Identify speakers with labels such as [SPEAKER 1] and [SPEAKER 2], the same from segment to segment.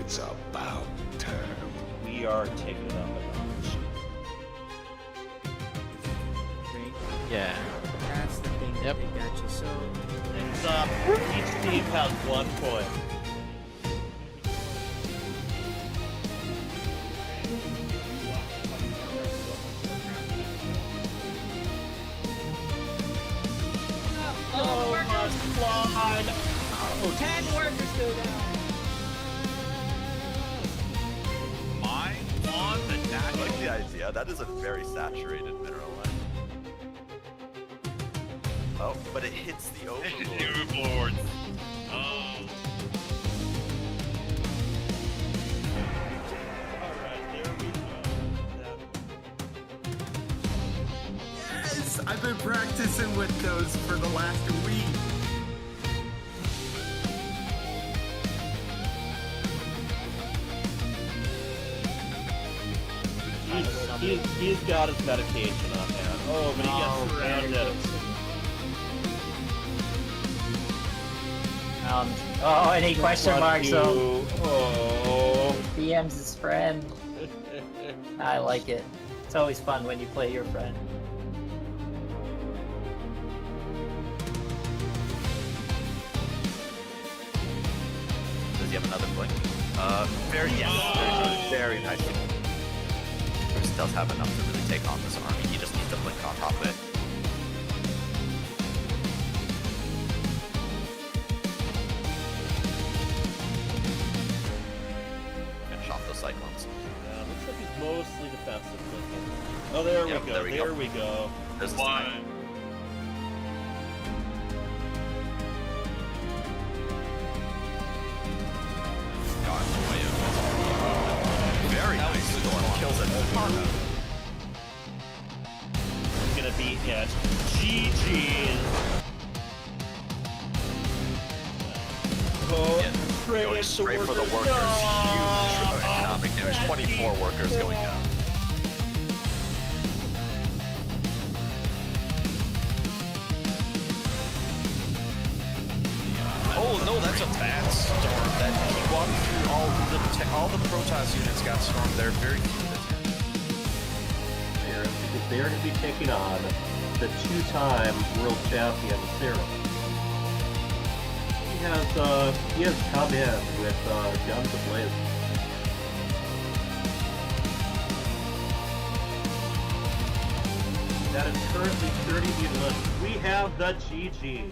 [SPEAKER 1] It's about time.
[SPEAKER 2] We are taking it up a notch.
[SPEAKER 3] Yeah.
[SPEAKER 4] That's the thing that
[SPEAKER 3] Yep.
[SPEAKER 4] they got you. So
[SPEAKER 2] It's up. Each team has 1 point. Oh, must fly. Oh,
[SPEAKER 4] 10 workers go down.
[SPEAKER 5] Mine on the dash.
[SPEAKER 6] I like the idea. That is a very saturated mineral line. Oh, but it hits the overlord.
[SPEAKER 5] Overlord. Oh.
[SPEAKER 2] Alright, there we go.
[SPEAKER 7] Yes! I've been practicing with those for the last week.
[SPEAKER 2] He's got his medication on hand. Oh, but he gets surrounded.
[SPEAKER 3] Oh, any question marks though?
[SPEAKER 2] Oh.
[SPEAKER 3] BM's his friend. I like it. It's always fun when you play your friend.
[SPEAKER 6] Does he have another blink? Very nice. Bruce does have enough to really take on this army. He just needs to blink on top of it. Finish off those cyclones.
[SPEAKER 2] Looks like he's mostly defensive looking. Oh, there
[SPEAKER 6] Yep,
[SPEAKER 2] we go.
[SPEAKER 6] there we go.
[SPEAKER 2] There we go.
[SPEAKER 6] There's the
[SPEAKER 5] One.
[SPEAKER 6] snipe. God, boy, very nice. Storm kills it.
[SPEAKER 2] He's gonna be it. GG's. Oh,
[SPEAKER 6] Yeah, going straight for the workers. Huge economic damage. 24 workers going down.
[SPEAKER 5] Oh no, that's a bad storm. That he walked through all the Protoss units got stormed there. Very few of the
[SPEAKER 8] Because they're going to be taking on the 2-time world champion SirMalagant. He has come in with guns ablaze. That is currently 30 units. We have the GG.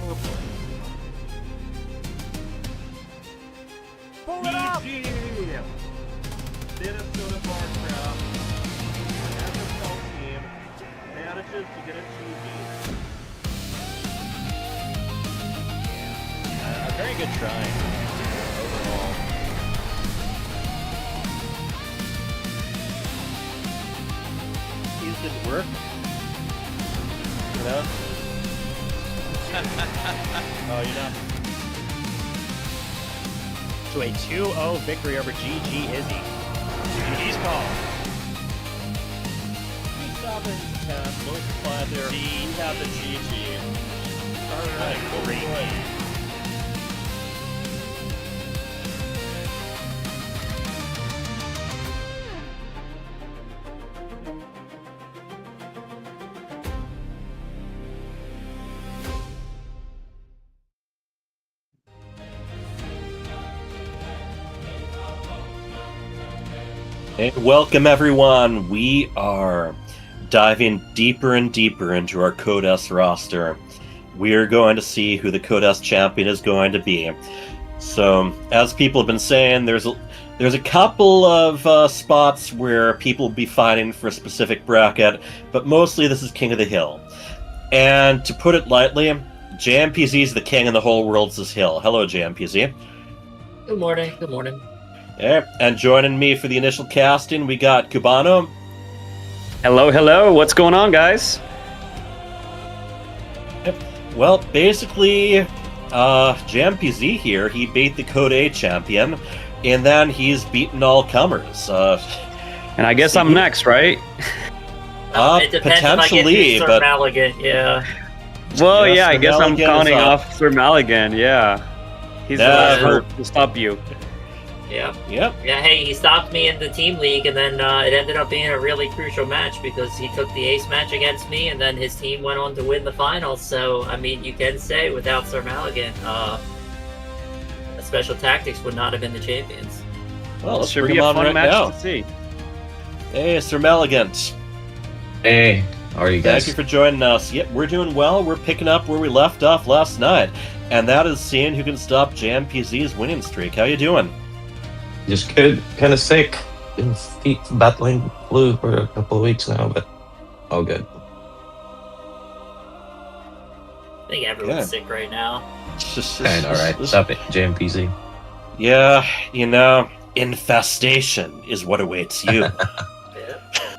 [SPEAKER 8] Oh boy.
[SPEAKER 7] Pull it up!
[SPEAKER 8] GG! Minnesota Warcraft, FSL team, manages to get a GG.
[SPEAKER 2] A very good try overall. These didn't work. You know? Oh, you're not.
[SPEAKER 9] To a 2-0 victory over GG Izzy. GG's call.
[SPEAKER 2] He's stopping 10, multiply there. We have the GG. Alright, great.
[SPEAKER 10] And welcome everyone. We are diving deeper and deeper into our Code S roster. We are going to see who the Code S champion is going to be. So, as people have been saying, there's a couple of spots where people will be fighting for a specific bracket, but mostly this is King of the Hill. And to put it lightly, JMPZ is the king and the whole world's his hill. Hello, JMPZ.
[SPEAKER 3] Good morning. Good morning.
[SPEAKER 10] Yeah, and joining me for the initial casting, we got Cubano.
[SPEAKER 9] Hello, hello. What's going on, guys?
[SPEAKER 10] Well, basically, JMPZ here, he beat the Code A champion, and then he's beaten all comers.
[SPEAKER 9] And I guess I'm next, right?
[SPEAKER 3] It depends if I get
[SPEAKER 10] Potentially,
[SPEAKER 3] through
[SPEAKER 10] but
[SPEAKER 3] SirMalagant, yeah.
[SPEAKER 9] Well,
[SPEAKER 10] Yes,
[SPEAKER 9] yeah, I guess I'm
[SPEAKER 10] SirMalagant is
[SPEAKER 9] counting
[SPEAKER 10] up.
[SPEAKER 9] off SirMalagant, yeah. He's the
[SPEAKER 10] Yeah,
[SPEAKER 9] last
[SPEAKER 10] but-
[SPEAKER 9] hope to stop you.
[SPEAKER 3] Yeah.
[SPEAKER 10] Yep.
[SPEAKER 3] Yeah, hey, he stopped me in the team league, and then it ended up being a really crucial match because he took the ace match against me, and then his team went on to win the finals. So, I mean, you can say without SirMalagant, Special Tactics would not have been the champions.
[SPEAKER 10] Well, let's
[SPEAKER 9] Should
[SPEAKER 10] bring
[SPEAKER 9] be
[SPEAKER 10] him
[SPEAKER 9] a
[SPEAKER 10] on
[SPEAKER 9] fun
[SPEAKER 10] right
[SPEAKER 9] match
[SPEAKER 10] now.
[SPEAKER 9] to see.
[SPEAKER 10] Hey, SirMalagant.
[SPEAKER 11] Hey, how are you guys?
[SPEAKER 10] Thank you for joining us. Yep, we're doing well. We're picking up where we left off last night, and that is seeing who can stop JMPZ's winning streak. How you doing?
[SPEAKER 11] Just good, kind of sick. Been battling flu for a couple of weeks now, but all good.
[SPEAKER 3] I think everyone's sick right now.
[SPEAKER 11] I know, right? Stop it, JMPZ.
[SPEAKER 10] Yeah, you know, infestation is what awaits you.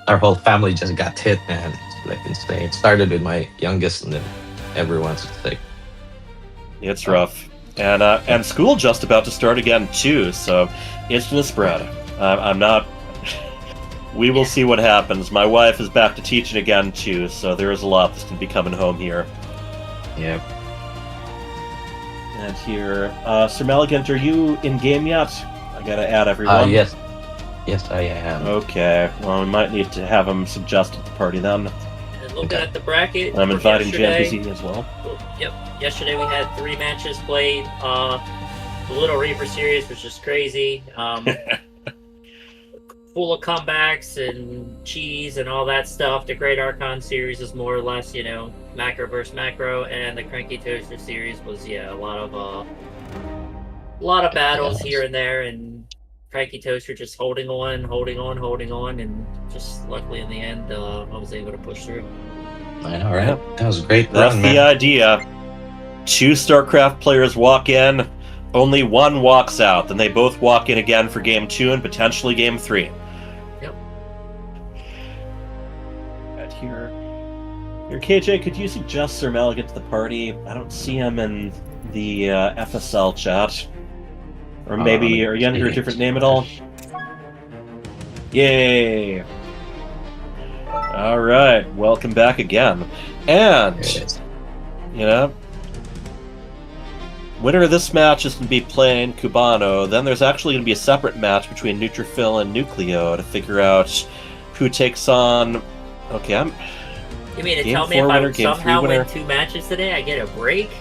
[SPEAKER 11] Our whole family just got hit, man. It's like insane. It started with my youngest, and then everyone's sick.
[SPEAKER 10] It's rough. And school just about to start again, too, so it's gonna spread. I'm not... We will see what happens. My wife is back to teaching again, too, so there is a lot that's gonna be coming home here.
[SPEAKER 11] Yep.
[SPEAKER 10] And here, SirMalagant, are you in-game yet? I gotta add everyone.
[SPEAKER 11] Yes. Yes, I am.
[SPEAKER 10] Okay, well, we might need to have him suggested to the party then.
[SPEAKER 3] And looking at the bracket,
[SPEAKER 10] I'm inviting
[SPEAKER 3] yesterday-
[SPEAKER 10] JMPZ as well.
[SPEAKER 3] Yep. Yesterday we had 3 matches played. The Little Reaper series was just crazy. Full of comebacks and cheese and all that stuff. The Great Archon series is more or less, you know, macro versus macro, and the Cranky Toaster series was, yeah, a lot of battles here and there, and Cranky Toaster just holding on, and just luckily in the end, I was able to push through.
[SPEAKER 11] I know, right? That was a great
[SPEAKER 10] That's
[SPEAKER 11] run,
[SPEAKER 10] the
[SPEAKER 11] man.
[SPEAKER 10] idea. 2 StarCraft players walk in, only one walks out. Then they both walk in again for Game 2 and potentially Game 3.
[SPEAKER 3] Yep.
[SPEAKER 10] Right here. Here, KJ, could you suggest SirMalagant to the party? I don't see him in the FSL chat. Or maybe, are you under a different name at all? Yay! Alright, welcome back again. And, you know, winner of this match is going to be playing Cubano. Then there's actually going to be a separate match between Neutrophil and NukLeo to figure out who takes on... Okay,
[SPEAKER 3] You mean to
[SPEAKER 10] Game
[SPEAKER 3] tell me
[SPEAKER 10] 4
[SPEAKER 3] if
[SPEAKER 10] winner,
[SPEAKER 3] I
[SPEAKER 10] Game 3
[SPEAKER 3] somehow
[SPEAKER 10] winner.
[SPEAKER 3] win 2 matches today, I get a break?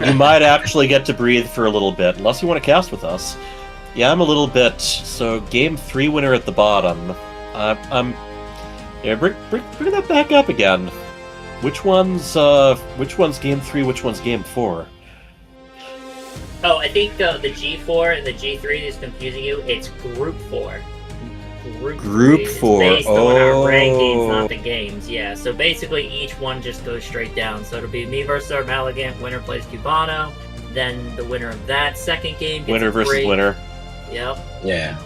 [SPEAKER 10] You might actually get to breathe for a little bit, unless you want to cast with us. Yeah, I'm a little bit. So, Game 3 winner at the bottom. Yeah, bring that back up again. Which one's Game 3, which one's Game 4?
[SPEAKER 3] Oh, I think the G4 and the G3 is confusing you. It's Group 4. Group 3 is
[SPEAKER 10] 4.
[SPEAKER 3] based on our rankings,
[SPEAKER 10] Oh.
[SPEAKER 3] not the games. Yeah, so basically each one just goes straight down. So it'll be me versus SirMalagant, winner plays Cubano. Then the winner of that second game gets
[SPEAKER 10] Winner
[SPEAKER 3] a
[SPEAKER 10] versus
[SPEAKER 3] break.
[SPEAKER 10] winner.
[SPEAKER 3] Yep.
[SPEAKER 11] Yeah.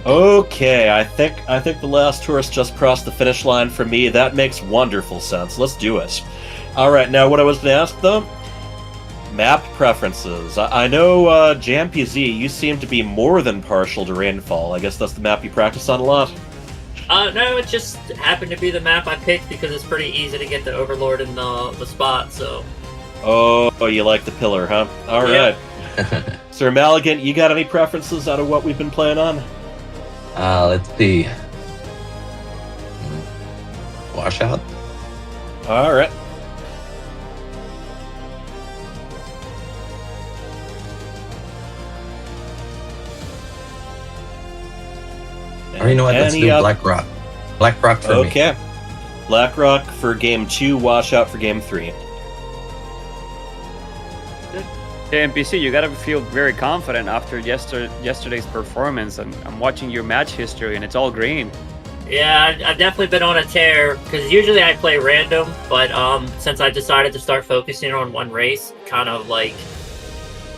[SPEAKER 10] Okay, I think the last tourist just crossed the finish line for me. That makes wonderful sense. Let's do it. Alright, now what I was going to ask, though? Map preferences. I know, JMPZ, you seem to be more than partial to Rainfall. I guess that's the map you practice on a lot?
[SPEAKER 3] No, it just happened to be the map I picked because it's pretty easy to get the Overlord in the spot, so...
[SPEAKER 10] Oh, you like the pillar, huh? Alright. SirMalagant, you got any preferences out of what we've been playing on?
[SPEAKER 11] Let's see. Washout?
[SPEAKER 10] Alright.
[SPEAKER 11] Or you know what? Let's do Blackrock. Blackrock for me.
[SPEAKER 10] Okay. Blackrock for Game 2, Washout for Game 3.
[SPEAKER 9] JMPC, you gotta feel very confident after yesterday's performance. I'm watching your match history and it's all green.
[SPEAKER 3] Yeah, I've definitely been on a tear, because usually I play random, but since I decided to start focusing on one race, kind of like,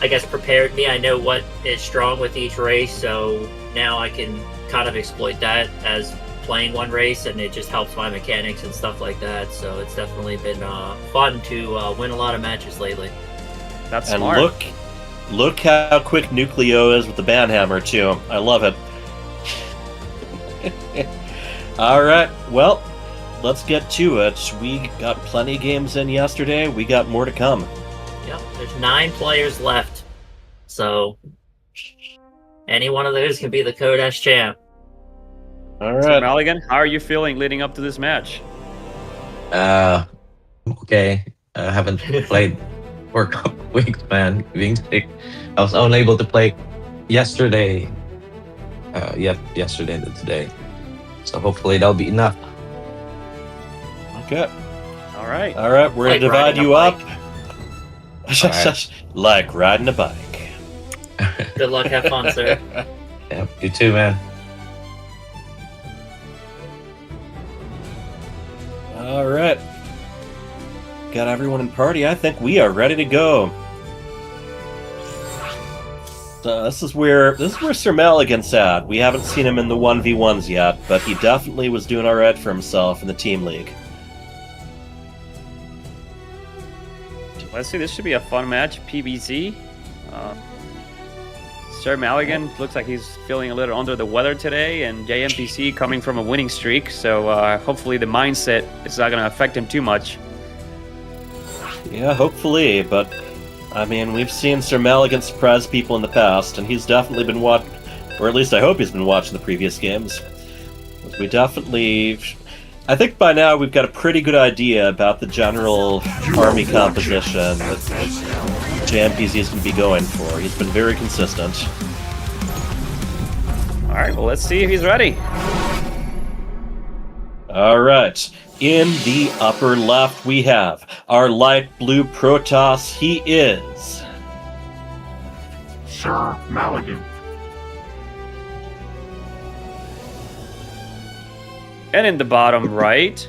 [SPEAKER 3] I guess prepared me. I know what is strong with each race, so now I can kind of exploit that as playing one race, and it just helps my mechanics and stuff like that, so it's definitely been fun to win a lot of matches lately.
[SPEAKER 9] That's
[SPEAKER 10] And
[SPEAKER 9] smart.
[SPEAKER 10] look how quick NukLeo is with the banhammer too. I love it. All right. Well, let's get to it. We got plenty of games in yesterday. We got more to come.
[SPEAKER 3] Yep, there's 9 players left. So, any one of those can be the Kodash champ.
[SPEAKER 10] All right.
[SPEAKER 9] So, Maligan, how are you feeling leading up to this match?
[SPEAKER 11] Okay. I haven't played for a couple weeks, man. Being sick. I was unable to play yesterday. Yesterday and today. So hopefully that'll be enough.
[SPEAKER 10] Okay.
[SPEAKER 9] All right.
[SPEAKER 10] All right, we're going to
[SPEAKER 3] Like
[SPEAKER 10] divide
[SPEAKER 3] riding a
[SPEAKER 10] you up.
[SPEAKER 11] Alright.
[SPEAKER 10] Like riding a bike.
[SPEAKER 3] Good luck, have fun, sir.
[SPEAKER 11] Yeah, you too, man.
[SPEAKER 10] All right. Got everyone in party. I think we are ready to go. This is where SirMalagant's at. We haven't seen him in the 1v1s yet, but he definitely was doing all right for himself in the team league.
[SPEAKER 9] Let's see, this should be a fun match. PBZ. SirMalagant looks like he's feeling a little under the weather today, and JMPZ coming from a winning streak, so hopefully the mindset is not going to affect him too much.
[SPEAKER 10] Yeah, hopefully, but I mean, we've seen SirMalagant surprise people in the past, and he's definitely been watching, or at least I hope he's been watching the previous games. We definitely... I think by now we've got a pretty good idea about the general army composition that JMPZ is going to be going for. He's been very consistent.
[SPEAKER 9] Alright, well, let's see if he's ready.
[SPEAKER 10] Alright, in the upper left we have our light blue Protoss. He is...
[SPEAKER 1] SirMalagant.
[SPEAKER 9] And in the bottom right,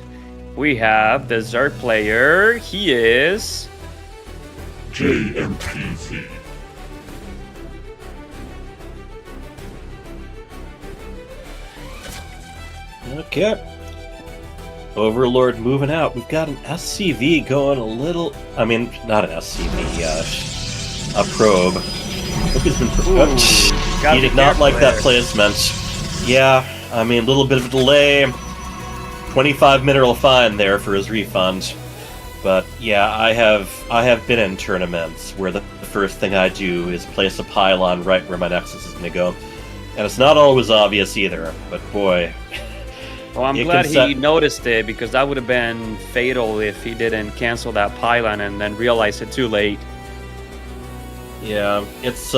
[SPEAKER 9] we have the Zerg player. He is...
[SPEAKER 1] JMPZ.
[SPEAKER 10] Okay. Overlord moving out. We've got an SCV going a little... I mean, not an SCV, a probe. Hope he's been... He did not like that placement. Yeah, I mean, a little bit of a delay. 25 mineral fine there for his refund. But yeah, I have been in tournaments where the first thing I do is place a pylon right where my Nexus is going to go. And it's not always obvious either, but boy...
[SPEAKER 9] Well, I'm glad he noticed it, because that would have been fatal if he didn't cancel that pylon and then realize it too late.
[SPEAKER 10] Yeah, it's,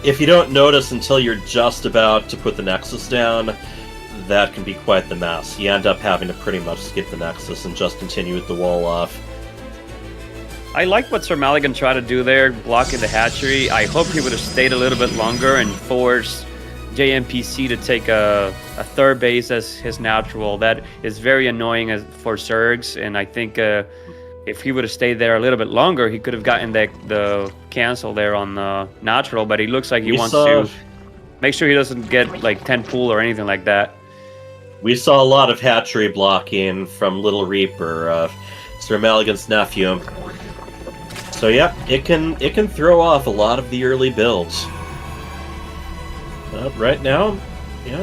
[SPEAKER 10] if you don't notice until you're just about to put the Nexus down, that can be quite the mess. You end up having to pretty much skip the Nexus and just continue with the wall off.
[SPEAKER 9] I like what SirMalagant tried to do there, blocking the hatchery. I hope he would have stayed a little bit longer and forced JMPZ to take a third base as his natural. That is very annoying for Zergs, and I think if he would have stayed there a little bit longer, he could have gotten the cancel there on the natural, but he looks like he wants to make sure he doesn't get like 10 pool or anything like that.
[SPEAKER 10] We saw a lot of hatchery blocking from Little Reaper, SirMalagant's nephew. So yeah, it can throw off a lot of the early builds. Right now, yeah,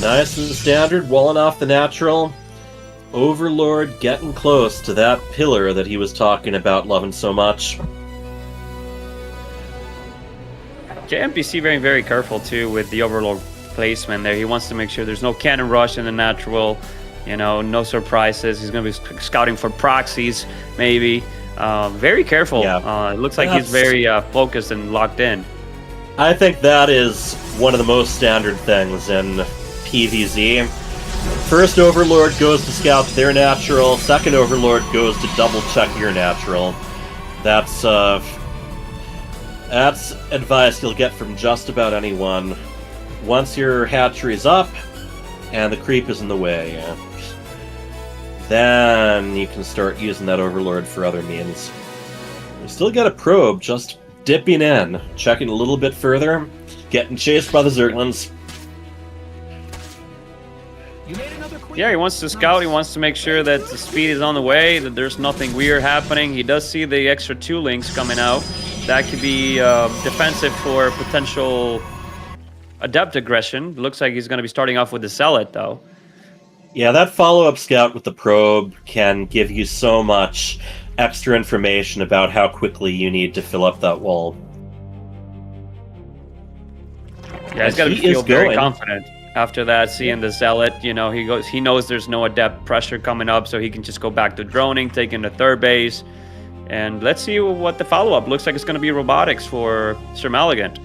[SPEAKER 10] nice and standard, walling off the natural. Overlord getting close to that pillar that he was talking about loving so much.
[SPEAKER 9] JMPZ being very careful too with the Overlord placement there. He wants to make sure there's no cannon rush in the natural, you know, no surprises. He's going to be scouting for proxies, maybe. Very careful. Yeah. It looks like he's very focused and locked in.
[SPEAKER 10] I think that is one of the most standard things in PvZ. First Overlord goes to scout their natural, second Overlord goes to double check your natural. That's advice you'll get from just about anyone. Once your hatchery's up and the creep is in the way, then you can start using that Overlord for other means. You still got a probe, just dipping in, checking a little bit further, getting chased by the Zerglings.
[SPEAKER 9] Yeah, he wants to scout, he wants to make sure that the speed is on the way, that there's nothing weird happening. He does see the extra 2 links coming out. That could be defensive for potential adept aggression. It looks like he's going to be starting off with the Zealot, though.
[SPEAKER 10] Yeah, that follow-up scout with the probe can give you so much extra information about how quickly you need to fill up that wall.
[SPEAKER 9] Yeah, he's got to
[SPEAKER 10] He
[SPEAKER 9] feel
[SPEAKER 10] is
[SPEAKER 9] very
[SPEAKER 10] going.
[SPEAKER 9] confident after that, seeing the Zealot. You know, he knows there's no adept pressure coming up, so he can just go back to droning, taking the third base. And let's see what the follow-up looks like. It's going to be robotics for SirMalagant.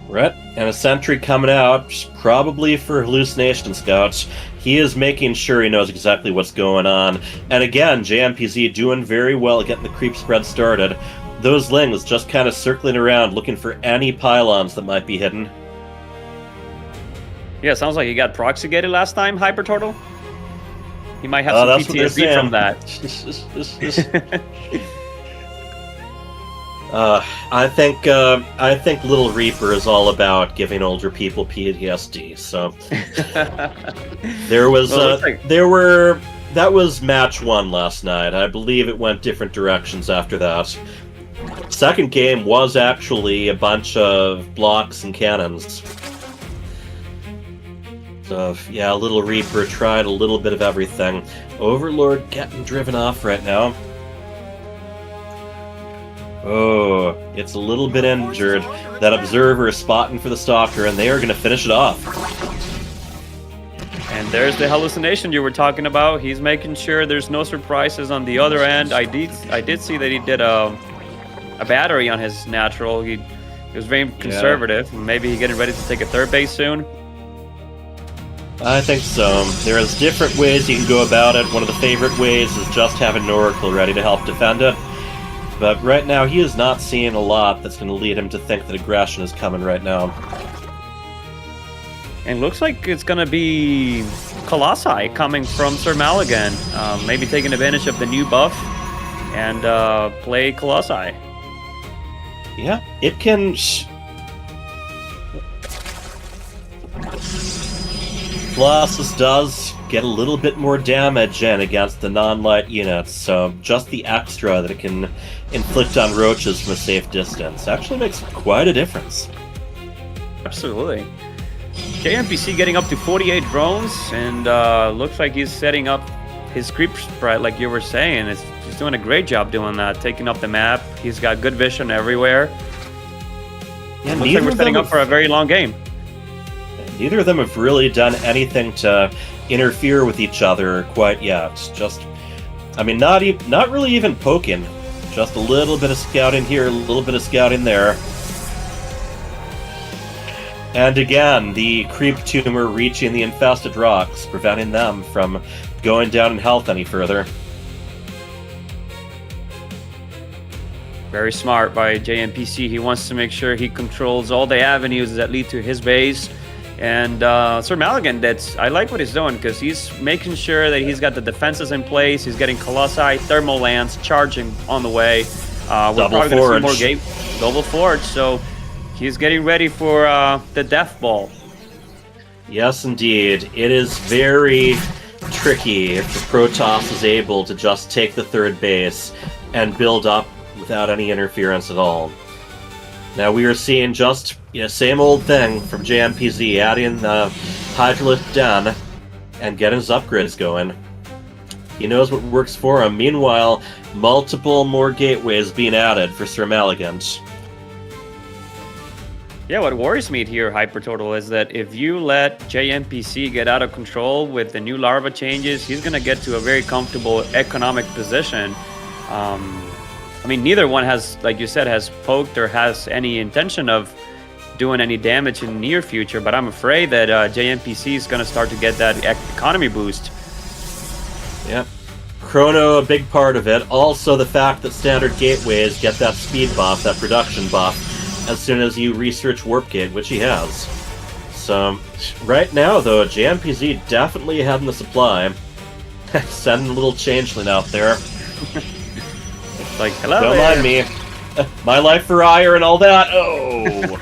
[SPEAKER 10] Right, and a sentry coming out, probably for hallucination scouts. He is making sure he knows exactly what's going on. And again, JMPZ doing very well at getting the creep spread started. Those lings just kind of circling around, looking for any pylons that might be hidden.
[SPEAKER 9] Yeah, sounds like he got proxy gated last time, Hyper Turtle. He might have some
[SPEAKER 10] That's what they're
[SPEAKER 9] PTSD from
[SPEAKER 10] saying.
[SPEAKER 9] that.
[SPEAKER 10] I think Little Reaper is all about giving older people PTSD. So that was match 1 last night. I believe it went different directions after that. Second game was actually a bunch of blocks and cannons. So yeah, Little Reaper tried a little bit of everything. Overlord getting driven off right now. Oh, it's a little bit injured. That Observer is spotting for the Stalker, and they are going to finish it off.
[SPEAKER 9] And there's the hallucination you were talking about. He's making sure there's no surprises on the other end. I did see that he did a battery on his natural. He was very conservative. Maybe he's getting ready to take a third base soon.
[SPEAKER 10] I think so. There's different ways you can go about it. One of the favorite ways is just having an Oracle ready to help defend it. But right now, he is not seeing a lot that's going to lead him to think that aggression is coming right now.
[SPEAKER 9] And looks like it's going to be Colossi coming from SirMalagant. Maybe taking advantage of the new buff and play Colossi.
[SPEAKER 10] Yeah, it can... Colossus does get a little bit more damage in against the non-light units, so just the extra that it can inflict on roaches from a safe distance actually makes quite a difference.
[SPEAKER 9] Absolutely. JMPC getting up to 48 drones, and looks like he's setting up his creep spread like you were saying. He's doing a great job doing that, taking up the map. He's got good vision everywhere.
[SPEAKER 10] Yeah,
[SPEAKER 9] looks like we're setting up for a very long game.
[SPEAKER 10] Neither of them have really done anything to interfere with each other quite yet. Just, I mean, not really even poking. Just a little bit of scouting here, a little bit of scouting there. And again, the creep tumor reaching the infested rocks, preventing them from going down in health any further.
[SPEAKER 9] Very smart by JMPC. He wants to make sure he controls all the avenues that lead to his base. And SirMalagant, I like what he's doing, because he's making sure that he's got the defenses in place. He's getting Colossi, Thermal Lance, charging on the way. We're probably going to see more game. Double Forge, so he's getting ready for the Death Ball.
[SPEAKER 10] Yes, indeed. It is very tricky if the Protoss is able to just take the third base and build up without any interference at all. Now we are seeing just same old thing from JMPZ, adding the Hydralisk Den and getting his upgrades going. He knows what works for him. Meanwhile, multiple more gateways being added for SirMalagant.
[SPEAKER 9] Yeah, what worries me here, Hypertotal, is that if you let JMPC get out of control with the new larva changes, he's going to get to a very comfortable economic position. I mean, neither one has, like you said, has poked or has any intention of doing any damage in the near future, but I'm afraid that JMPC is going to start to get that economy boost.
[SPEAKER 10] Yep. Chrono, a big part of it. Also the fact that standard gateways get that speed buff, that production buff, as soon as you research Warp Gate, which he has. So, right now, though, JMPZ definitely ahead in the supply. Sending a little changeling out there.
[SPEAKER 9] Like, hello
[SPEAKER 10] Don't
[SPEAKER 9] there.
[SPEAKER 10] mind me. My life for ire and all that. Oh!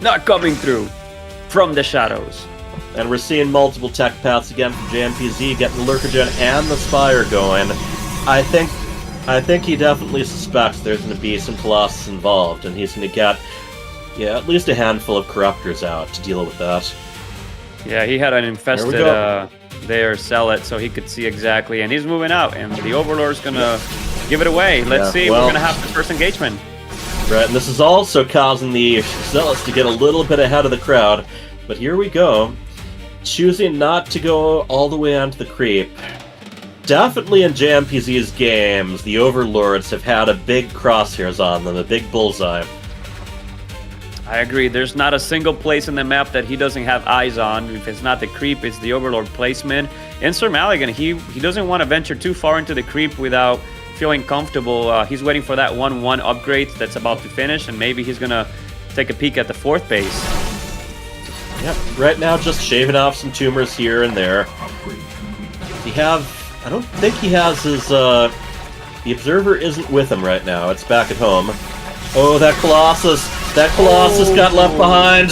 [SPEAKER 9] Not coming through from the shadows.
[SPEAKER 10] And we're seeing multiple tech paths again from JMPZ, getting the Lurkergen and the Spire going. I think he definitely suspects there's going to be some Colossus involved, and he's going to get, at least a handful of Corruptors out to deal with that.
[SPEAKER 9] Yeah, he had an infested there, sell it so he could see exactly. And he's moving out, and the Overlord's gonna give it away. Let's see.
[SPEAKER 10] Well,
[SPEAKER 9] we're gonna have the first engagement.
[SPEAKER 10] Right, and this is also causing the Zealots to get a little bit ahead of the crowd. But here we go. Choosing not to go all the way onto the creep. Definitely in JMPZ's games, the Overlords have had a big crosshairs on them, a big bullseye.
[SPEAKER 9] I agree. There's not a single place in the map that he doesn't have eyes on. If it's not the creep, it's the Overlord placement. And SirMalagant, he doesn't want to venture too far into the creep without feeling comfortable. He's waiting for that 1-1 upgrade that's about to finish, and maybe he's going to take a peek at the 4th base.
[SPEAKER 10] Yep, right now just shaving off some tumors here and there. I don't think he has his, the Observer isn't with him right now. It's back at home. Oh, that Colossus! That Colossus got left behind!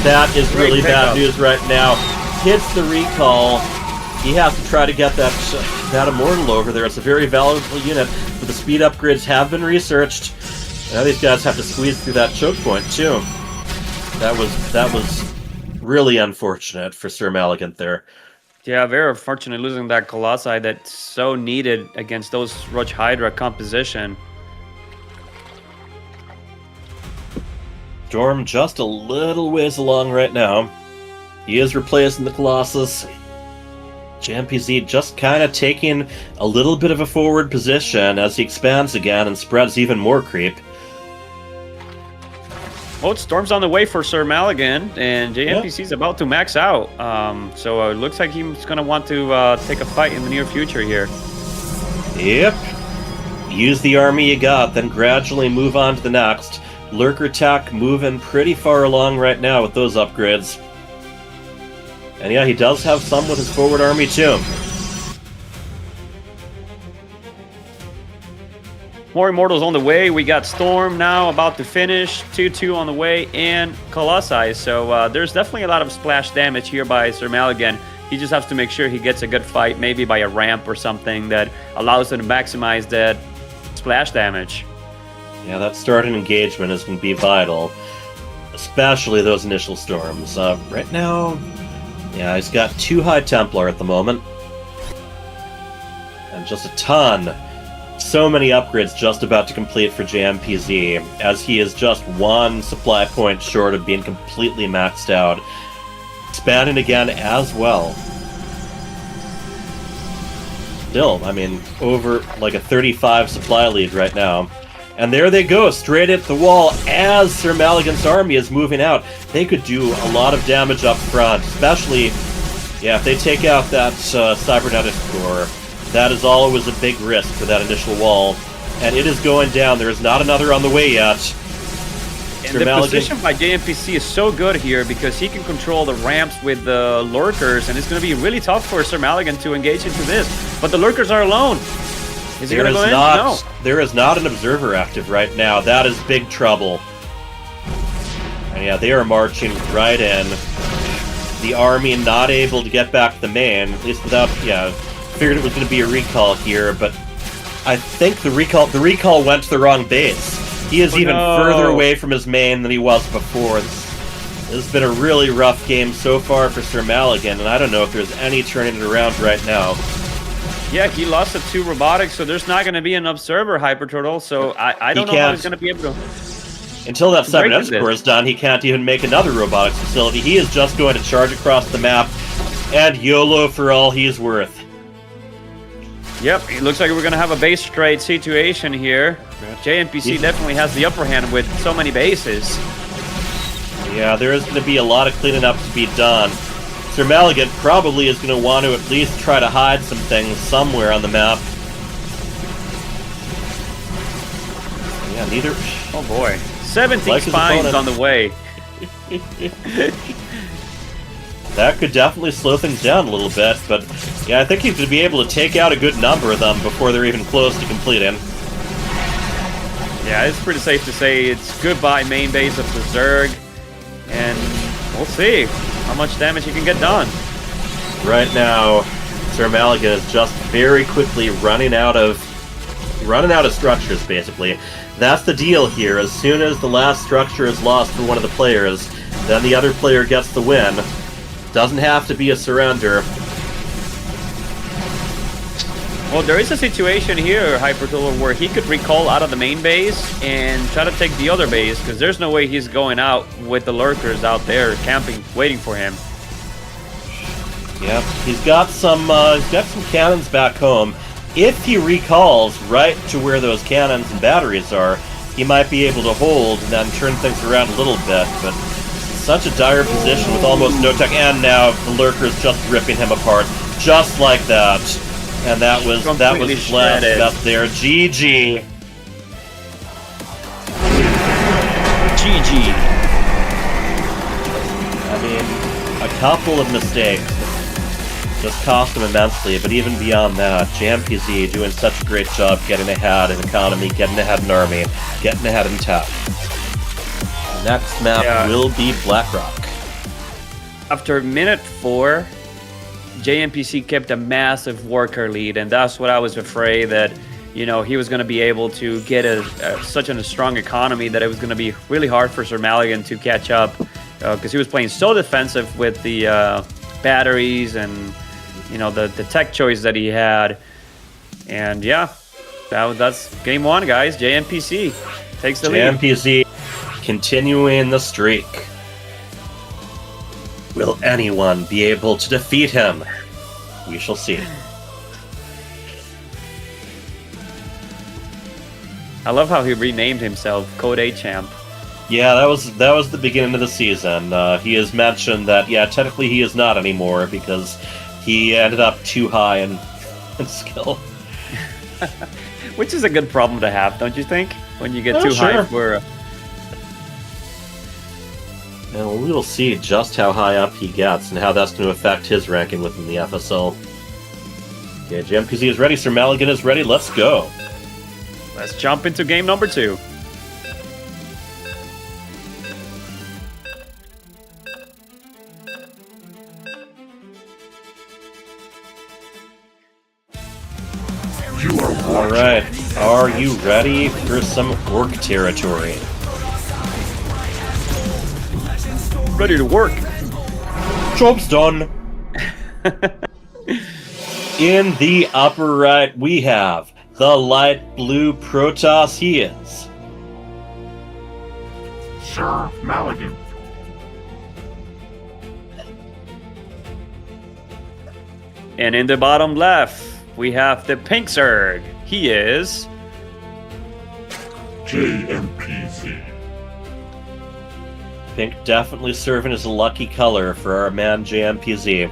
[SPEAKER 10] That is really bad news right now. Hits the recall. He has to try to get that Immortal over there. It's a very valuable unit, but the speed upgrades have been researched. Now these guys have to squeeze through that choke point, too. That was really unfortunate for SirMalagant there.
[SPEAKER 9] Yeah, very unfortunate losing that Colossi that's so needed against those Roach Hydra composition.
[SPEAKER 10] Storm just a little ways along right now. He is replacing the Colossus. JMPZ just kind of taking a little bit of a forward position as he expands again and spreads even more creep.
[SPEAKER 9] Well, Storm's on the way for SirMalagant, and JMPC's about to max out. So it looks like he's going to want to take a fight in the near future here.
[SPEAKER 10] Yep. Use the army you got, then gradually move on to the next. Lurker Tech moving pretty far along right now with those upgrades. And yeah, he does have some with his forward army too.
[SPEAKER 9] More Immortals on the way. We got Storm now about to finish, 2-2 on the way, and Colossi. So there's definitely a lot of splash damage here by SirMalagant. He just has to make sure he gets a good fight, maybe by a ramp or something that allows him to maximize that splash damage.
[SPEAKER 10] Yeah, that starting engagement is going to be vital, especially those initial storms. Right now, yeah, he's got 2 High Templar at the moment, and just a ton. So many upgrades just about to complete for JMPZ, as he is just 1 supply point short of being completely maxed out. Expanding again as well. Still, I mean, over like a 35 supply lead right now. And there they go, straight at the wall as SirMalagant's army is moving out. They could do a lot of damage up front, especially, yeah, if they take out that cybernetic core. That is always a big risk for that initial wall. And it is going down. There is not another on the way yet.
[SPEAKER 9] And the position by JMPC is so good here because he can control the ramps with the Lurkers, and it's going to be really tough for SirMalagant to engage into this. But the Lurkers are alone. Is he going to go in? No.
[SPEAKER 10] There is not an Observer active right now. That is big trouble. And yeah, they are marching right in. The army not able to get back to the main, at least without, yeah... Figured it was going to be a recall here, but I think the recall went to the wrong base. He is even further away from his main than he was before. This has been a really rough game so far for SirMalagant, and I don't know if there's any turning it around right now.
[SPEAKER 9] Yeah, he lost the 2 robotics, so there's not going to be an Observer Hyper Turtle, so I don't know how he's going to be able to...
[SPEAKER 10] Until that cybernetic core is done, he can't even make another robotics facility. He is just going to charge across the map, and YOLO for all he's worth.
[SPEAKER 9] Yep, it looks like we're going to have a base trade situation here. JMPC definitely has the upper hand with so many bases.
[SPEAKER 10] Yeah, there is going to be a lot of cleaning up to be done. SirMalagant probably is going to want to at least try to hide some things somewhere on the map. Yeah, neither...
[SPEAKER 9] Oh boy. 17 spines on the way.
[SPEAKER 10] That could definitely slow things down a little bit, but yeah, I think he's going to be able to take out a good number of them before they're even close to completing.
[SPEAKER 9] Yeah, it's pretty safe to say it's goodbye main base of the Zerg, and we'll see how much damage he can get done.
[SPEAKER 10] Right now, SirMalagant is just very quickly running out of structures, basically. That's the deal here. As soon as the last structure is lost for one of the players, then the other player gets the win. Doesn't have to be a surrender.
[SPEAKER 9] Well, there is a situation here, Hypertool, where he could recall out of the main base and try to take the other base, because there's no way he's going out with the lurkers out there camping, waiting for him.
[SPEAKER 10] Yep, he's got some cannons back home. If he recalls right to where those cannons and batteries are, he might be able to hold and then turn things around a little bit, but such a dire position with almost no tech, and now the lurkers just ripping him apart, just like that. And that was his last step there. GG.
[SPEAKER 9] GG.
[SPEAKER 10] I mean, a couple of mistakes just cost him immensely, but even beyond that, JMPZ doing such a great job getting ahead in economy, getting ahead in army, getting ahead in tech. The next map will be Blackrock.
[SPEAKER 9] After minute 4, JMPC kept a massive worker lead, and that's what I was afraid that, you know, he was going to be able to get such a strong economy that it was going to be really hard for SirMalagant to catch up, because he was playing so defensive with the batteries and, you know, the tech choice that he had. And yeah, that's game 1, guys. JMPC takes the lead.
[SPEAKER 10] JMPC continuing the streak. Will anyone be able to defeat him? We shall see.
[SPEAKER 9] I love how he renamed himself Code A Champ.
[SPEAKER 10] Yeah, that was the beginning of the season. He has mentioned that, yeah, technically he is not anymore because he ended up too high in skill.
[SPEAKER 9] Which is a good problem to have, don't you think? When you get too high for...
[SPEAKER 10] And we will see just how high up he gets and how that's going to affect his ranking within the FSL. Okay, JMPZ is ready, SirMalagant is ready, let's go.
[SPEAKER 9] Let's jump into game number 2.
[SPEAKER 10] Alright, are you ready for some orc territory?
[SPEAKER 9] Ready to work.
[SPEAKER 10] Job's done. In the upper right, we have the light blue Protoss. He is
[SPEAKER 1] SirMalagant.
[SPEAKER 9] And in the bottom left, we have the pink Zerg. He is
[SPEAKER 1] JMPZ.
[SPEAKER 10] Pink definitely serving as a lucky color for our man JMPZ.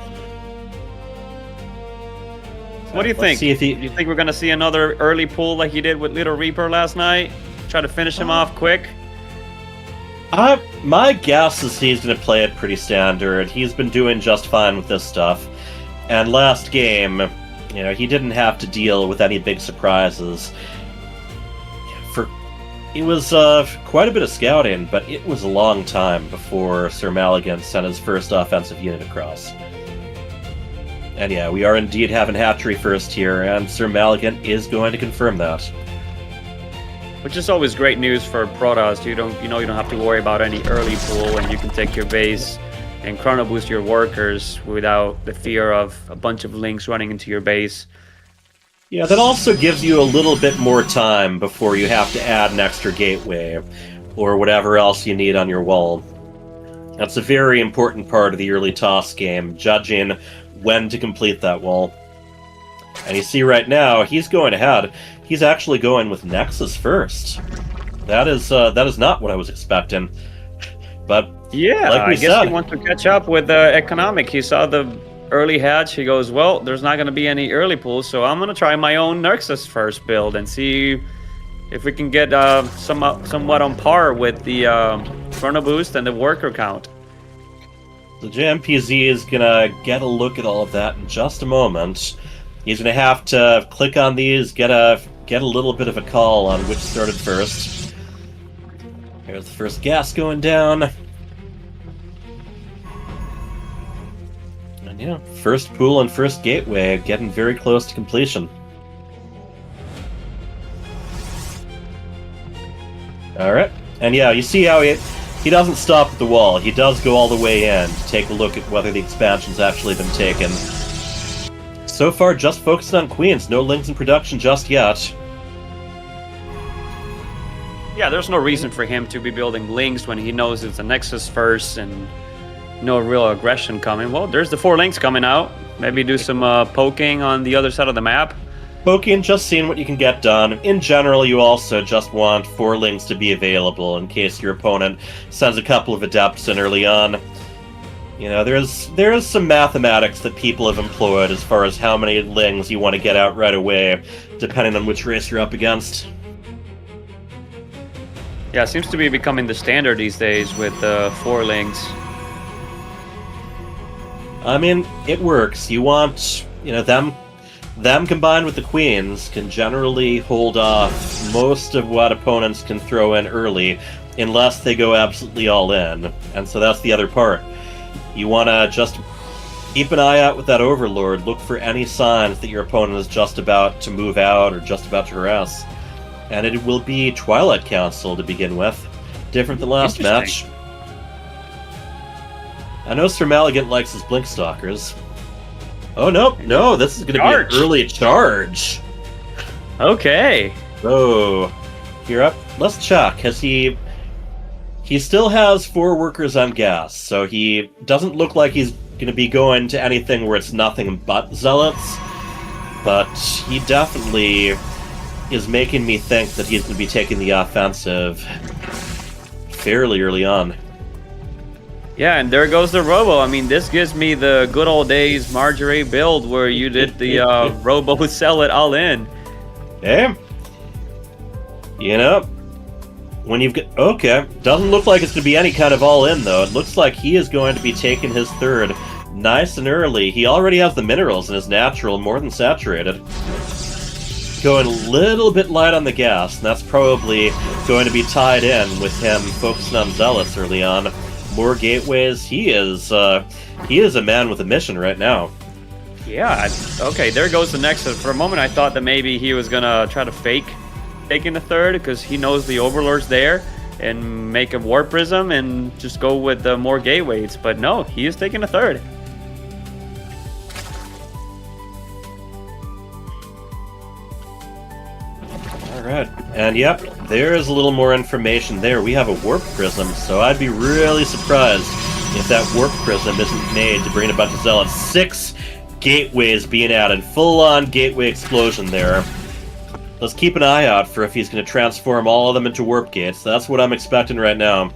[SPEAKER 9] What do you think? Do you think we're going to see another early pull like he did with Little Reaper last night? Try to finish him off quick?
[SPEAKER 10] My guess is he's going to play it pretty standard. He's been doing just fine with this stuff. And last game, you know, he didn't have to deal with any big surprises. It was quite a bit of scouting, but it was a long time before SirMalagant sent his first offensive unit across. And yeah, we are indeed having hatchery first here, and SirMalagant is going to confirm that.
[SPEAKER 9] Which is always great news for Protoss. You don't have to worry about any early pull, and you can take your base and chrono boost your workers without the fear of a bunch of links running into your base.
[SPEAKER 10] Yeah, that also gives you a little bit more time before you have to add an extra gateway or whatever else you need on your wall. That's a very important part of the early toss game, judging when to complete that wall. And you see right now, he's going ahead. He's actually going with Nexus first. That is not what I was expecting. But
[SPEAKER 9] yeah,
[SPEAKER 10] like
[SPEAKER 9] I guess he wants to catch up with the economic. He saw the early hatch. He goes, well, there's not going to be any early pulls, so I'm going to try my own Nexus first build and see if we can get somewhat on par with the chrono boost and the worker count.
[SPEAKER 10] The JMPZ is going to get a look at all of that in just a moment. He's going to have to click on these, get a little bit of a call on which started first. Here's the first gas going down. And yeah, first pool and first gateway getting very close to completion. Alright, and yeah, you see how he doesn't stop at the wall. He does go all the way in to take a look at whether the expansion's actually been taken. so far just focused on queens. No lings in production just yet.
[SPEAKER 9] Yeah, there's no reason for him to be building links when he knows it's a Nexus first and no real aggression coming. Well, there's the 4 links coming out. Maybe do some poking on the other side of the map.
[SPEAKER 10] Poking, just seeing what you can get done. In general, you also just want 4 links to be available in case your opponent sends a couple of adepts in early on. You know, there is some mathematics that people have employed as far as how many lings you want to get out right away, depending on which race you're up against.
[SPEAKER 9] Yeah, it seems to be becoming the standard these days with 4 links.
[SPEAKER 10] I mean, it works. You want, you know, them combined with the queens can generally hold off most of what opponents can throw in early, unless they go absolutely all in. And so that's the other part. You want to just keep an eye out with that Overlord. Look for any signs that your opponent is just about to move out or just about to harass. And it will be Twilight Council to begin with. Different than last match. I know SirMalagant likes his Blinkstalkers. Oh, no, this is going to be an early charge.
[SPEAKER 9] Okay.
[SPEAKER 10] Oh, here up. Let's check. He still has 4 workers on gas, so he doesn't look like he's going to be going to anything where it's nothing but zealots. But he definitely is making me think that he's going to be taking the offensive fairly early on.
[SPEAKER 9] Yeah, and there goes the Robo. I mean, this gives me the good old days Marjorie build where you did the Robo sell it all in.
[SPEAKER 10] Hey, you know, when you've got... Okay, doesn't look like it's going to be any kind of all in, though. It looks like he is going to be taking his 3rd nice and early. He already has the minerals in his natural, more than saturated. Going a little bit light on the gas, and that's probably going to be tied in with him focusing on zealots early on. More gateways. He is a man with a mission right now.
[SPEAKER 9] Yeah, okay, there goes the next. For a moment, I thought that maybe he was going to try to fake taking the 3rd because he knows the Overlord's there and make a Warp Prism and just go with the more gateways. But no, he is taking the 3rd.
[SPEAKER 10] Alright, and yep, there's a little more information there. We have a Warp Prism, so I'd be really surprised if that Warp Prism isn't made to bring a bunch of zealots. 6 gateways being added, full-on gateway explosion there. Let's keep an eye out for if he's going to transform all of them into Warp Gates. That's what I'm expecting right now.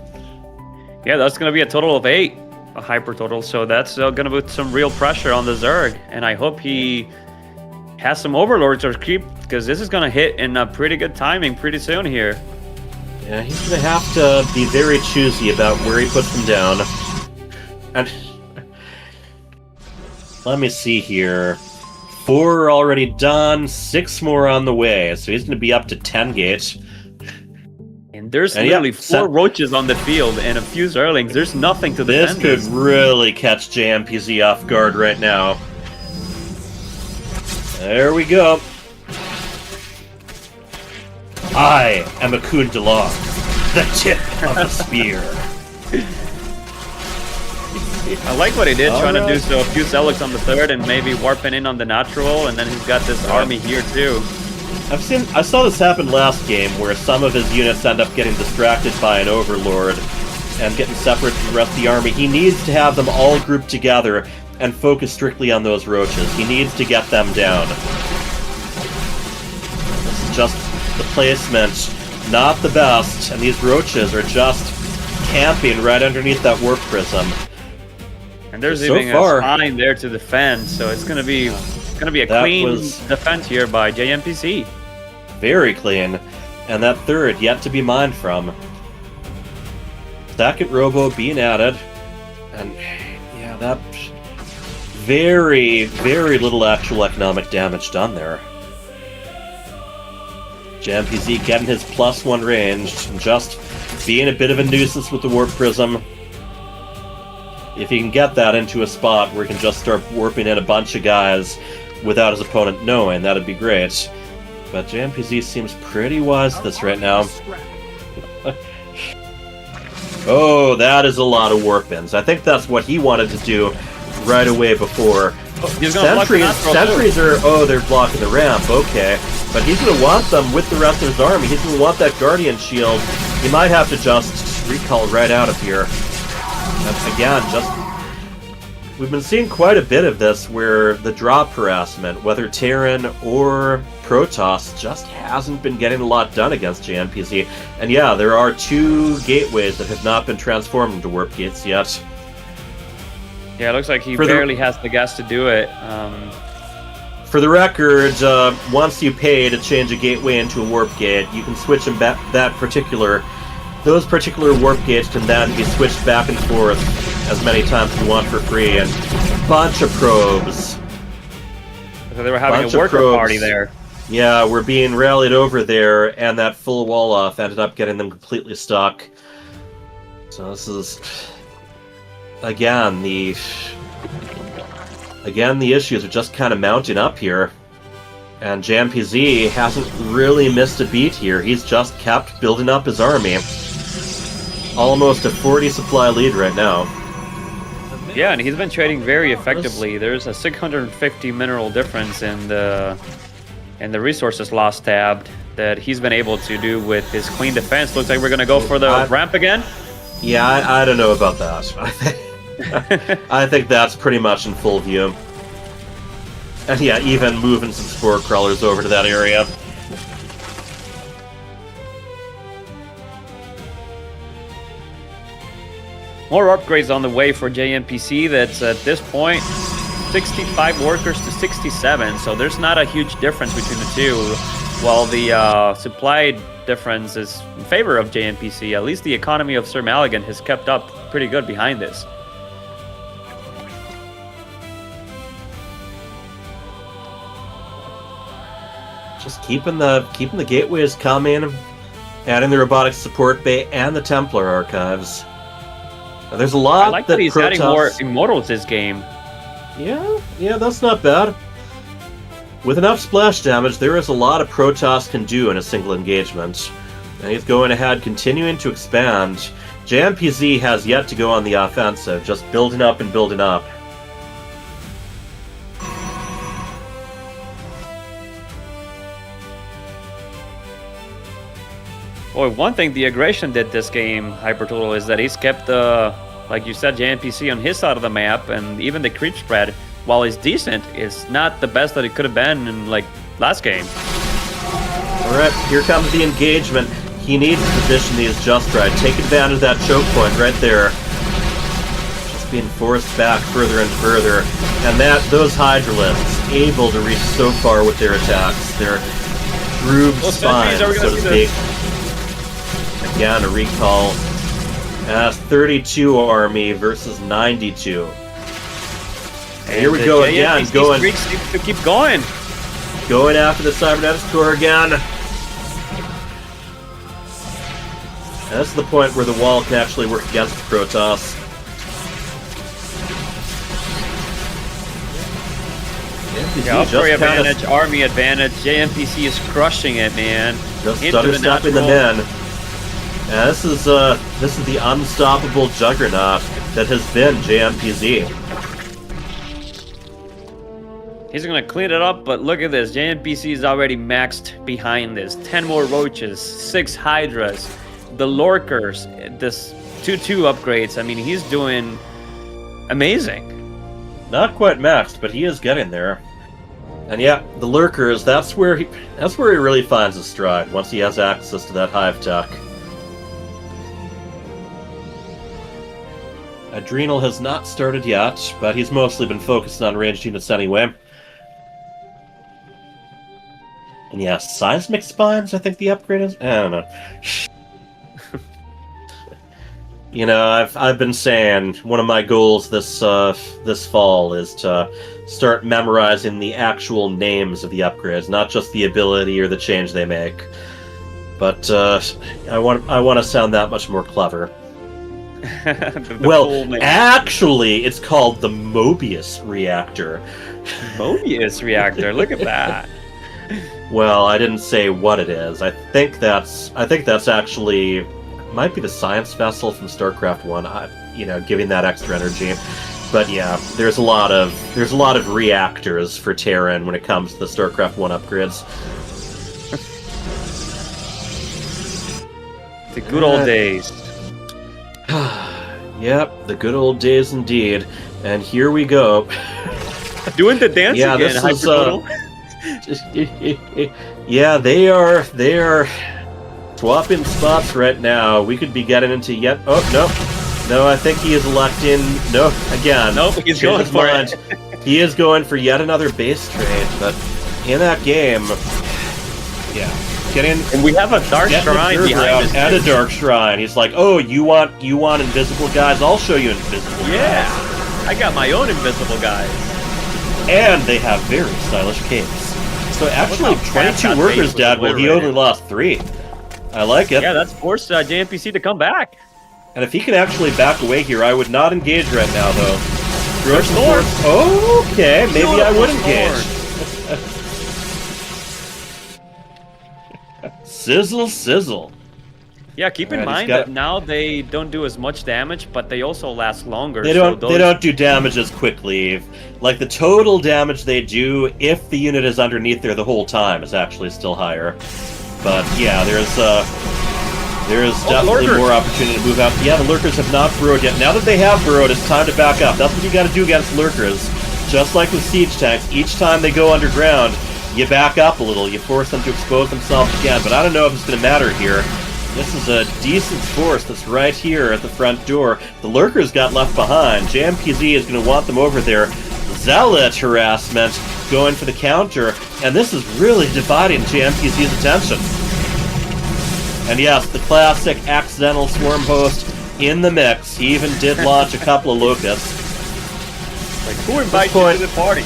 [SPEAKER 9] Yeah, that's going to be a total of 8, a hyper total, so that's going to put some real pressure on the Zerg, and I hope he has some Overlords or creep, because this is going to hit in a pretty good timing pretty soon here.
[SPEAKER 10] Yeah, he's going to have to be very choosy about where he puts them down. And let me see here. 4 are already done, 6 more on the way, so he's going to be up to 10 gates.
[SPEAKER 9] And there's literally 4 roaches on the field and a few Zerlings. There's nothing to defend
[SPEAKER 10] this. Could really catch JMPZ off guard right now. There we go. I am a Kundalon, the tip of the spear.
[SPEAKER 9] I like what he did, trying to do so a few Zealots on the 3rd and maybe warping in on the natural, and then he's got this army here too.
[SPEAKER 10] I saw this happen last game, where some of his units end up getting distracted by an Overlord and getting separate from the rest of the army. He needs to have them all grouped together and focus strictly on those roaches. He needs to get them down. This is just the placement, not the best, and these roaches are just camping right underneath that Warp Prism.
[SPEAKER 9] And there's even a spine there to defend, so it's gonna be a clean defense here by JMPZ.
[SPEAKER 10] Very clean, and that 3rd yet to be mined from. Second Robo being added, and yeah, that very, very little actual economic damage done there. JMPZ getting his +1 ranged, and just being a bit of a nuisance with the Warp Prism. If he can get that into a spot where he can just start warping in a bunch of guys without his opponent knowing, that'd be great. But JMPZ seems pretty wise to this right now. Oh, that is a lot of warp-ins. I think that's what he wanted to do right away before.
[SPEAKER 9] He's gonna block the natural
[SPEAKER 10] Sentries are... Oh, they're blocking the ramp. Okay. But he's going to want them with the rest of his army. He's going to want that Guardian Shield. He might have to just recall right out of here. And again, just... We've been seeing quite a bit of this where the drop harassment, whether Terran or Protoss, just hasn't been getting a lot done against JMPZ. And yeah, there are 2 gateways that have not been transformed into warp gates yet.
[SPEAKER 9] Yeah, it looks like he barely has the gas to do it.
[SPEAKER 10] For the record, once you pay to change a gateway into a warp gate, you can switch them back. Those particular warp gates can then be switched back and forth as many times as you want for free, and bunch of probes.
[SPEAKER 9] So they were having a worker party there.
[SPEAKER 10] Yeah, we're being rallied over there, and that full wall off ended up getting them completely stuck. So this is again the issues are just kind of mounting up here. And JMPZ hasn't really missed a beat here. He's just kept building up his army. Almost a 40 supply lead right now.
[SPEAKER 9] Yeah, and he's been trading very effectively. There's a 650 mineral difference in the resources lost tab that he's been able to do with his clean defense. Looks like we're going to go for the ramp again.
[SPEAKER 10] Yeah, I don't know about that. I think that's pretty much in full view. And yeah, even moving some spore crawlers over to that area.
[SPEAKER 9] More upgrades on the way for JMPC. That's at this point 65 workers to 67, so there's not a huge difference between the two. While the supply difference is in favor of JMPC, at least the economy of SirMalagant has kept up pretty good behind this.
[SPEAKER 10] Just keeping the gateways coming, adding the robotics support bay and the Templar archives. There's a lot.
[SPEAKER 9] I like that he's adding more immortals this game.
[SPEAKER 10] Yeah, that's not bad. With enough splash damage, there is a lot of Protoss can do in a single engagement. And he's going ahead, continuing to expand. JMPZ has yet to go on the offensive, just building up and building up.
[SPEAKER 9] Boy, one thing the aggression did this game, Hypertotal, is that he's kept like you said, JMPC on his side of the map, and even the creep spread, while it's decent, is not the best that it could have been in like last game.
[SPEAKER 10] Alright, here comes the engagement. He needs to position these just right. Take advantage of that choke point right there. Just being forced back further and further. And those Hydralisks able to reach so far with their attacks. Their grooved spines, so to speak. Again, a recall. 32 army versus 92. And here we go again. Going
[SPEAKER 9] to keep going.
[SPEAKER 10] Going after the Cybernetics Core again. And this is the point where the wall can actually work against the Protoss.
[SPEAKER 9] Yeah, upgrade advantage, army advantage. JMPC is crushing it, man.
[SPEAKER 10] Just stutter-stepping them in. And this is the unstoppable juggernaut that has been JMPZ.
[SPEAKER 9] He's gonna clean it up, but look at this. JMPC is already maxed behind this. 10 more roaches, 6 hydras, the lurkers, this 2-2 upgrades. I mean, he's doing amazing.
[SPEAKER 10] Not quite maxed, but he is getting there. And yeah, the lurkers, that's where he really finds his stride once he has access to that hive tech. Adrenal has not started yet, but he's mostly been focused on ranged units anyway. And yeah, seismic spines, I think the upgrade is. I don't know. You know, I've been saying one of my goals this fall is to start memorizing the actual names of the upgrades, not just the ability or the change they make. But I want to sound that much more clever. Actually, it's called the Mobius reactor.
[SPEAKER 9] Mobius reactor. Look at that.
[SPEAKER 10] Well, I didn't say what it is. I think that's actually might be the science vessel from StarCraft I. You know, giving that extra energy. But yeah, there's a lot of reactors for Terran when it comes to the StarCraft 1 upgrades.
[SPEAKER 9] The good old days.
[SPEAKER 10] Yep, the good old days indeed. And here we go.
[SPEAKER 9] Doing the dance
[SPEAKER 10] Yeah,
[SPEAKER 9] again.
[SPEAKER 10] this is,
[SPEAKER 9] Hypertotal.
[SPEAKER 10] yeah, they are swapping spots right now. We could be getting into yet. Oh no, I think he is locked in. No, again.
[SPEAKER 9] Nope, he's going for it.
[SPEAKER 10] He is going for yet another base trade, but in that game, yeah, get in.
[SPEAKER 9] And we have a dark shrine behind us.
[SPEAKER 10] And a dark shrine. He's like, oh, you want invisible guys? I'll show you invisible guys.
[SPEAKER 9] Yeah, I got my own invisible guys.
[SPEAKER 10] And they have very stylish capes. So actually, 22 workers dead, but he only lost 3. I like it.
[SPEAKER 9] Yeah, that's forced JMPZ to come back.
[SPEAKER 10] And if he can actually back away here, I would not engage right now, though.
[SPEAKER 9] Storm.
[SPEAKER 10] Okay, maybe I would engage. Sizzle, sizzle.
[SPEAKER 9] Yeah, keep in mind that now they don't do as much damage, but they also last longer.
[SPEAKER 10] They don't do damage as quickly. Like the total damage they do if the unit is underneath there the whole time is actually still higher. But yeah, there's definitely more opportunity to move out. Yeah, the lurkers have not burrowed yet. Now that they have burrowed, it's time to back up. That's what you got to do against lurkers. Just like with siege tanks, each time they go underground, you back up a little. You force them to expose themselves again. But I don't know if it's going to matter here. This is a decent force that's right here at the front door. The lurkers got left behind. JMPZ is going to want them over there. Zealot harassment going for the counter. And this is really dividing JMPZ's attention. And yes, the classic accidental swarm host in the mix. He even did launch a couple of locusts.
[SPEAKER 9] Like, who invites you to the party?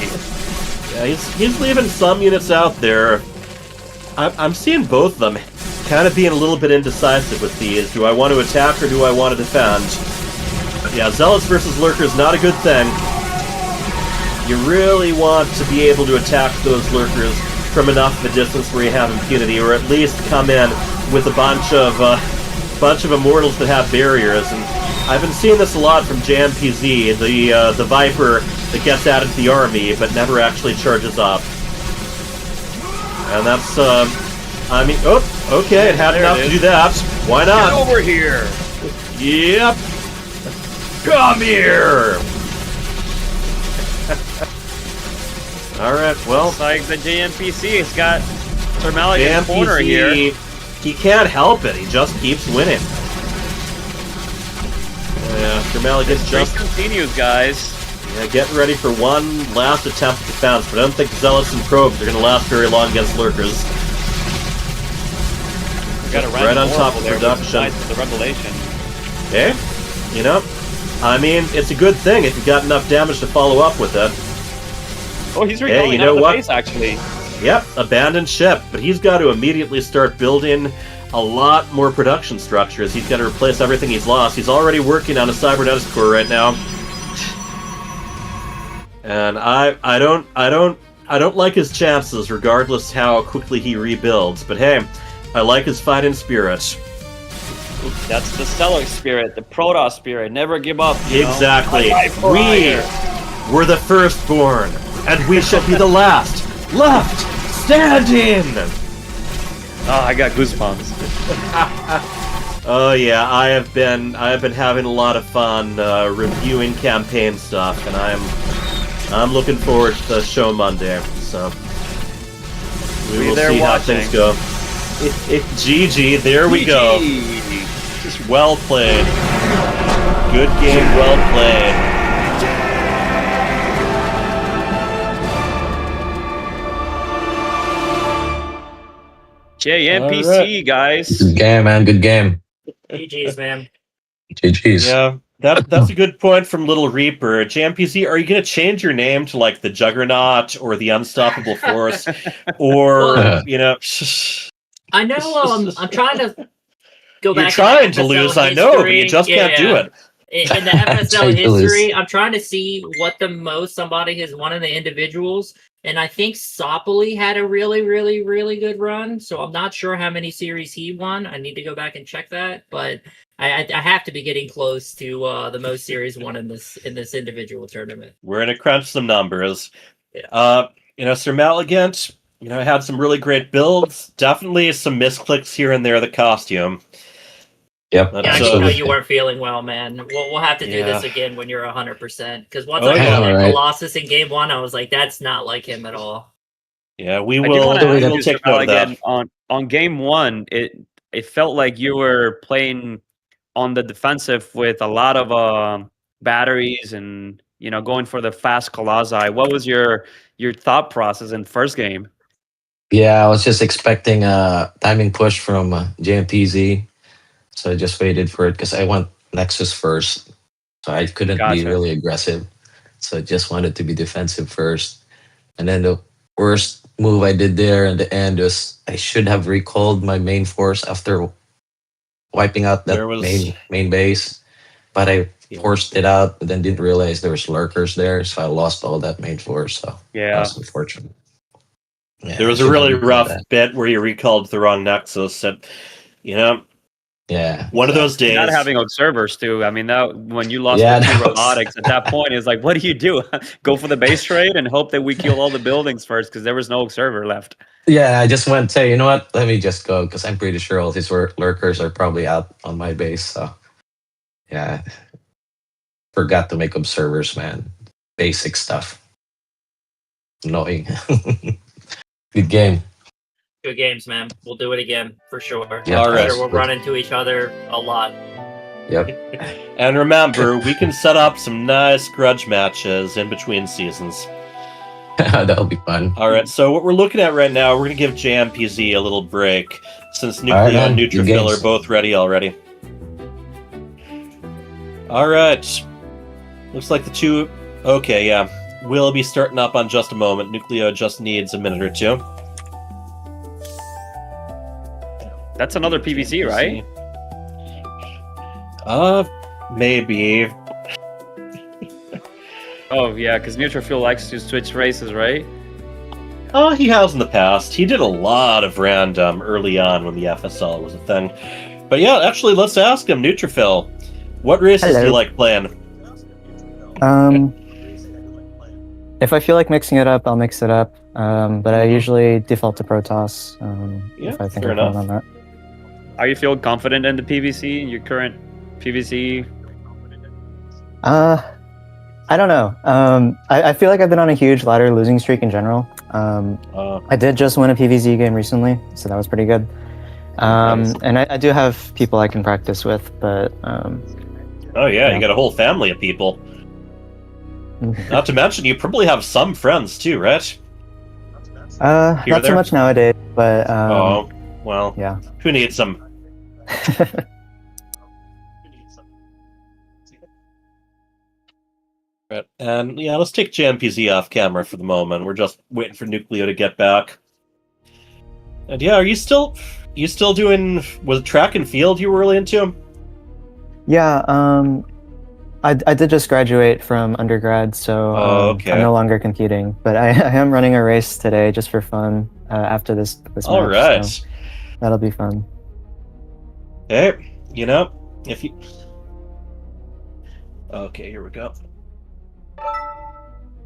[SPEAKER 10] Yeah, he's leaving some units out there. I'm seeing both of them kind of being a little bit indecisive with these. Do I want to attack or do I want to defend? Yeah, Zealots versus Lurkers, not a good thing. You really want to be able to attack those Lurkers from enough of a distance where you have impunity, or at least come in with a bunch of immortals that have barriers. And I've been seeing this a lot from JMPZ, the Viper that gets added to the army but never actually charges up. And that's I mean, oh, okay, it had enough to do that. Why not?
[SPEAKER 9] Get over here.
[SPEAKER 10] Yep. Come here. All right, well,
[SPEAKER 9] it's like the JMPC has got SirMalagant's corner here.
[SPEAKER 10] He can't help it. He just keeps winning. Yeah, SirMalagant just
[SPEAKER 9] continues, guys.
[SPEAKER 10] Yeah, getting ready for one last attempt at defense, but I don't think Zealots and Probes are going to last very long against Lurkers.
[SPEAKER 9] Got a
[SPEAKER 10] right on top of production.
[SPEAKER 9] The revelation.
[SPEAKER 10] Okay, you know, I mean, it's a good thing if you got enough damage to follow up with it.
[SPEAKER 9] Oh, he's rebuilding out of the base, actually.
[SPEAKER 10] Yep, abandoned ship, but he's got to immediately start building a lot more production structures. He's got to replace everything he's lost. He's already working on a cybernetics core right now, and I don't like his chances, regardless how quickly he rebuilds. But hey, I like his fighting spirit.
[SPEAKER 9] That's the Stellar spirit, the Protoss spirit. Never give up.
[SPEAKER 10] Exactly. We're the firstborn, and we shall be the last left standing.
[SPEAKER 9] Oh, I got goosebumps.
[SPEAKER 10] Oh yeah, I have been having a lot of fun reviewing campaign stuff, and I'm looking forward to the show Monday. So we will see how things go. GG, there we go. Just well played. Good game, well played.
[SPEAKER 9] JMPC, guys.
[SPEAKER 11] Good game, man. Good game.
[SPEAKER 3] GG's, man.
[SPEAKER 11] GG's.
[SPEAKER 10] Yeah, that's a good point from Little Reaper. JMPC, are you going to change your name to like the Juggernaut or the Unstoppable Force, or you know?
[SPEAKER 3] I know. I'm trying to go back.
[SPEAKER 10] You're trying to lose, I know, but you just can't do it.
[SPEAKER 3] In the FSL history, I'm trying to see what the most somebody has won in the individuals. And I think Soppoli had a really, really, really good run. So I'm not sure how many series he won. I need to go back and check that. But I have to be getting close to the most series won in this individual tournament.
[SPEAKER 10] We're gonna crunch some numbers.
[SPEAKER 3] Yeah.
[SPEAKER 10] SirMalagant, had some really great builds. Definitely some misclicks here and there. The costume.
[SPEAKER 11] Yep.
[SPEAKER 3] Yeah, I know you weren't feeling well, man. We'll have to do this again when you're 100%. Because once I saw that Colossus in game 1, I was like, that's not like him at all.
[SPEAKER 10] Yeah, we will take note of that.
[SPEAKER 9] On game 1, it felt like you were playing on the defensive with a lot of batteries and going for the fast Colossi. What was your thought process in first game?
[SPEAKER 11] Yeah, I was just expecting a timing push from JMPZ. So I just waited for it because I went Nexus first. So I couldn't be really aggressive. So I just wanted to be defensive first. And then the worst move I did there in the end was I should have recalled my main force after wiping out that main base. But I forced it out, but then didn't realize there was lurkers there. So I lost all that main force. So that was unfortunate. Yeah,
[SPEAKER 10] there was a really rough bit where you recalled the wrong Nexus. And,
[SPEAKER 11] yeah,
[SPEAKER 10] one of those days.
[SPEAKER 9] Not having observers too. I mean, that when you lost the 2 robotics at that point, it's like, what do you do? Go for the base trade and hope that we kill all the buildings first because there was no observer left.
[SPEAKER 11] Yeah, I just went say, you know what? Let me just go because I'm pretty sure all these lurkers are probably out on my base. So yeah, forgot to make observers, man. Basic stuff. Annoying. Good game.
[SPEAKER 3] Good games, man. We'll do it again for sure.
[SPEAKER 11] Yeah,
[SPEAKER 10] all right.
[SPEAKER 3] We'll run into each other a lot.
[SPEAKER 11] Yep.
[SPEAKER 10] And remember, we can set up some nice grudge matches in between seasons.
[SPEAKER 11] That'll be fun.
[SPEAKER 10] All right, so what we're looking at right now, we're going to give JMPZ a little break since NukLeo and Neutrophil are both ready already. All right. Looks like the two... Okay, yeah. We'll be starting up on just a moment. NukLeo just needs a minute or two.
[SPEAKER 9] That's another PVC, right?
[SPEAKER 10] Maybe.
[SPEAKER 9] Oh, yeah, because Neutrophil likes to switch races, right?
[SPEAKER 10] Oh, he has in the past. He did a lot of random early on when the FSL was a thing. But yeah, actually, let's ask him, Neutrophil. What races do you like playing?
[SPEAKER 12] If I feel like mixing it up, I'll mix it up. But I usually default to Protoss if I think I'm going on that.
[SPEAKER 9] Are you feel confident in the PVC, your current PVC?
[SPEAKER 12] I don't know. I feel like I've been on a huge ladder losing streak in general. I did just win a PVZ game recently, so that was pretty good. And I do have people I can practice with, but...
[SPEAKER 10] oh yeah, you got a whole family of people. Not to mention, you probably have some friends too, right?
[SPEAKER 12] Not so much nowadays, but...
[SPEAKER 10] oh, well,
[SPEAKER 12] yeah.
[SPEAKER 10] Who needs them? Right. And yeah, let's take JMPZ off camera for the moment. We're just waiting for NukLeo to get back. And yeah, are you still doing was track and field you were really into?
[SPEAKER 12] Yeah, I did just graduate from undergrad, so
[SPEAKER 10] okay.
[SPEAKER 12] I'm no longer competing. But I am running a race today just for fun after this
[SPEAKER 10] All
[SPEAKER 12] match.
[SPEAKER 10] right.
[SPEAKER 12] So that'll be fun.
[SPEAKER 10] Hey, if you... Okay, here we go.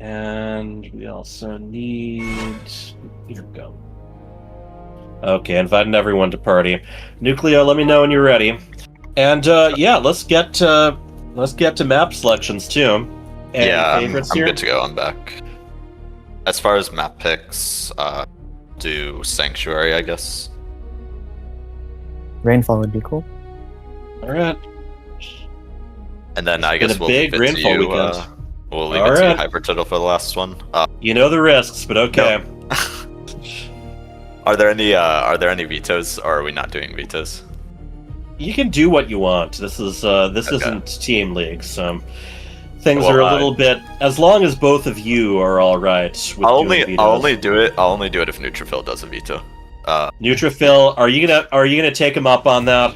[SPEAKER 10] And we also need... Here we go. Okay, inviting everyone to party. NukLeo, let me know when you're ready. And yeah, let's get to map selections too. Any favorites
[SPEAKER 13] I'm
[SPEAKER 10] here?
[SPEAKER 13] good to go. I'm back. As far as map picks, do Sanctuary, I guess.
[SPEAKER 12] Rainfall would be cool.
[SPEAKER 10] All right.
[SPEAKER 13] And then I guess we'll leave it to you. We'll leave it to you, Hyperturtle, for the last one.
[SPEAKER 10] You know the risks, but okay.
[SPEAKER 13] No. Are there any vetoes, or are we not doing vetoes?
[SPEAKER 10] You can do what you want. This isn't Team League, so things are a little bit. As long as both of you are all right with
[SPEAKER 13] I'll
[SPEAKER 10] doing vetoes.
[SPEAKER 13] only do it if Neutrophil does a veto.
[SPEAKER 10] Neutrophil, are you gonna take him up on that?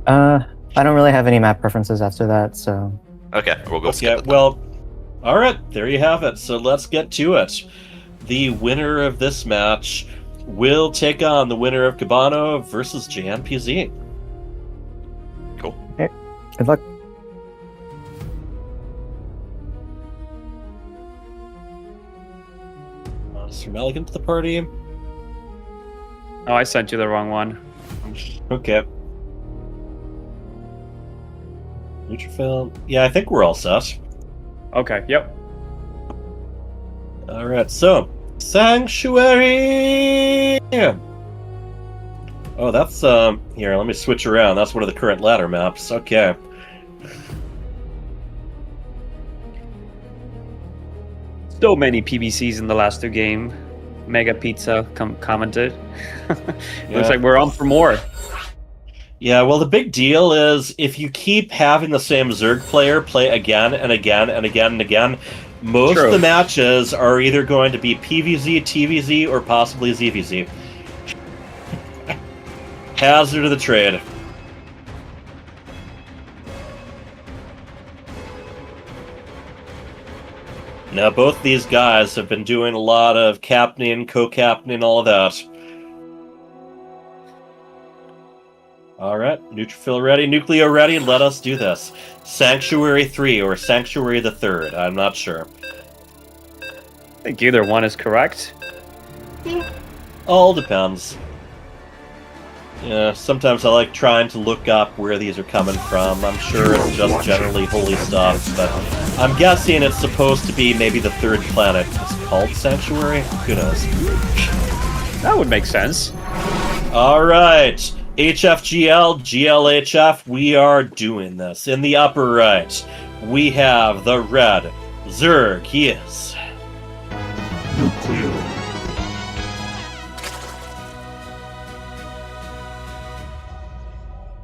[SPEAKER 12] I don't really have any map preferences after that, so.
[SPEAKER 13] Okay, we'll go.
[SPEAKER 10] Okay, well, all right, there you have it. So let's get to it. the winner of this match will take on the winner of Cubano versus JMPZ.
[SPEAKER 6] Cool.
[SPEAKER 12] Okay. Good luck.
[SPEAKER 10] SirMalagant to the party.
[SPEAKER 9] Oh, I sent you the wrong one.
[SPEAKER 10] Okay. Neutrophil. Yeah, I think we're all set.
[SPEAKER 9] Okay, yep.
[SPEAKER 10] Alright, so Sanctuary! Oh, that's, here, let me switch around. That's one of the current ladder maps. Okay.
[SPEAKER 9] So many PBCs in the last 2 games. Mega Pizza commented. Looks like we're on for more.
[SPEAKER 10] Yeah, well, the big deal is if you keep having the same Zerg player play again and again and again and again, most of the matches are either going to be PVZ, TVZ, or possibly ZVZ. Hazard of the trade. Now, both these guys have been doing a lot of captaining, co-captaining, all of that. Alright, Neutrophil ready, NukLeo ready, let us do this. Sanctuary 3 or Sanctuary the 3rd, I'm not sure.
[SPEAKER 9] I think either one is correct.
[SPEAKER 10] All depends. Yeah, sometimes I like trying to look up where these are coming from. I'm sure it's just generally holy stuff, but I'm guessing it's supposed to be maybe the 3rd planet. It's called Sanctuary? Who knows?
[SPEAKER 9] That would make sense.
[SPEAKER 10] Alright. HFGL, GLHF, we are doing this. In the upper right, we have the red Zerg. He is
[SPEAKER 1] NukLeo.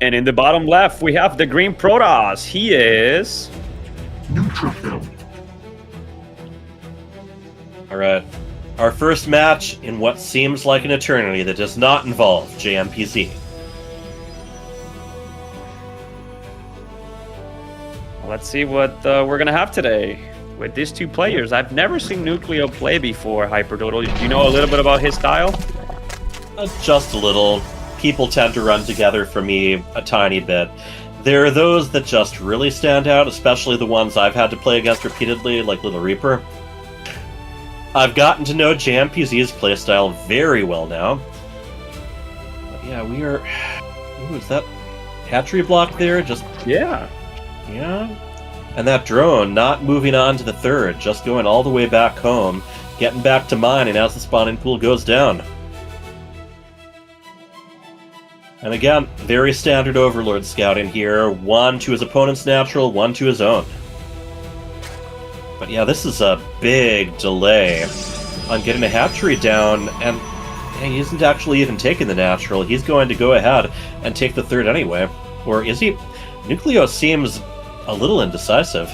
[SPEAKER 9] And in the bottom left, we have the green Protoss. He is
[SPEAKER 1] Neutrophil.
[SPEAKER 10] Alright. Our first match in what seems like an eternity that does not involve JMPZ.
[SPEAKER 9] Let's see what we're gonna have today with these 2 players. I've never seen NukLeo play before, Hyperdoodle. Do you know a little bit about his style?
[SPEAKER 10] Just a little. People tend to run together for me a tiny bit. There are those that just really stand out, especially the ones I've had to play against repeatedly, like Little Reaper. I've gotten to know JMPZ's playstyle very well now. But yeah, we are... Ooh, is that hatchery block there? Just...
[SPEAKER 9] Yeah.
[SPEAKER 10] Yeah. And that drone not moving on to the 3rd, just going all the way back home, getting back to mining as the spawning pool goes down. And again, very standard Overlord scouting here. 1 to his opponent's natural, 1 to his own. But yeah, this is a big delay on getting a hatchery down, and he isn't actually even taking the natural. He's going to go ahead and take the 3rd anyway. Or is he? NukLeo seems a little indecisive.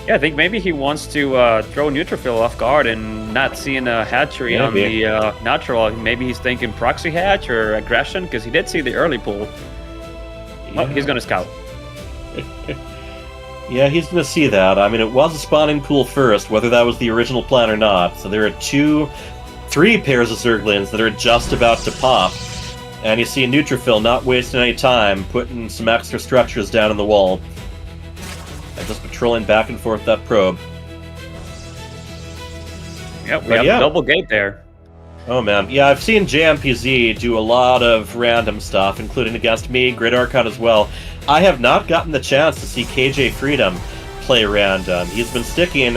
[SPEAKER 9] Yeah, I think maybe he wants to throw Neutrophil off guard and not seeing a hatchery on the natural. Maybe he's thinking proxy hatch or aggression, because he did see the early pull. Yeah. Oh, he's going to scout.
[SPEAKER 10] Yeah, he's going to see that. I mean, it was a spawning pool first, whether that was the original plan or not. So there are 3 pairs of Zerglings that are just about to pop. And you see Neutrophil not wasting any time, putting some extra structures down in the wall. And just patrolling back and forth that probe.
[SPEAKER 9] Yep, we have a double gate there.
[SPEAKER 10] Oh man, yeah, I've seen JMPZ do a lot of random stuff, including against me, Grid Archon as well. I have not gotten the chance to see KJ Freedom play random. He's been sticking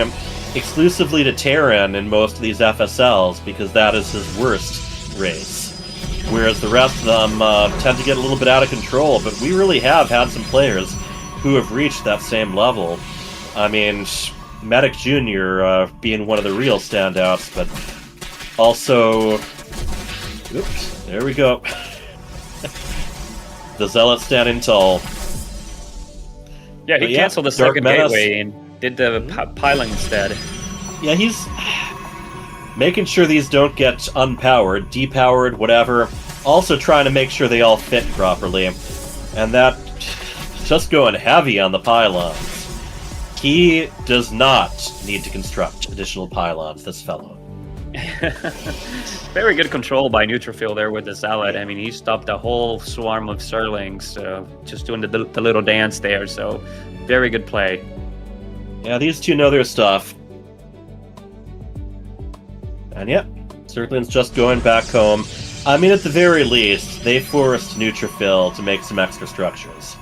[SPEAKER 10] exclusively to Terran in most of these FSLs, because that is his worst race. Whereas the rest of them tend to get a little bit out of control, but we really have had some players who have reached that same level. I mean, Medic Jr. Being one of the real standouts, but also... Oops, there we go. The Zealot standing tall.
[SPEAKER 9] Yeah, he canceled the second gateway and did the piling instead.
[SPEAKER 10] Yeah, he's making sure these don't get unpowered, depowered, whatever. Also trying to make sure they all fit properly. And that... just going heavy on the pylons. He does not need to construct additional pylons, this fellow.
[SPEAKER 9] Very good control by Neutrophil there with the Zealot. I mean, he stopped the whole swarm of Zerlings, just doing the little dance there. So, very good play.
[SPEAKER 10] Yeah, these two know their stuff. And yeah, Zergling's just going back home. I mean, at the very least, they forced Neutrophil to make some extra structures.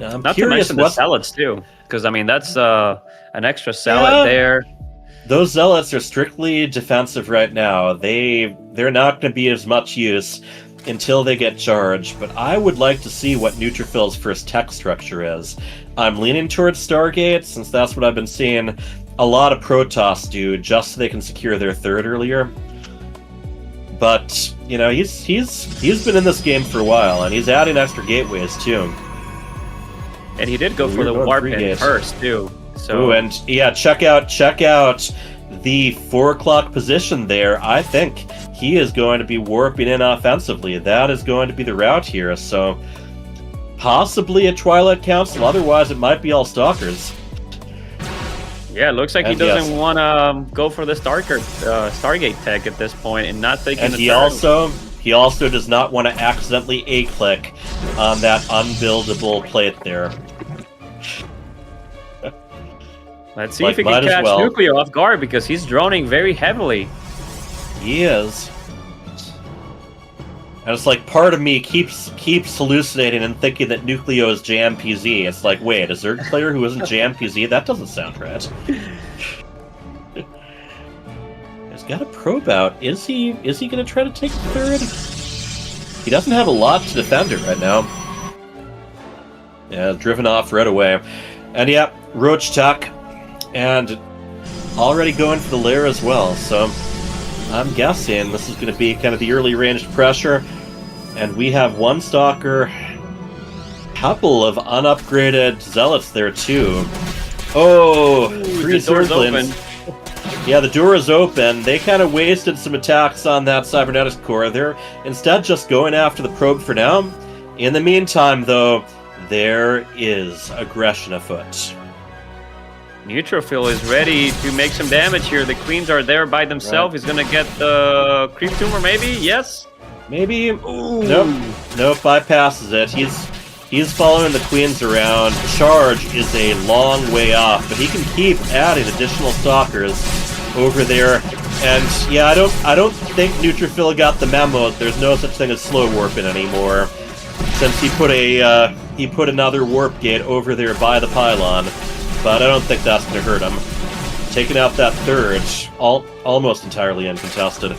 [SPEAKER 10] I'm
[SPEAKER 9] Not to
[SPEAKER 10] curious
[SPEAKER 9] mention the Zealots, too. Because, I mean, that's an extra Zealot there.
[SPEAKER 10] Those Zealots are strictly defensive right now. They're not going to be as much use until they get charged, but I would like to see what Neutrophil's first tech structure is. I'm leaning towards Stargate, since that's what I've been seeing a lot of Protoss do, just so they can secure their third earlier. But, you know, he's been in this game for a while, and he's adding extra gateways, too.
[SPEAKER 9] And he did go for the warp in first, too. So.
[SPEAKER 10] Ooh, and yeah, check out the 4 o'clock position there. I think he is going to be warping in offensively. That is going to be the route here. So possibly a Twilight Council. Otherwise, it might be all Stalkers.
[SPEAKER 9] Yeah, it looks like he doesn't want to go for the Stargate tech at this point, and not taking.
[SPEAKER 10] And he also does not want to accidentally A-click on that unbuildable plate there.
[SPEAKER 9] Let's see if he can catch NukLeo off guard, because he's droning very heavily.
[SPEAKER 10] He is. And it's like part of me keeps hallucinating and thinking that NukLeo is JMPZ. It's like, wait, a Zerg player who isn't JMPZ? That doesn't sound right. He's got a probe out. Is he going to try to take the third? He doesn't have a lot to defend it right now. Yeah, driven off right away. And yeah, Roach Tuck. And already going for the lair as well, so I'm guessing this is going to be kind of the early ranged pressure. And we have one Stalker, couple of unupgraded Zealots there too. Oh, three Zerglings. Yeah, the door is open. They kind of wasted some attacks on that Cybernetics core. They're instead just going after the probe for now. In the meantime, though, there is aggression afoot.
[SPEAKER 9] Neutrophil is ready to make some damage here. The Queens are there by themselves. Right. He's gonna get the Creep Tumor, maybe? Yes?
[SPEAKER 10] Maybe. Ooh. Nope, bypasses it. He's following the Queens around. Charge is a long way off, but he can keep adding additional Stalkers over there. And yeah, I don't think Neutrophil got the memo. There's no such thing as slow warping anymore, since he put another warp gate over there by the pylon. But I don't think that's going to hurt him. Taking out that third, almost entirely uncontested.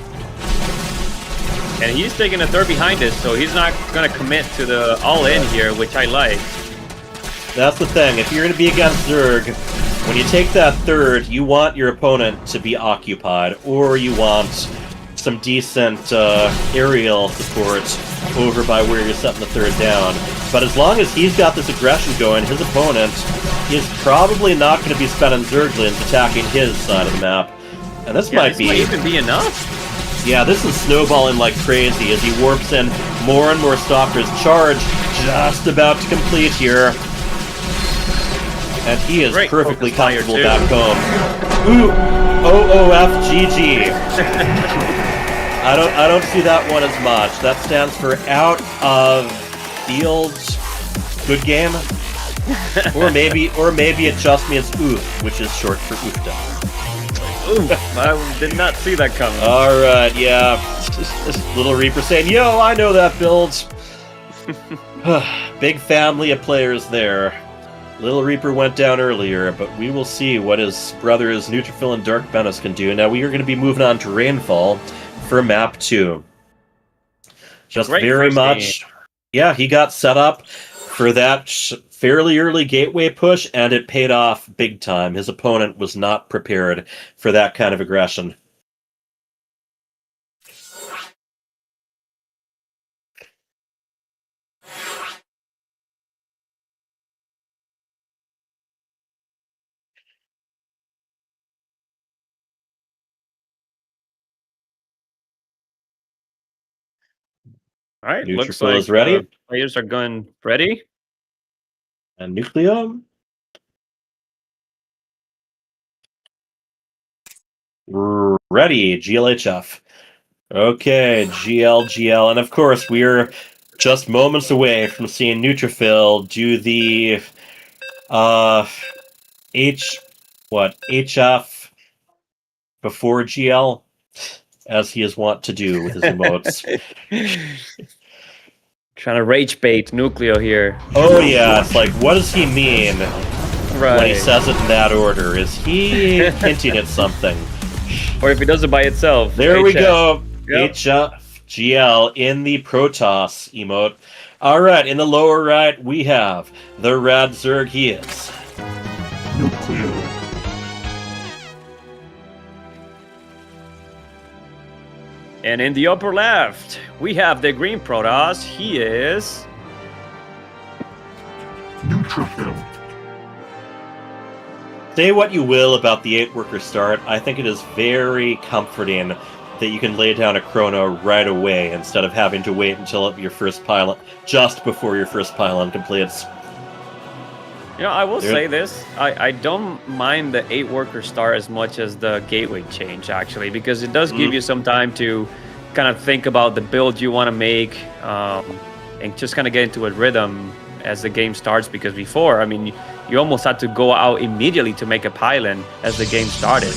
[SPEAKER 9] And he's taking a third behind it, so he's not going to commit to the all-in here, which I like.
[SPEAKER 10] That's the thing. If you're going to be against Zerg, when you take that third, you want your opponent to be occupied, or you want some decent aerial support over by where you're setting the third down. But as long as he's got this aggression going, his opponent is probably not going to be spending Zerglings attacking his side of the map. And this might
[SPEAKER 9] even be enough.
[SPEAKER 10] Yeah, this is snowballing like crazy as he warps in more and more Stalkers. Charge just about to complete here. And he is perfectly comfortable back home. Ooh, OOF GG. I don't see that one as much. That stands for out of field. Good game. or maybe it just means oof, which is short for oofda.
[SPEAKER 9] Ooh, I did not see that coming.
[SPEAKER 10] Alright, yeah. Just Little Reaper saying, yo, I know that build. Big family of players there. Little Reaper went down earlier, but we will see what his brothers Neutrophil and Dark Menace can do. Now we are going to be moving on to Rainfall for map 2. Just very much. Game. Yeah, he got set up for that fairly early gateway push, and it paid off big time. His opponent was not prepared for that kind of aggression.
[SPEAKER 9] All right, looks like
[SPEAKER 10] is ready.
[SPEAKER 9] Players are going ready.
[SPEAKER 10] And NukLeo. Ready, GLHF. Okay, GL, and of course we're just moments away from seeing Neutrophil do the HF before GL, as he is wont to do with his emotes.
[SPEAKER 9] Trying to rage bait NukLeo here.
[SPEAKER 10] Oh yeah, it's like, what does he mean when he says it in that order? Is he hinting at something?
[SPEAKER 9] Or if he does it by itself.
[SPEAKER 10] There we go.
[SPEAKER 9] Yep.
[SPEAKER 10] HF GL in the Protoss emote. Alright, in the lower right, we have the Rad Zerg. He is
[SPEAKER 1] NukLeo.
[SPEAKER 9] And in the upper left, we have the green Protoss. He is
[SPEAKER 1] Neutrophil.
[SPEAKER 10] Say what you will about the 8-worker start, I think it is very comforting that you can lay down a chrono right away instead of having to wait until your first pylon, just before your first pylon completes.
[SPEAKER 9] You know, I will say this. I don't mind the 8-worker start as much as the gateway change, actually, because it does give you some time to kind of think about the build you want to make and just kind of get into a rhythm as the game starts, because before, I mean, you almost had to go out immediately to make a pylon as the game started.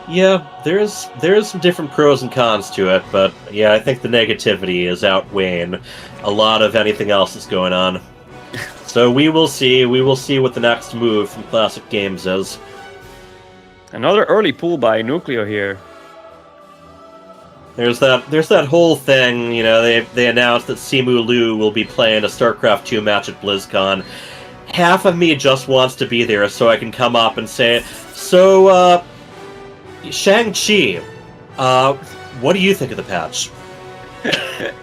[SPEAKER 10] Yeah, there's some different pros and cons to it, but yeah, I think the negativity is outweighing a lot of anything else that's going on. So we will see what the next move from Classic Games is.
[SPEAKER 9] Another early pull by NukLeo here.
[SPEAKER 10] There's that whole thing, you know, they announced that Simu Liu will be playing a StarCraft II match at BlizzCon. Half of me just wants to be there so I can come up and say, so, Shang-Chi, what do you think of the patch?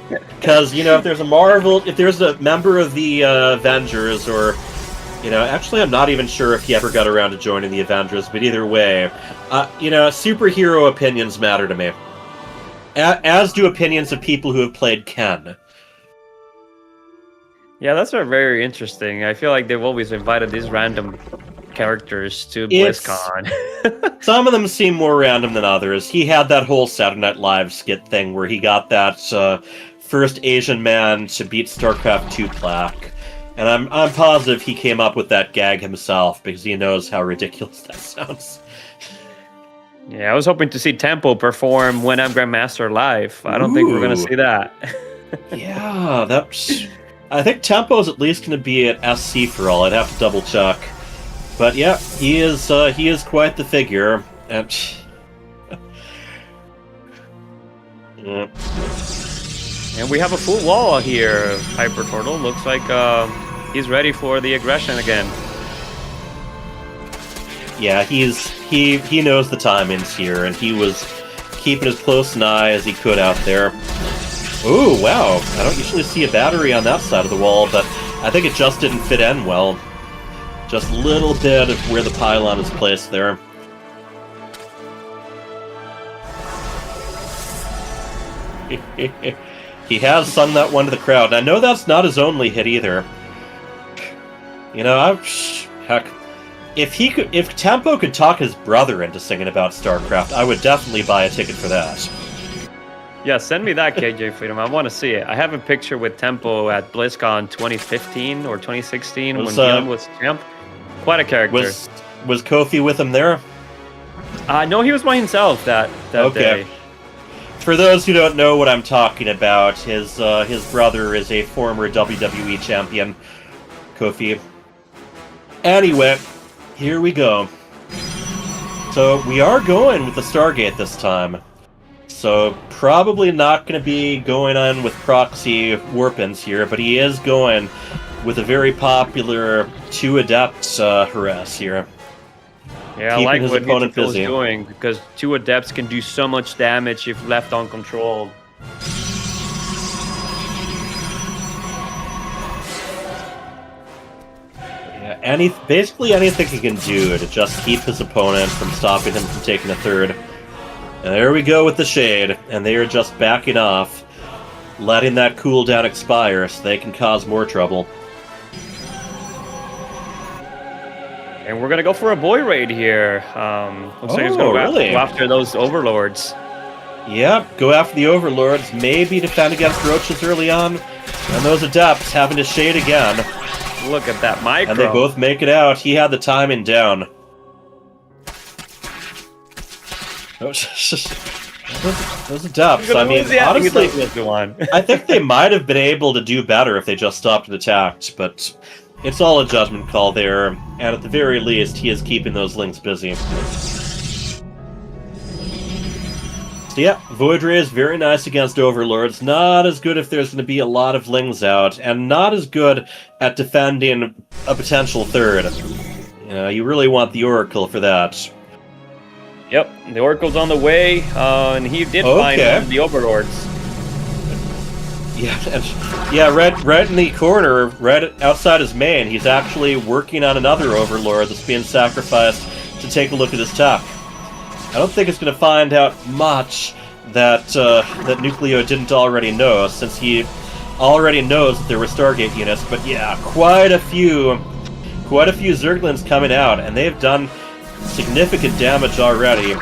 [SPEAKER 10] Because, you know, if there's a member of the Avengers, or, you know, actually I'm not even sure if he ever got around to joining the Avengers, but either way, you know, superhero opinions matter to me. As do opinions of people who have played Ken.
[SPEAKER 9] Yeah, that's very interesting. I feel like they've always invited these random characters to BlizzCon.
[SPEAKER 10] Some of them seem more random than others. He had that whole Saturday Night Live skit thing where he got that first Asian man to beat StarCraft II plaque. And I'm positive he came up with that gag himself, because he knows how ridiculous that sounds.
[SPEAKER 9] Yeah, I was hoping to see Tempo perform When I'm Grandmaster live. I don't think we're going to see that.
[SPEAKER 10] Yeah, I think Tempo's at least going to be at SC for all. I'd have to double check. But yeah, he is quite the figure. And
[SPEAKER 9] we have a full wall here. Hyper Turtle looks like he's ready for the aggression again.
[SPEAKER 10] Yeah, he knows the timings here, and he was keeping as close an eye as he could out there. Ooh, wow. I don't usually see a battery on that side of the wall, but I think it just didn't fit in well. Just a little bit of where the pylon is placed there. He has sung that one to the crowd, and I know that's not his only hit either. You know, heck, if Tempo could talk his brother into singing about StarCraft, I would definitely buy a ticket for that.
[SPEAKER 9] Yeah, send me that, KJ Freedom. I want to see it. I have a picture with Tempo at BlizzCon 2015 or 2016 when Dion was champ. Quite a character.
[SPEAKER 10] Was Kofi with him there?
[SPEAKER 9] No, he was by himself that day.
[SPEAKER 10] For those who don't know what I'm talking about, his brother is a former WWE champion, Kofi. Anyway, here we go. So we are going with the Stargate this time. So probably not going to be going on with proxy warp-ins here, but he is going with a very popular 2 Adepts harass here.
[SPEAKER 9] Yeah, I like what Neutrophil is doing, because 2 Adepts can do so much damage if left uncontrolled.
[SPEAKER 10] Yeah, basically anything he can do to just keep his opponent from stopping him from taking a third. And there we go with the Shade, and they are just backing off, letting that cooldown expire so they can cause more trouble.
[SPEAKER 9] And we're gonna go for a boy raid here. Looks like he's gonna go after those overlords.
[SPEAKER 10] Yep, go after the overlords. Maybe defend against roaches early on. And those adepts having to shade again.
[SPEAKER 9] Look at that micro.
[SPEAKER 10] And they both make it out. He had the timing down. Those adepts, I mean, honestly, I think they might have been able to do better if they just stopped and attacked, but it's all a judgment call there, and at the very least, he is keeping those links busy. So yeah, Void Ray is very nice against Overlords, not as good if there's going to be a lot of Lings out, and not as good at defending a potential third. You really want the Oracle for that.
[SPEAKER 9] Yep, the Oracle's on the way, and he did find the Overlords.
[SPEAKER 10] Yeah, right in the corner, right outside his main, he's actually working on another Overlord that's being sacrificed to take a look at his tech. I don't think it's going to find out much that NukLeo didn't already know, since he already knows that there were Stargate units. But yeah, quite a few Zerglings coming out, and they've done significant damage already.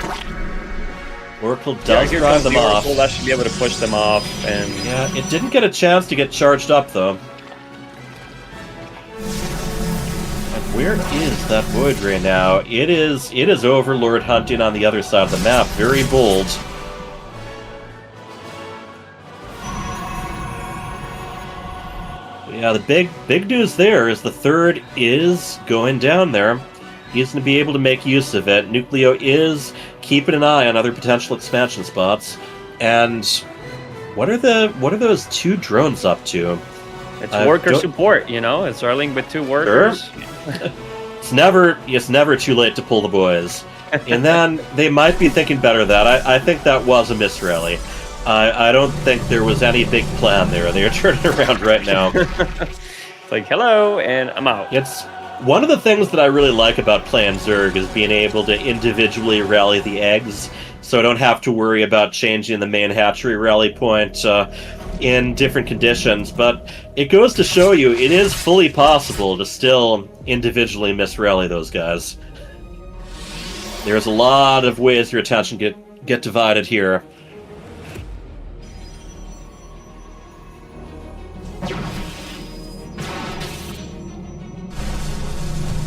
[SPEAKER 10] Oracle does drive them off.
[SPEAKER 9] Oracle, that should be able to push them off, and
[SPEAKER 10] yeah, it didn't get a chance to get charged up though. Where is that Void Ray now? It is Overlord hunting on the other side of the map. Very bold. Yeah, the big news there is the third is going down there. He's going to be able to make use of it. NukLeo is keeping an eye on other potential expansion spots. And what are those two drones up to?
[SPEAKER 9] It's worker support, It's Starling with two workers.
[SPEAKER 10] Sure. It's never too late to pull the boys. And then they might be thinking better of that. I think that was a misrally. I don't think there was any big plan there. They are turning around right now.
[SPEAKER 9] It's like, hello, and I'm out.
[SPEAKER 10] It's one of the things that I really like about playing Zerg is being able to individually rally the eggs, so I don't have to worry about changing the main hatchery rally point in different conditions. But it goes to show you it is fully possible to still individually misrally those guys. There's a lot of ways your attention get divided here.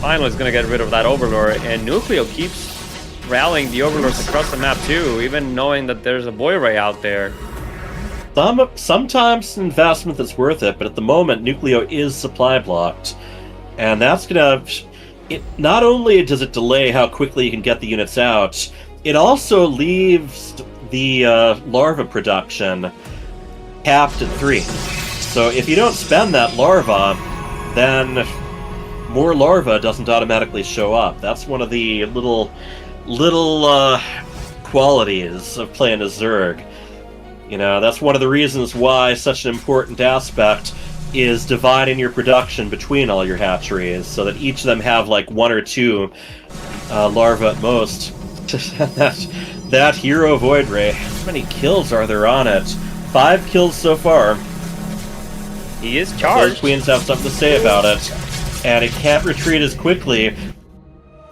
[SPEAKER 9] Finally is going to get rid of that Overlord, and NukLeo keeps rallying the Overlords across the map too, even knowing that there's a Boy Ray out there.
[SPEAKER 10] Sometimes an investment that's worth it, but at the moment NukLeo is supply blocked, and that's gonna. Not only does it delay how quickly you can get the units out, it also leaves the larva production capped at 3. So if you don't spend that larva, then more larva doesn't automatically show up. That's one of the little qualities of playing a Zerg. That's one of the reasons why such an important aspect is dividing your production between all your hatcheries, so that each of them have like 1 or 2 larvae at most. that hero Void Ray, how many kills are there on it? 5 kills so far.
[SPEAKER 9] He is charged.
[SPEAKER 10] Those Queens have something to say about it. And it can't retreat as quickly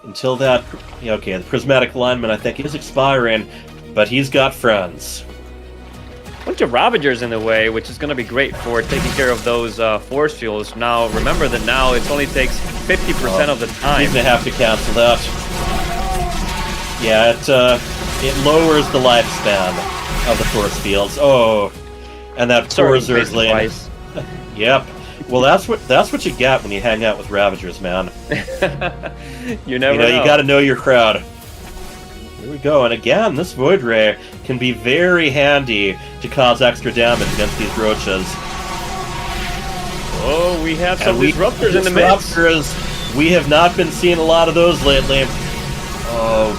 [SPEAKER 10] until that... Okay, the prismatic alignment, I think, is expiring, but he's got friends.
[SPEAKER 9] Bunch of Ravagers in the way, which is going to be great for taking care of those force fuels. Now, remember that now it only takes 50% of the time.
[SPEAKER 10] He's going to have to cancel that. Yeah, it lowers the lifespan of the force fields. Oh, and that poor Zergling. Yep. Well, that's what you get when you hang out with Ravagers, man.
[SPEAKER 9] You never know.
[SPEAKER 10] You got to know your crowd. Here we go, and again, this Void Ray can be very handy to cause extra damage against these roaches.
[SPEAKER 9] Oh, we have some disruptors in the mix.
[SPEAKER 10] We have not been seeing a lot of those lately. Oh,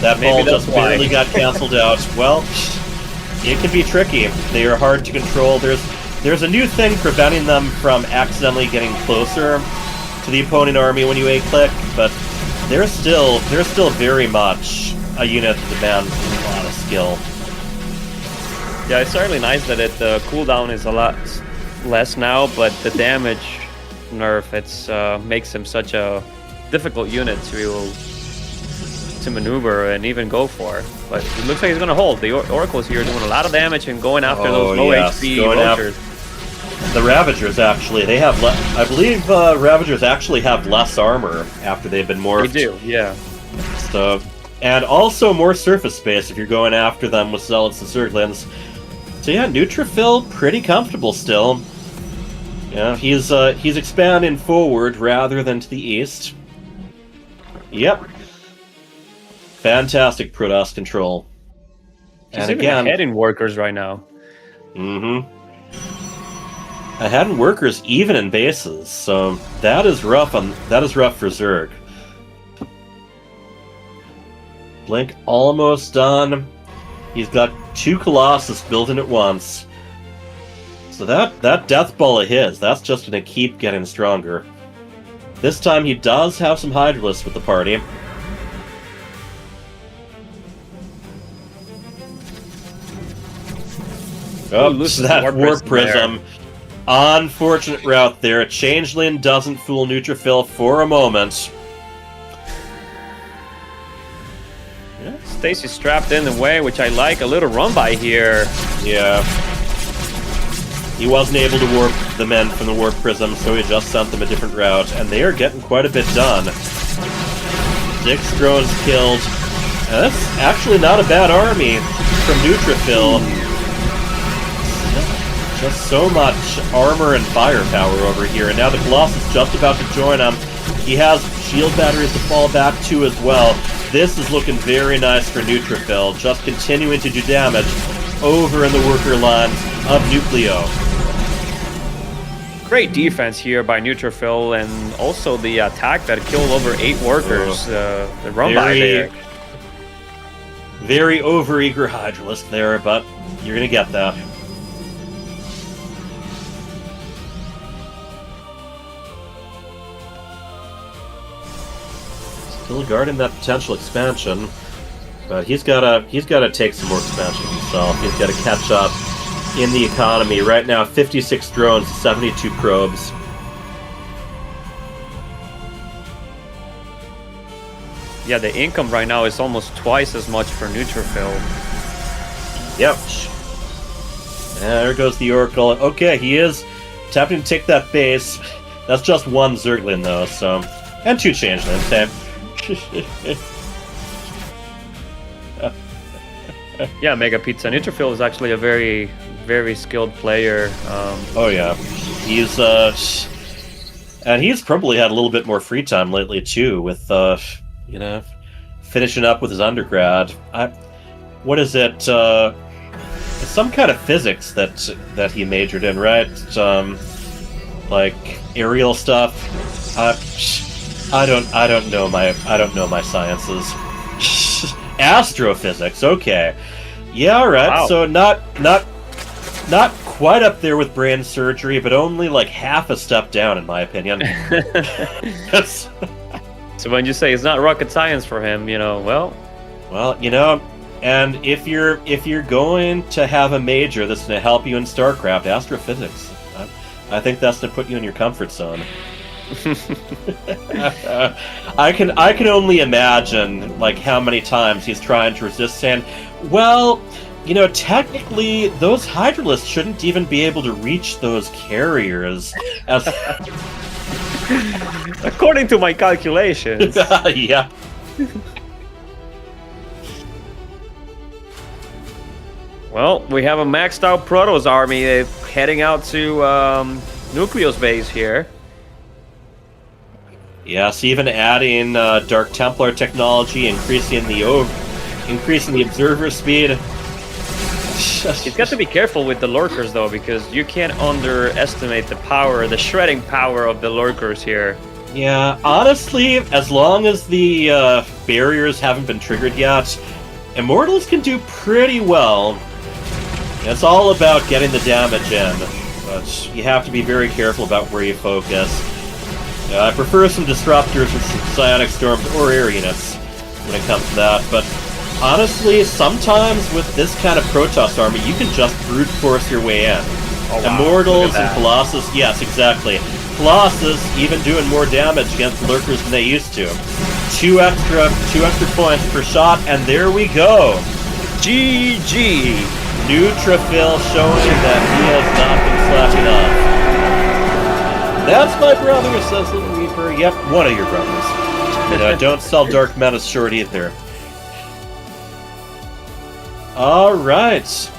[SPEAKER 10] that ball just barely got canceled out. Well, it can be tricky. They are hard to control. There's a new thing preventing them from accidentally getting closer to the opponent army when you A-click, but they're still very much a unit that demands a lot of skill.
[SPEAKER 9] Yeah, it's certainly nice that the cooldown is a lot less now, but the damage nerf makes him such a difficult unit to maneuver and even go for. But it looks like he's gonna hold. The Oracle's here doing a lot of damage and going after those low HP vultures.
[SPEAKER 10] The Ravagers actually, they have I believe Ravagers actually have less armor after they've been morphed.
[SPEAKER 9] They do, yeah.
[SPEAKER 10] So, and also more surface space if you're going after them with Zealots and Zerglings. So yeah, Neutrophil pretty comfortable still. Yeah, he's expanding forward rather than to the east. Yep. Fantastic Protoss control.
[SPEAKER 9] He's and again, ahead in workers right now.
[SPEAKER 10] Mm-hmm. Ahead in workers, even in bases. So that is rough for Zerg. Blink almost done. He's got 2 Colossus building at once. So that Death Ball of his, that's just going to keep getting stronger. This time he does have some Hydralisks with the party. Oh, that Warp Prism. Unfortunate route there. Changeling doesn't fool Neutrophil for a moment.
[SPEAKER 9] Yeah, Stacy's strapped in the way, which I like. A little run by here.
[SPEAKER 10] Yeah. He wasn't able to warp the men from the Warp Prism, so he just sent them a different route, and they are getting quite a bit done. 6 drones killed. And that's actually not a bad army from Neutrophil. Just so much armor and firepower over here, and now the Colossus is just about to join him. He has shield batteries to fall back to as well. This is looking very nice for Neutrophil, just continuing to do damage over in the worker lines of NukLeo.
[SPEAKER 9] Great defense here by Neutrophil, and also the attack that killed over 8 workers. The run by there.
[SPEAKER 10] Very overeager Hydralisk there, but you're gonna get that. Still guarding that potential expansion, but he's gotta take some more expansion himself. He's gotta catch up in the economy. Right now, 56 drones, 72 probes.
[SPEAKER 9] Yeah, the income right now is almost twice as much for Neutrophil.
[SPEAKER 10] Yep. And there goes the Oracle. Okay, he is attempting to take that base. That's just 1 Zergling though, so, and 2 Changelings. Okay.
[SPEAKER 9] Yeah, Mega Pizza. Neutrophil is actually a very, very skilled player.
[SPEAKER 10] Oh yeah, he's and he's probably had a little bit more free time lately too, with you know, finishing up with his undergrad. What is it? It's some kind of physics that he majored in, right? Like aerial stuff. I don't know my sciences. Astrophysics, okay. Yeah, alright. Wow. So not quite up there with brain surgery, but only like half a step down in my opinion.
[SPEAKER 9] So when you say it's not rocket science for him, you know, well,
[SPEAKER 10] you know, and if you're going to have a major that's going to help you in StarCraft, astrophysics, I think that's to put you in your comfort zone. I can only imagine like how many times he's trying to resist saying, well, you know, technically those Hydralisks shouldn't even be able to reach those carriers as
[SPEAKER 9] according to my calculations.
[SPEAKER 10] Yeah.
[SPEAKER 9] Well, we have a maxed out Protoss army heading out to NukLeo's base here.
[SPEAKER 10] Yes, even adding Dark Templar technology, increasing the observer speed.
[SPEAKER 9] You've got to be careful with the lurkers though, because you can't underestimate the shredding power of the lurkers here.
[SPEAKER 10] Yeah, honestly, as long as the barriers haven't been triggered yet, Immortals can do pretty well. It's all about getting the damage in, but you have to be very careful about where you focus. I prefer some Disruptors with some Psionic Storms or Air Units when it comes to that, but honestly, sometimes with this kind of Protoss army, you can just brute force your way in.
[SPEAKER 9] Oh, wow.
[SPEAKER 10] Immortals and Colossus, yes, exactly. Colossus even doing more damage against lurkers than they used to. Two extra points per shot, and there we go.
[SPEAKER 9] GG.
[SPEAKER 10] Neutrophil showing that he has not been slacking off. That's my brother, says Little Reaper. Yep, one of your brothers. Don't sell Dark Menace short either. Alright.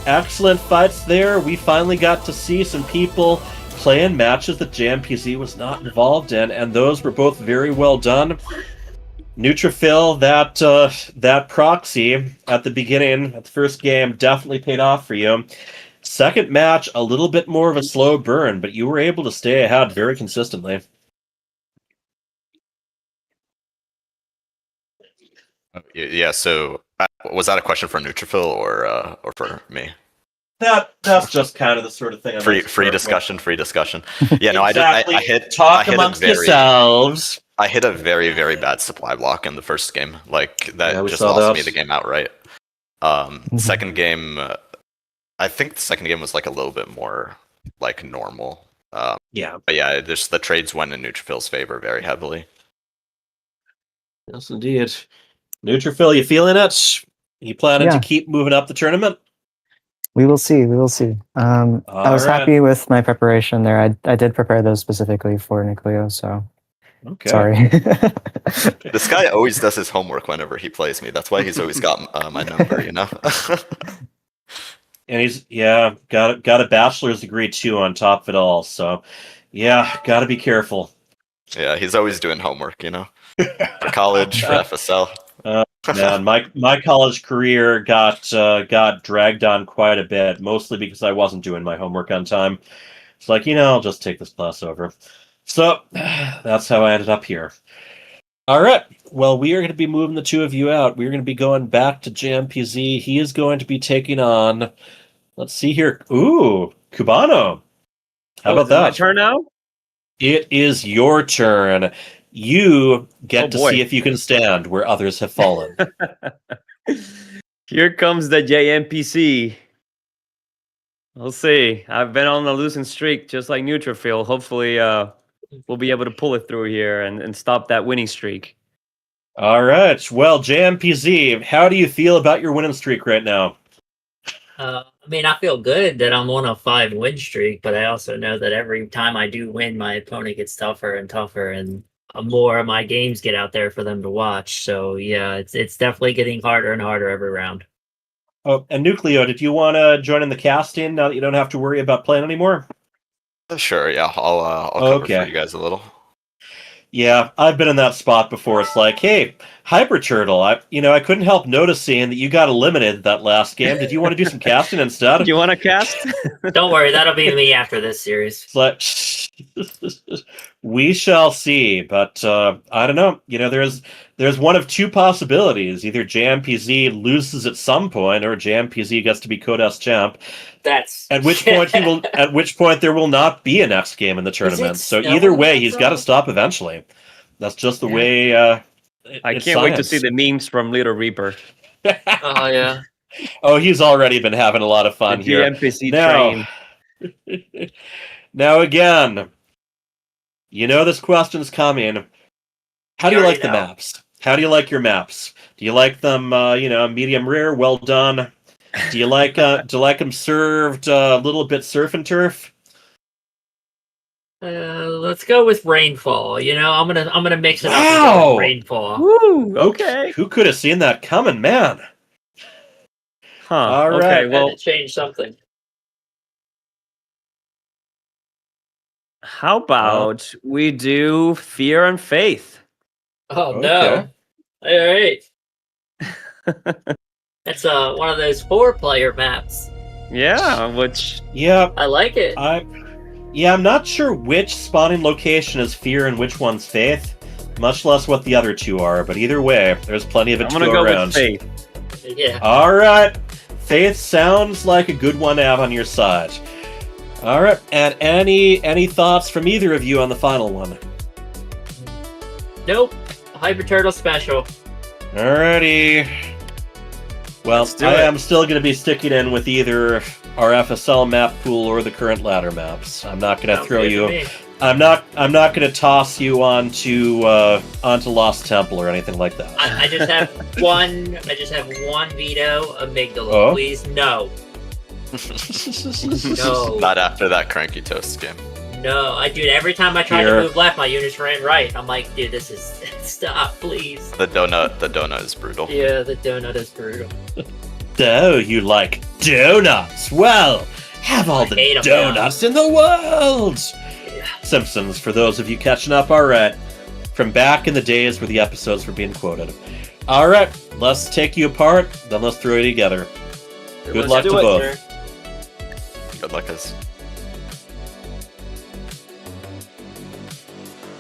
[SPEAKER 10] Excellent fights there. We finally got to see some people playing matches that JMPZ was not involved in, and those were both very well done. Neutrophil, that proxy at the beginning, at the first game, definitely paid off for you. Second match, a little bit more of a slow burn, but you were able to stay ahead very consistently.
[SPEAKER 13] Yeah, so was that a question for Neutrophil or for me?
[SPEAKER 10] That's just kind of the sort of thing.
[SPEAKER 13] Free discussion. Yeah, no,
[SPEAKER 10] exactly.
[SPEAKER 13] I hit
[SPEAKER 10] amongst yourselves.
[SPEAKER 13] I hit a very, very bad supply block in the first game. Like that just lost me the game outright. Second game, I think the second game was like a little bit more like normal.
[SPEAKER 10] Yeah,
[SPEAKER 13] but yeah, just the trades went in Neutrophil's favor very heavily.
[SPEAKER 10] Yes, indeed. Neutrophil, you feeling it? You planning to keep moving up the tournament?
[SPEAKER 12] We will see. I was happy with my preparation there. I did prepare those specifically for NukLeo, so
[SPEAKER 10] okay.
[SPEAKER 12] Sorry.
[SPEAKER 13] This guy always does his homework whenever he plays me. That's why he's always got my number, you know?
[SPEAKER 10] And he's got a bachelor's degree too on top of it all. So got to be careful.
[SPEAKER 13] Yeah, he's always doing homework, you know? For college, for FSL.
[SPEAKER 10] Man, my college career got dragged on quite a bit, mostly because I wasn't doing my homework on time. It's like, I'll just take this class over. So that's how I ended up here. All right. Well, we are going to be moving the two of you out. We're going to be going back to JMPZ. He is going to be taking on, let's see here. Ooh, Cubano. How about that?
[SPEAKER 9] My turn now?
[SPEAKER 10] It is your turn. You get to see if you can stand where others have fallen.
[SPEAKER 9] Here comes the JMPC. We'll see. I've been on a losing streak, just like Neutrophil. Hopefully, we'll be able to pull it through here and stop that winning streak.
[SPEAKER 10] All right. Well, JMPZ, how do you feel about your winning streak right now?
[SPEAKER 3] I feel good that I'm on a 5-win streak, but I also know that every time I do win, my opponent gets tougher and tougher, and more of my games get out there for them to watch. So yeah, it's definitely getting harder and harder every round.
[SPEAKER 10] Oh, and NukLeo, did you want to join in the casting now that you don't have to worry about playing anymore?
[SPEAKER 13] Sure, yeah, I'll cover for you guys a little.
[SPEAKER 10] Yeah, I've been in that spot before. It's like, hey, Hyper Turtle, I couldn't help noticing that you got eliminated that last game. Did you want to do some casting instead?
[SPEAKER 9] Do you want to cast?
[SPEAKER 3] Don't worry, that'll be me after this series.
[SPEAKER 10] It's like, we shall see, but I don't know. There's one of two possibilities. Either JMPZ loses at some point, or JMPZ gets to be Codas champ. At which point there will not be a next game in the tournament. So either way, he's got to stop eventually. That's just the way.
[SPEAKER 9] I can't wait to see the memes from Little Reaper.
[SPEAKER 3] Oh yeah.
[SPEAKER 10] Oh, he's already been having a lot of fun here.
[SPEAKER 9] NPC train.
[SPEAKER 10] Now again, this question's coming. How do you like the maps? How do you like your maps? Do you like them, medium rare, well done? Do you like them served a little bit surf and turf?
[SPEAKER 3] Let's go with rainfall. I'm gonna mix it up and go with rainfall.
[SPEAKER 9] Woo! Okay.
[SPEAKER 10] Who could have seen that coming, man?
[SPEAKER 9] Huh.
[SPEAKER 10] All right.
[SPEAKER 3] Okay, well, change something.
[SPEAKER 9] How about we do Fear and Faith?
[SPEAKER 3] Oh no! All right. It's one of those 4-player maps.
[SPEAKER 9] Yeah, which
[SPEAKER 3] I like it.
[SPEAKER 10] I'm not sure which spawning location is Fear and which one's Faith, much less what the other two are. But either way, there's plenty of it to go around.
[SPEAKER 9] With Faith.
[SPEAKER 3] Yeah.
[SPEAKER 10] All right, Faith sounds like a good one to have on your side. All right, and any thoughts from either of you on the final one?
[SPEAKER 3] Nope. Hyper Turtle special.
[SPEAKER 10] Alrighty. Well, I am still going to be sticking in with either our FSL map pool or the current ladder maps. I'm not going to throw you I'm not gonna toss you onto Lost Temple or anything like that.
[SPEAKER 3] I just have one. I just have one veto. Amygdala,
[SPEAKER 10] Oh?
[SPEAKER 3] please, no. No.
[SPEAKER 13] Not after that Cranky Toast game.
[SPEAKER 3] No, dude, every time I tried
[SPEAKER 10] Here.
[SPEAKER 3] to move left, my units ran right. I'm like, dude, this is stop, please.
[SPEAKER 13] The donut is brutal.
[SPEAKER 3] Yeah, the donut is brutal.
[SPEAKER 10] Oh, you like donuts? Well, have all the
[SPEAKER 3] hate 'em,
[SPEAKER 10] donuts in the world.
[SPEAKER 3] Yeah.
[SPEAKER 10] Simpsons, for those of you catching up, all right, from back in the days where the episodes were being quoted. All right, let's take you apart, then let's throw you together. Good luck to both.
[SPEAKER 13] Good luck, guys.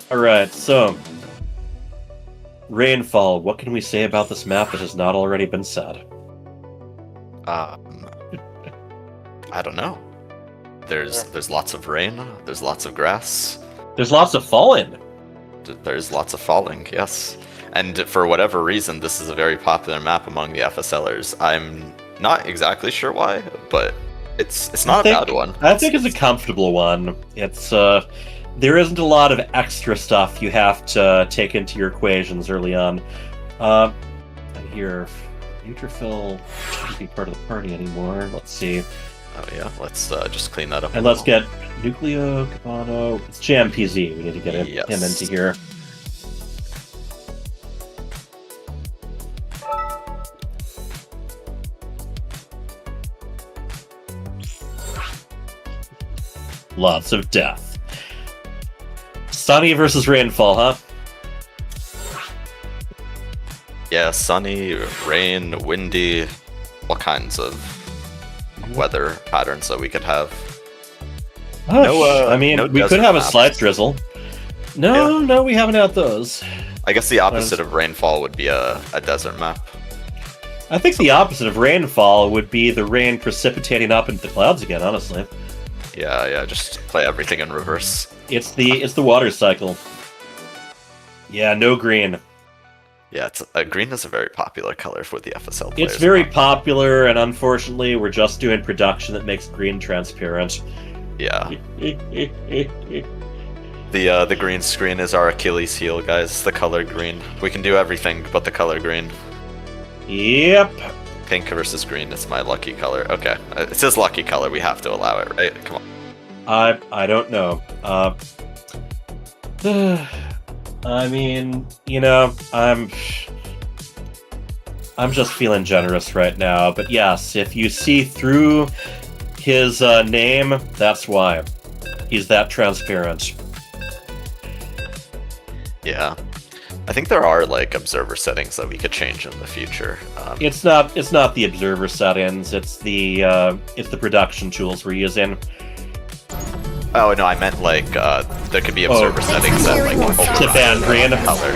[SPEAKER 10] All right, so Rainfall. What can we say about this map that has not already been said?
[SPEAKER 13] I don't know. There's lots of rain. There's lots of grass.
[SPEAKER 10] There's lots of falling.
[SPEAKER 13] There's lots of falling. Yes, and for whatever reason, this is a very popular map among the FSLers. I'm not exactly sure why, but it's not a bad one.
[SPEAKER 10] I think it's a comfortable one. It's there isn't a lot of extra stuff you have to take into your equations early on. And here, Neutrophil shouldn't be part of the party anymore. Let's see.
[SPEAKER 13] Oh yeah, let's just clean that up.
[SPEAKER 10] And let's get NukLeo, Cubano. It's JMPZ. We need to get him into here. Lots of death. Sunny versus Rainfall, huh?
[SPEAKER 13] Yeah, sunny, rain, windy, all kinds of weather patterns that we could have.
[SPEAKER 10] I mean,
[SPEAKER 13] no
[SPEAKER 10] we could
[SPEAKER 13] desert
[SPEAKER 10] have a
[SPEAKER 13] maps.
[SPEAKER 10] slight drizzle. No, we haven't had those.
[SPEAKER 13] I guess the opposite of rainfall would be a desert map.
[SPEAKER 10] I think the opposite of rainfall would be the rain precipitating up into the clouds again, honestly.
[SPEAKER 13] Yeah, just play everything in reverse.
[SPEAKER 10] It's the water cycle. Yeah, no green.
[SPEAKER 13] Yeah, green is a very popular color for the FSL players.
[SPEAKER 10] It's very popular, and unfortunately, we're just doing production that makes green transparent.
[SPEAKER 13] Yeah. The green screen is our Achilles heel, guys. The color green. We can do everything but the color green.
[SPEAKER 10] Yep.
[SPEAKER 13] Pink versus green is my lucky color. Okay, it says lucky color. We have to allow it, right? Come on.
[SPEAKER 10] I don't know. I mean, you know, I'm just feeling generous right now. But yes, if you see through his name, that's why. He's that transparent.
[SPEAKER 13] Yeah. I think there are like observer settings that we could change in the future.
[SPEAKER 10] It's not the observer settings. It's the production tools we're using.
[SPEAKER 13] Oh no, I meant like there could be observer settings that like
[SPEAKER 10] to ban green
[SPEAKER 13] color,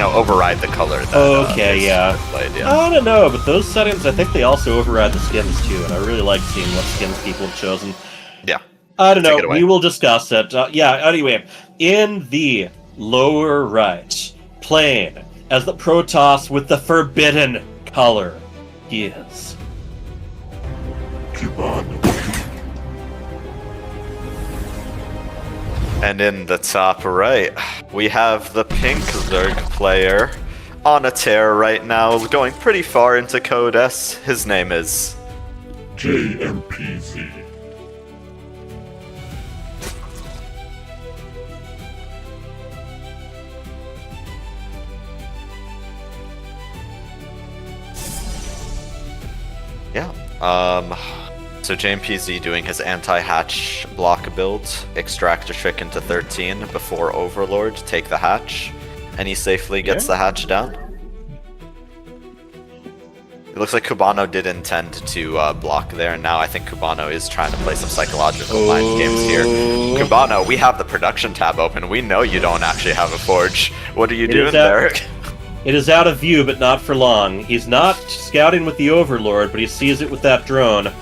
[SPEAKER 13] override the color. That,
[SPEAKER 10] okay, yeah. I don't know, but those settings, I think they also override the skins too, and I really like seeing what skins people have chosen.
[SPEAKER 13] Yeah.
[SPEAKER 10] I don't know. We will discuss it. Anyway, in the lower right, playing as the Protoss with the forbidden color, he is
[SPEAKER 1] Cubano.
[SPEAKER 13] And in the top right, we have the pink Zerg player on a tear right now, going pretty far into Code S. His name is
[SPEAKER 1] JMPZ.
[SPEAKER 13] Yeah. So JMPZ doing his anti-hatch block build, extract a trick into 13 before Overlord, take the hatch, and he safely gets the hatch down. It looks like Cubano did intend to block there, and now I think Cubano is trying to play some psychological mind games here. Cubano, we have the production tab open. We know you don't actually have a forge. What are you doing there?
[SPEAKER 10] It is out of view, but not for long. He's not scouting with the Overlord, but he sees it with that drone.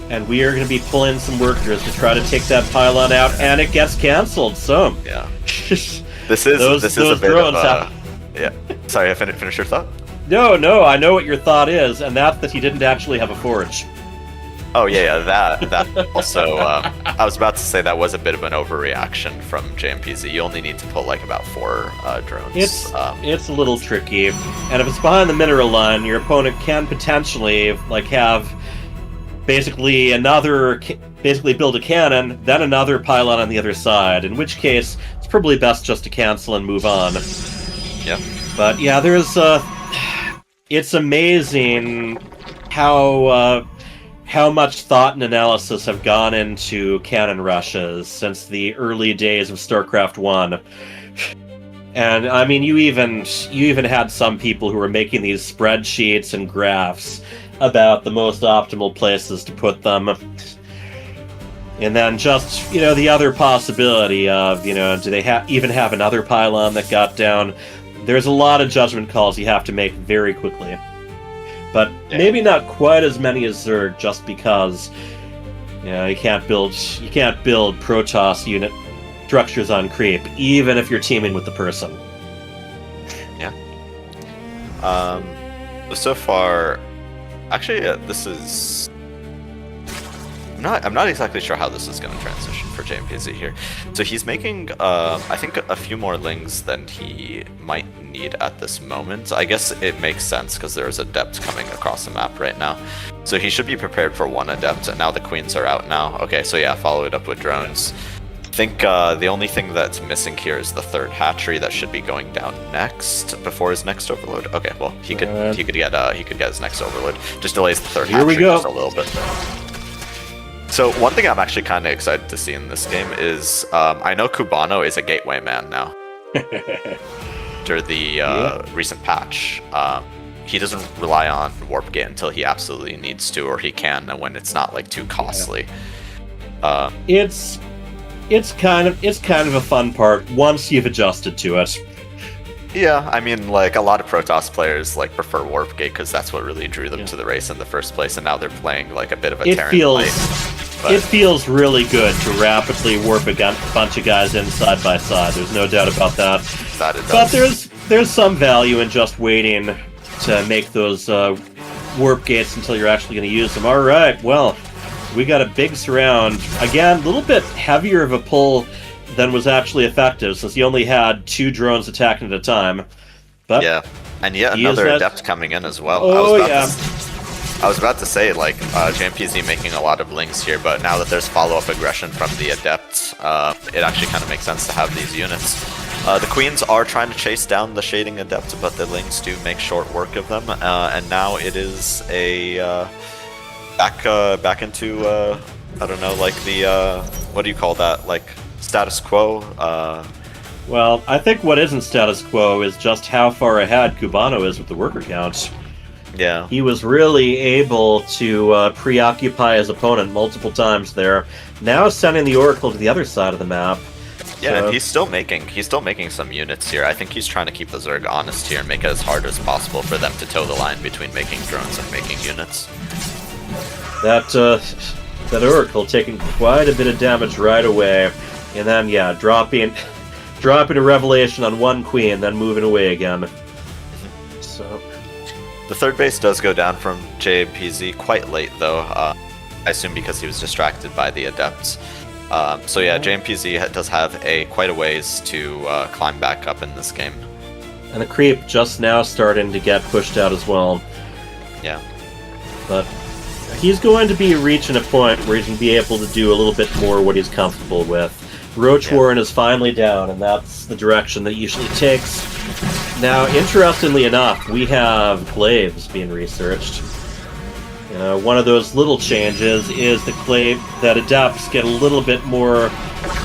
[SPEAKER 10] And we are going to be pulling some workers to try to take that pylon out, and it gets cancelled. So
[SPEAKER 13] yeah, this is a bit of a, yeah. Sorry, finish your thought.
[SPEAKER 10] No, I know what your thought is, and that's that he didn't actually have a forge.
[SPEAKER 13] Oh yeah, that also. I was about to say that was a bit of an overreaction from JMPZ. You only need to pull like about 4 drones.
[SPEAKER 10] It's a little tricky, and if it's behind the mineral line, your opponent can potentially like have basically build a cannon, then another pylon on the other side. In which case, it's probably best just to cancel and move on.
[SPEAKER 13] Yeah.
[SPEAKER 10] But yeah, it's amazing how much thought and analysis have gone into cannon rushes since the early days of StarCraft I. And I mean, you even had some people who were making these spreadsheets and graphs about the most optimal places to put them. And then just, the other possibility of, do they even have another pylon that got down? There's a lot of judgment calls you have to make very quickly. But maybe not quite as many as Zerg, just because you can't build Protoss unit structures on creep, even if you're teaming with the person.
[SPEAKER 13] Yeah. So far, actually, this is. I'm not exactly sure how this is going to transition for JMPZ here. So he's making, I think, a few more lings than he might need at this moment. I guess it makes sense because there's adept coming across the map right now. So he should be prepared for 1 adept, and now the queens are out now. Okay, so yeah, follow it up with drones. I think the only thing that's missing here is the 3rd hatchery that should be going down next before his next overload. Okay, well he could get his next overload. Just delays the 3rd hatchery just a little bit. So one thing I'm actually kind of excited to see in this game is I know Cubano is a gateway man now. After the recent patch, he doesn't rely on warp gate until he absolutely needs to, or he can when it's not like too costly.
[SPEAKER 10] It's kind of a fun part once you've adjusted to it.
[SPEAKER 13] Yeah, I mean, like, a lot of Protoss players like prefer warp gate because that's what really drew them to the race in the first place, and now they're playing like a bit of a Terran play.
[SPEAKER 10] It feels really good to rapidly warp a bunch of guys in side by side. There's no doubt about that. But there's some value in just waiting to make those warp gates until you're actually going to use them. All right, well, we got a big surround. Again, a little bit heavier of a pull than was actually effective, since he only had 2 drones attacking at a time. But
[SPEAKER 13] yeah, and yet another adept coming in as well. I was about to say, like, JMPZ making a lot of lings here, but now that there's follow-up aggression from the adept, it actually kind of makes sense to have these units. The queens are trying to chase down the shading adept, but the lings do make short work of them, and now it is a back into I don't know, like the what do you call that, like status quo?
[SPEAKER 10] Well, I think what isn't status quo is just how far ahead Cubano is with the worker count.
[SPEAKER 13] Yeah.
[SPEAKER 10] He was really able to preoccupy his opponent multiple times there. Now sending the Oracle to the other side of the map.
[SPEAKER 13] Yeah, and he's still making some units here. I think he's trying to keep the Zerg honest here and make it as hard as possible for them to toe the line between making drones and making units.
[SPEAKER 10] That Oracle taking quite a bit of damage right away, and then dropping a revelation on 1 queen, then moving away again. So
[SPEAKER 13] the 3rd base does go down from JMPZ quite late though. I assume because he was distracted by the adepts. So yeah, JMPZ does have quite a ways to climb back up in this game.
[SPEAKER 10] And the creep just now starting to get pushed out as well.
[SPEAKER 13] Yeah.
[SPEAKER 10] But he's going to be reaching a point where he's going to be able to do a little bit more what he's comfortable with. Roach Warren is finally down, and that's the direction that usually takes. Now, interestingly enough, we have glaives being researched. One of those little changes is that adepts get a little bit more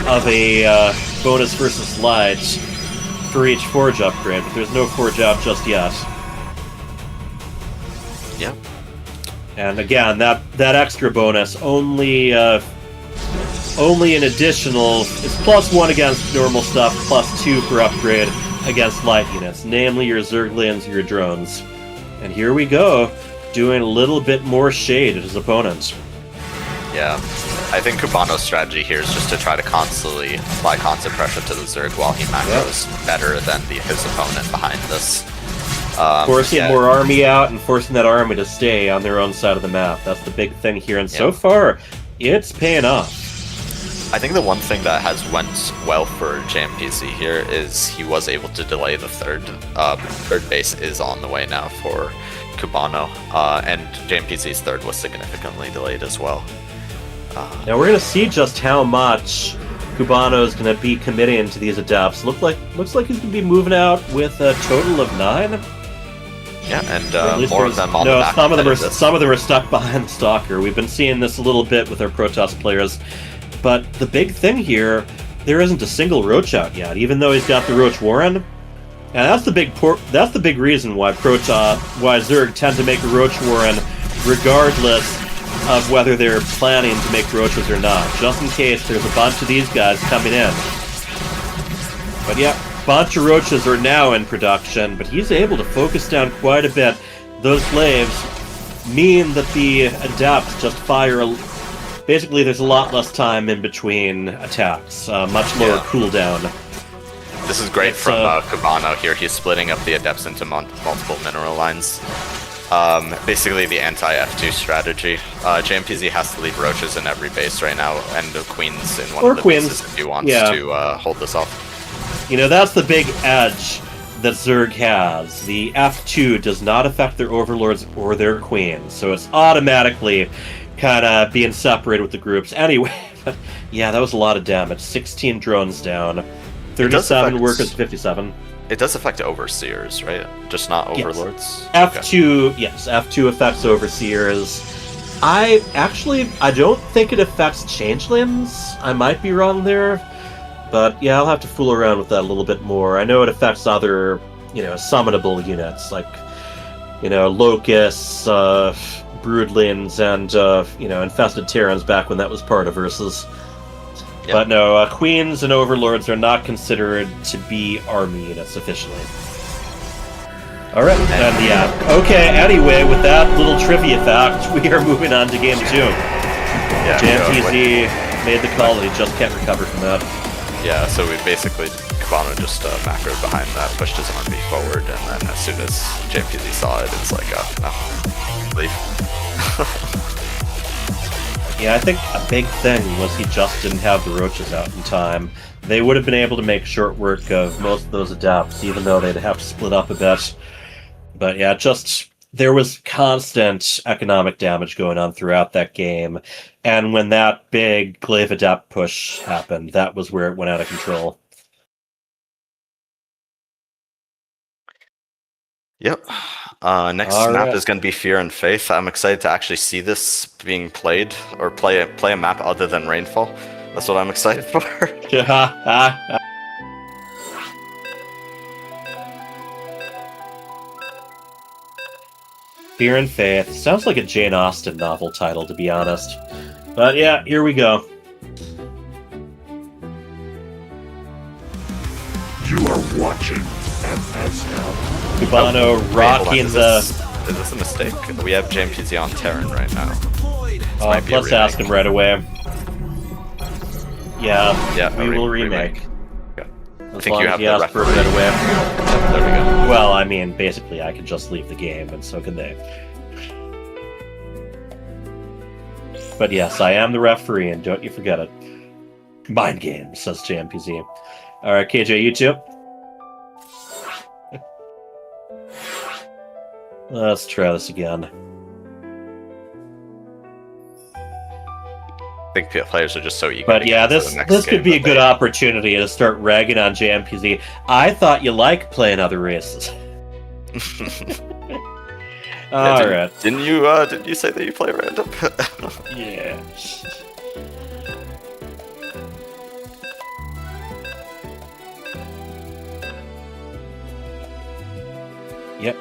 [SPEAKER 10] of a bonus versus light for each forge upgrade, but there's no forge out just yet.
[SPEAKER 13] Yeah.
[SPEAKER 10] And again, that extra bonus only an additional. It's +1 against normal stuff, +2 per upgrade against light units, namely your Zerglians, your drones. And here we go, doing a little bit more shade at his opponents.
[SPEAKER 13] Yeah, I think Cubano's strategy here is just to try to constantly apply constant pressure to the Zerg while he macros better than his opponent behind this.
[SPEAKER 10] Forcing more army out and forcing that army to stay on their own side of the map. That's the big thing here, and so far, it's paying off.
[SPEAKER 13] I think the one thing that has went well for JMPZ here is he was able to delay the third. Third base is on the way now for Cubano, and JMPZ's third was significantly delayed as well.
[SPEAKER 10] Now we're going to see just how much Cubano is going to be committing to these adapts. Looks like he's going to be moving out with a total of 9.
[SPEAKER 13] Yeah, and more of them on the back.
[SPEAKER 10] Some of them are stuck behind the Stalker. We've been seeing this a little bit with our Protoss players, but the big thing here, there isn't a single Roach out yet, even though he's got the Roach Warren. And that's the big reason why Zerg tend to make a Roach Warren, regardless of whether they're planning to make Roaches or not, just in case there's a bunch of these guys coming in. But yeah, a bunch of Roaches are now in production, but he's able to focus down quite a bit. Those Slaves mean that the Adapts just fire... Basically, there's a lot less time in between attacks, much lower cooldown.
[SPEAKER 13] This is great from Cubano here. He's splitting up the Adepts into multiple mineral lines. Basically the anti-F2 strategy. JMPZ has to leave Roaches in every base right now, and the Queens in one of the bases if he wants to hold this off.
[SPEAKER 10] You know, that's the big edge that Zerg has. The F2 does not affect their Overlords or their Queens, so it's automatically kind of being separated with the groups. Anyway, yeah, that was a lot of damage. 16 drones down, 37 workers, 57.
[SPEAKER 13] It does affect Overseers, right? Just not Overlords?
[SPEAKER 10] Yes. F2 affects Overseers. I don't think it affects Changelings. I might be wrong there. But yeah, I'll have to fool around with that a little bit more. I know it affects other, summonable units, like, Locusts, Broodlings, and, Infested Terrans back when that was part of Versus. Yep. But no, Queens and Overlords are not considered to be army units officially. Alright, and okay, anyway, with that little trivia fact, we are moving on to Game 2.
[SPEAKER 13] Yeah,
[SPEAKER 10] JMPZ made the call and he just can't recover from that.
[SPEAKER 13] Yeah, so we basically, Cubano just macroed behind that, pushed his army forward, and then as soon as JMPZ saw it, it's like, no, leave.
[SPEAKER 10] Yeah, I think a big thing was he just didn't have the Roaches out in time. They would have been able to make short work of most of those Adapts, even though they'd have to split up a bit. But yeah, there was constant economic damage going on throughout that game. And when that big Glaive Adapt push happened, that was where it went out of control.
[SPEAKER 13] Yep. Next map is going to be Fear and Faith. I'm excited to actually see this being played, or play a map other than Rainfall. That's what I'm excited for.
[SPEAKER 10] Fear and Faith. Sounds like a Jane Austen novel title, to be honest. But yeah, here we go.
[SPEAKER 1] You are watching FSL.
[SPEAKER 10] Cubano rocking
[SPEAKER 13] Is this a mistake? We have JMPZ on Terran right now.
[SPEAKER 10] Let's ask him right away. Yeah, we will remake.
[SPEAKER 13] I think you have the referee.
[SPEAKER 10] Right away.
[SPEAKER 13] Yep, there we go.
[SPEAKER 10] Well, I mean, basically, I can just leave the game, and so can they. But yes, I am the referee, and don't you forget it. Mind games, says JMPZ. Alright, KJ, you too? Let's try this again.
[SPEAKER 13] I think players are just so eager.
[SPEAKER 10] But yeah, this could be a good opportunity to start ragging on JMPZ. I thought you liked playing other races. Alright.
[SPEAKER 13] Didn't you say that you play random?
[SPEAKER 10] Yeah. Yep.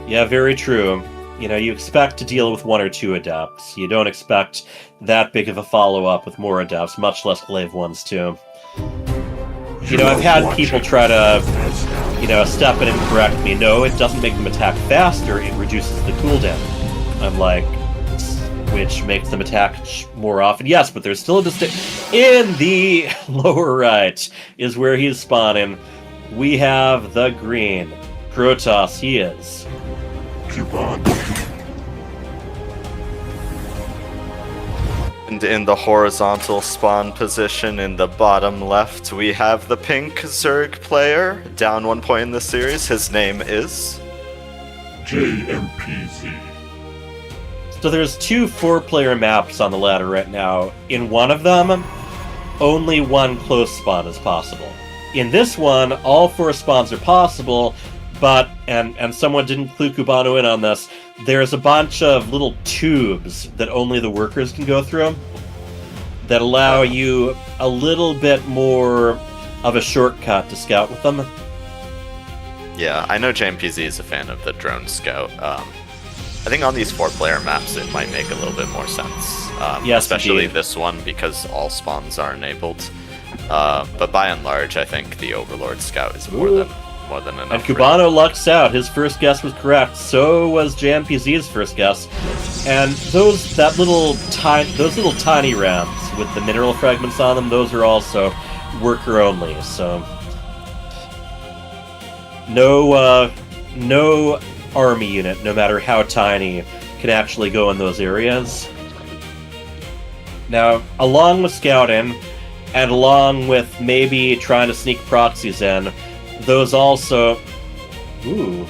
[SPEAKER 10] Yeah, very true. You expect to deal with 1 or 2 Adapts. You don't expect that big of a follow-up with more Adapts, much less Glaive ones, too. I've had people try to, step in and correct me. No, it doesn't make them attack faster, it reduces the cooldown. I'm like, which makes them attack more often. Yes, but there's still a distinct... In the lower right is where he's spawning. We have the green Protoss he is.
[SPEAKER 1] Cubano.
[SPEAKER 13] And in the horizontal spawn position in the bottom left, we have the pink Zerg player, down 1 point in the series. His name is...
[SPEAKER 1] JMPZ.
[SPEAKER 10] So there's 2 4-player maps on the ladder right now. In one of them, only 1 close spawn is possible. In this one, all 4 spawns are possible, but, and someone didn't clue Cubano in on this, there's a bunch of little tubes that only the workers can go through that allow you a little bit more of a shortcut to scout with them.
[SPEAKER 13] Yeah, I know JMPZ is a fan of the drone scout. I think on these 4-player maps it might make a little bit more sense.
[SPEAKER 10] Yes,
[SPEAKER 13] especially
[SPEAKER 10] indeed.
[SPEAKER 13] this one because all spawns are enabled. But by and large, I think the Overlord scout is more than enough.
[SPEAKER 10] And Cubano lucks out. His first guess was correct. So was JMPZ's first guess. And those little tiny ramps with the mineral fragments on them, those are also worker only. So no army unit, no matter how tiny, can actually go in those areas. Now, along with scouting, and along with maybe trying to sneak proxies in, those also... Ooh.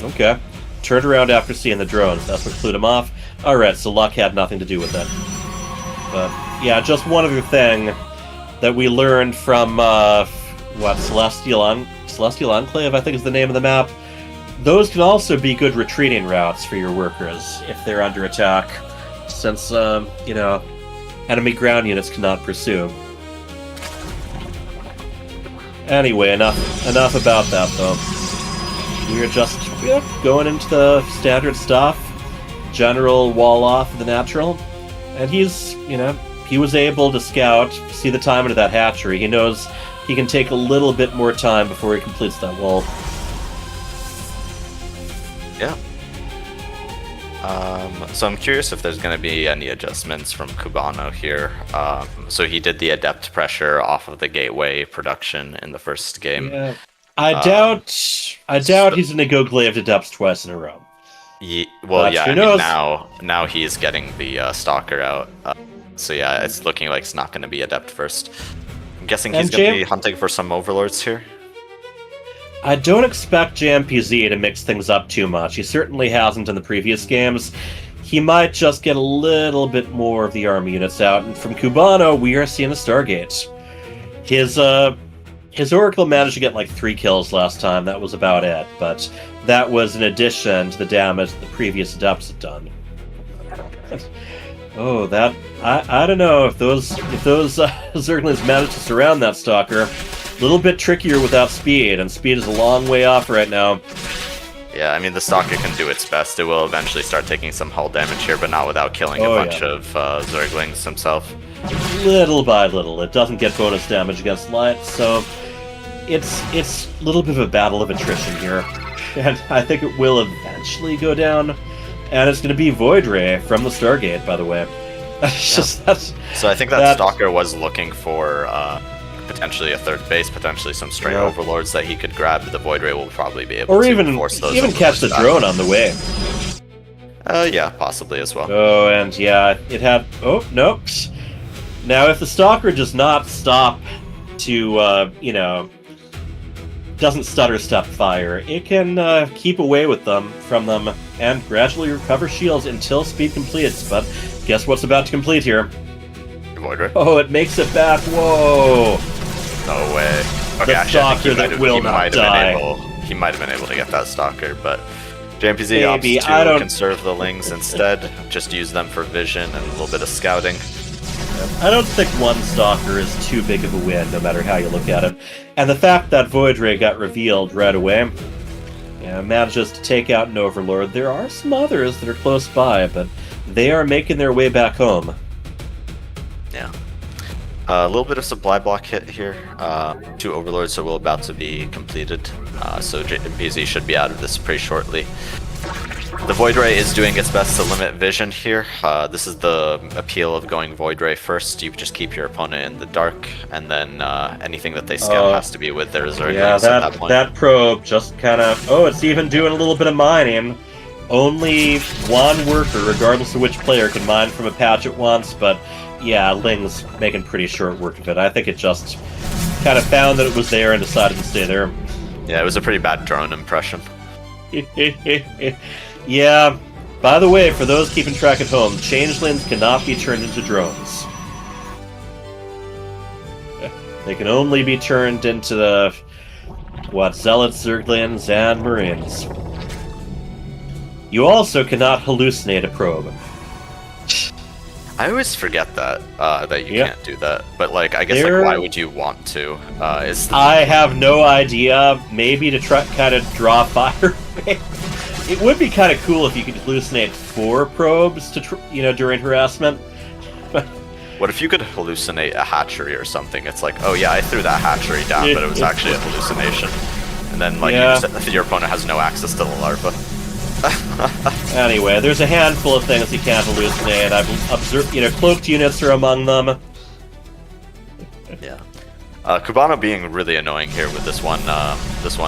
[SPEAKER 10] Okay. Turned around after seeing the drones. That's what clued him off. Alright, so luck had nothing to do with it. But, yeah, just one other thing that we learned from, Celestial Enclave, I think is the name of the map. Those can also be good retreating routes for your workers if they're under attack, since, enemy ground units cannot pursue. Anyway, enough about that, though. We're just going into the standard stuff. General wall off the natural. And he's, he was able to scout, see the time into that hatchery. He knows he can take a little bit more time before he completes that wall.
[SPEAKER 13] Yeah. So I'm curious if there's going to be any adjustments from Cubano here. So he did the adept pressure off of the gateway production in the first game.
[SPEAKER 10] Yeah. I doubt he's going to go glaive to depths twice in a row.
[SPEAKER 13] Now he's getting the stalker out. So yeah, it's looking like it's not going to be adept first. I'm guessing he's going to be hunting for some overlords here.
[SPEAKER 10] I don't expect JMPZ to mix things up too much. He certainly hasn't in the previous games. He might just get a little bit more of the army units out. And from Cubano, we are seeing a Stargate. His Oracle managed to get like 3 kills last time. That was about it. But that was in addition to the damage that the previous adepts had done. Oh, that... I don't know if those Zerglings managed to surround that Stalker. A little bit trickier without speed, and speed is a long way off right now.
[SPEAKER 13] Yeah, I mean, the Stalker can do its best. It will eventually start taking some hull damage here, but not without killing a bunch of Zerglings himself.
[SPEAKER 10] Little by little. It doesn't get bonus damage against light, so it's a little bit of a battle of attrition here. And I think it will eventually go down. And it's going to be Void Ray from the Stargate, by the way.
[SPEAKER 13] So I think that Stalker was looking for potentially a third base, potentially some stray overlords that he could grab. The Void Ray will probably be able to force those.
[SPEAKER 10] Even catch the drone on the way.
[SPEAKER 13] Yeah, possibly as well.
[SPEAKER 10] Oh, and yeah, it had... Oh, nope. Now, if the Stalker does not stop to, doesn't stutter step fire, it can keep away with them from them and gradually recover shields until speed completes. But guess what's about to complete here?
[SPEAKER 13] Void Ray.
[SPEAKER 10] Oh, it makes it back. Whoa!
[SPEAKER 13] No way. Okay,
[SPEAKER 10] the Stalker that will not die.
[SPEAKER 13] He might have been able to get that Stalker, but JMPZ opts to conserve the Lings instead. Just use them for vision and a little bit of scouting.
[SPEAKER 10] I don't think one Stalker is too big of a win, no matter how you look at it. And the fact that Void Ray got revealed right away, manages to take out an Overlord. There are some others that are close by, but they are making their way back home.
[SPEAKER 13] Yeah. A little bit of supply block hit here. 2 Overlords are about to be completed, so JMPZ should be out of this pretty shortly. The Void Ray is doing its best to limit vision here. This is the appeal of going Void Ray first. You just keep your opponent in the dark, and then anything that they scout has to be with their Zerglings
[SPEAKER 10] Yeah,
[SPEAKER 13] at that point.
[SPEAKER 10] that probe just kind of... Oh, it's even doing a little bit of mining. Only one worker, regardless of which player, can mine from a patch at once, but yeah, Ling's making pretty short work of it. I think it just kind of found that it was there and decided to stay there.
[SPEAKER 13] Yeah, it was a pretty bad drone impression.
[SPEAKER 10] Yeah, by the way, for those keeping track at home, changelings cannot be turned into drones. They can only be turned into the... Zealots, Zerglings, and Marines. You also cannot hallucinate a probe.
[SPEAKER 13] I always forget that that you can't do that. But like, I guess like, why would you want to?
[SPEAKER 10] I have no idea. Maybe to try kind of draw fire. It would be kind of cool if you could hallucinate 4 probes to during harassment.
[SPEAKER 13] What if you could hallucinate a hatchery or something? It's like, oh yeah, I threw that hatchery down, but it was actually a hallucination. And then like your opponent has no access to the larva.
[SPEAKER 10] Anyway, there's a handful of things you can't hallucinate. I've observed, cloaked units are among them.
[SPEAKER 13] Yeah. Cubano being really annoying here with this one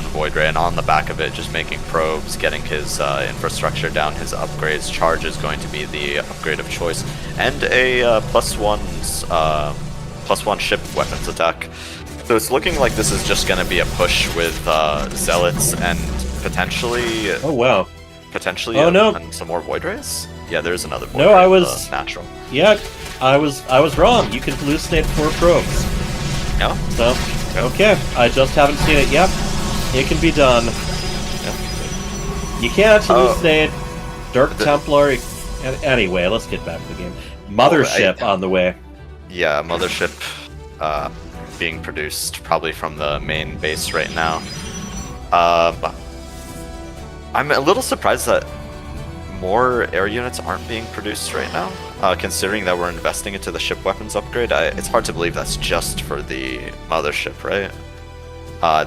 [SPEAKER 13] Void Ray, and on the back of it, just making probes, getting his infrastructure down, his upgrades. Charge is going to be the upgrade of choice, and a +1 ship weapons attack. So it's looking like this is just going to be a push with Zealots and potentially.
[SPEAKER 10] Oh wow.
[SPEAKER 13] Potentially. And some more Void Rays. Yeah, there's another Void Ray.
[SPEAKER 10] No, I was
[SPEAKER 13] natural.
[SPEAKER 10] Yeah, I was wrong. You can hallucinate 4 probes.
[SPEAKER 13] No.
[SPEAKER 10] So, okay. I just haven't seen it yet. It can be done. You can't hallucinate Dark Templar. Anyway, let's get back to the game. Mothership on the way.
[SPEAKER 13] Yeah, Mothership being produced probably from the main base right now. I'm a little surprised that more air units aren't being produced right now, considering that we're investing into the ship weapons upgrade. It's hard to believe that's just for the Mothership, right?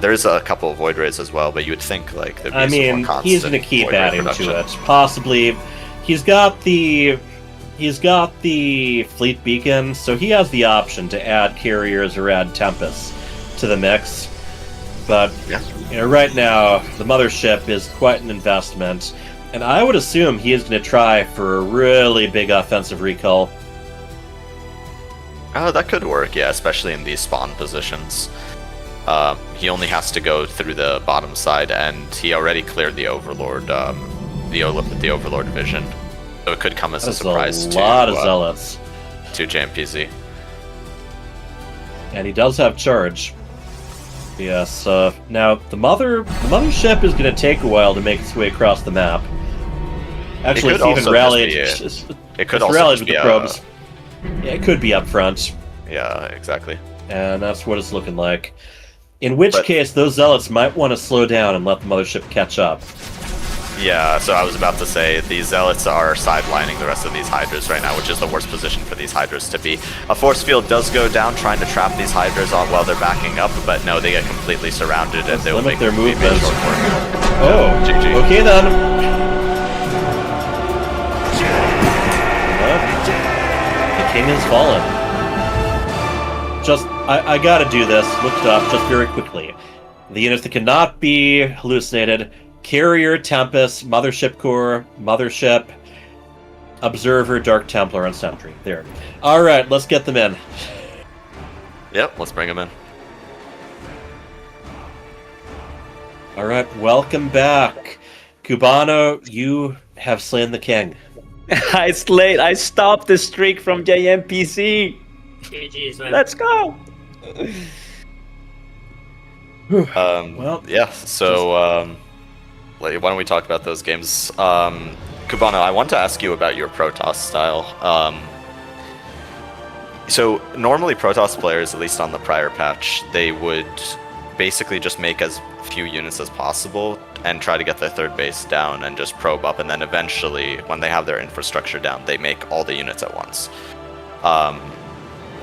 [SPEAKER 13] There's a couple of Void Rays as well, but you would think like there'd be some more constant
[SPEAKER 10] he's going to keep
[SPEAKER 13] Void Ray
[SPEAKER 10] adding
[SPEAKER 13] production.
[SPEAKER 10] to it. Possibly, he's got the fleet beacon, so he has the option to add carriers or add Tempests to the mix. But right now, the Mothership is quite an investment, and I would assume he is going to try for a really big offensive recall.
[SPEAKER 13] Oh, that could work, yeah, especially in these spawn positions. He only has to go through the bottom side, and he already cleared the Overlord, the Overlord division. So it could come as a surprise
[SPEAKER 10] to a lot of Zealots.
[SPEAKER 13] To JMPZ.
[SPEAKER 10] And he does have charge. Yes, now the Mothership is going to take a while to make its way across the map. Actually, it's even rallied.
[SPEAKER 13] It could also
[SPEAKER 10] rallied
[SPEAKER 13] just
[SPEAKER 10] with
[SPEAKER 13] be
[SPEAKER 10] the probes. Yeah, it could be up front.
[SPEAKER 13] Yeah, exactly.
[SPEAKER 10] And that's what it's looking like. In which case, those Zealots might want to slow down and let the Mothership catch up.
[SPEAKER 13] Yeah, so I was about to say, these Zealots are sidelining the rest of these Hydras right now, which is the worst position for these Hydras to be. A force field does go down, trying to trap these Hydras on while they're backing up, but no, they get completely surrounded, and they'll
[SPEAKER 10] limit their movement.
[SPEAKER 13] Oh, GG.
[SPEAKER 10] Okay then. The king has fallen. I gotta do this. Look it up just very quickly. The units that cannot be hallucinated: Carrier, Tempest, Mothership Core, Mothership, Observer, Dark Templar, and Sentry. There. Alright, let's get them in.
[SPEAKER 13] Yep, let's bring them in.
[SPEAKER 10] Alright, welcome back. Cubano, you have slain the king.
[SPEAKER 9] I stopped the streak from JMPZ.
[SPEAKER 3] GG's, man.
[SPEAKER 9] Let's go.
[SPEAKER 13] Well, yeah, so why don't we talk about those games? Cubano, I want to ask you about your Protoss style. So normally Protoss players, at least on the prior patch, they would basically just make as few units as possible and try to get their third base down and just probe up, and then eventually, when they have their infrastructure down, they make all the units at once.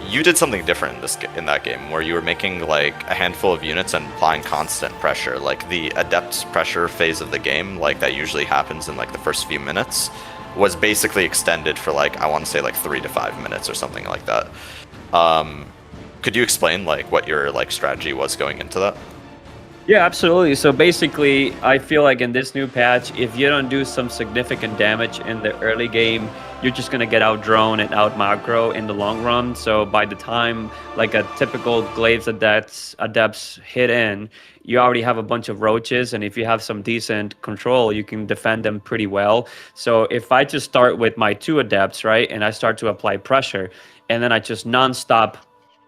[SPEAKER 13] you did something different in that game, where you were making like a handful of units and applying constant pressure. Like the adept pressure phase of the game, like that usually happens in like the first few minutes, was basically extended for like, I want to say like 3 to 5 minutes or something like that. Could you explain like what your like strategy was going into that?
[SPEAKER 9] Yeah, absolutely. So basically, I feel like in this new patch, if you don't do some significant damage in the early game, you're just going to get out-drone and out-macro in the long run. So by the time like a typical Glaives Adepts hit in, you already have a bunch of roaches, and if you have some decent control, you can defend them pretty well. So if I just start with my 2 Adepts, right, and I start to apply pressure, and then I just non-stop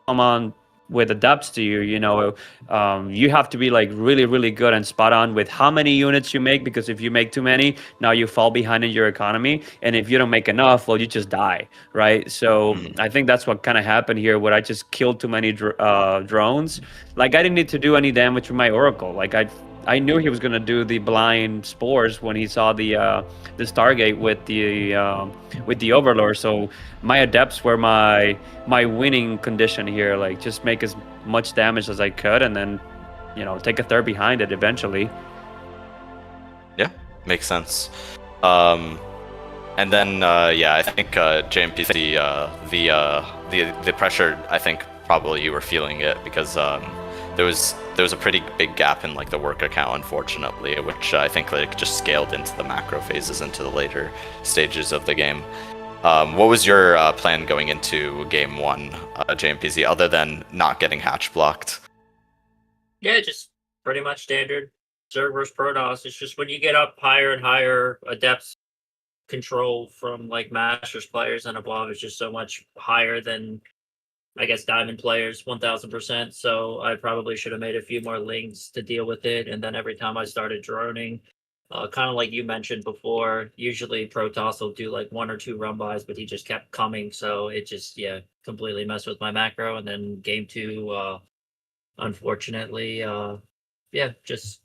[SPEAKER 9] come on with adapts to you, you have to be like really, really good and spot on with how many units you make, because if you make too many, now you fall behind in your economy, and if you don't make enough, well, you just die, right? So I think that's what kind of happened here, where I just killed too many drones. Like, I didn't need to do any damage with my Oracle. Like, I knew he was gonna do the blind spores when he saw the Stargate with the Overlord. So my adepts were my winning condition here. Like, just make as much damage as I could, and then take a third behind it eventually.
[SPEAKER 13] Yeah, makes sense. And then I think JMPZ, the pressure, I think probably you were feeling it because there was a pretty big gap in like the worker count, unfortunately, which I think like just scaled into the macro phases into the later stages of the game. What was your plan going into game 1, JMPZ, other than not getting hatch blocked?
[SPEAKER 3] Yeah, just pretty much standard Zerg versus Protoss. It's just when you get up higher and higher, Adepts control from like Masters players and above is just so much higher than, I guess, Diamond players, 1000%. So I probably should have made a few more links to deal with it. And then every time I started droning, kind of like you mentioned before, usually Protoss will do like 1 or 2 run bys, but he just kept coming. So it just, completely messed with my macro. And then game 2, unfortunately, just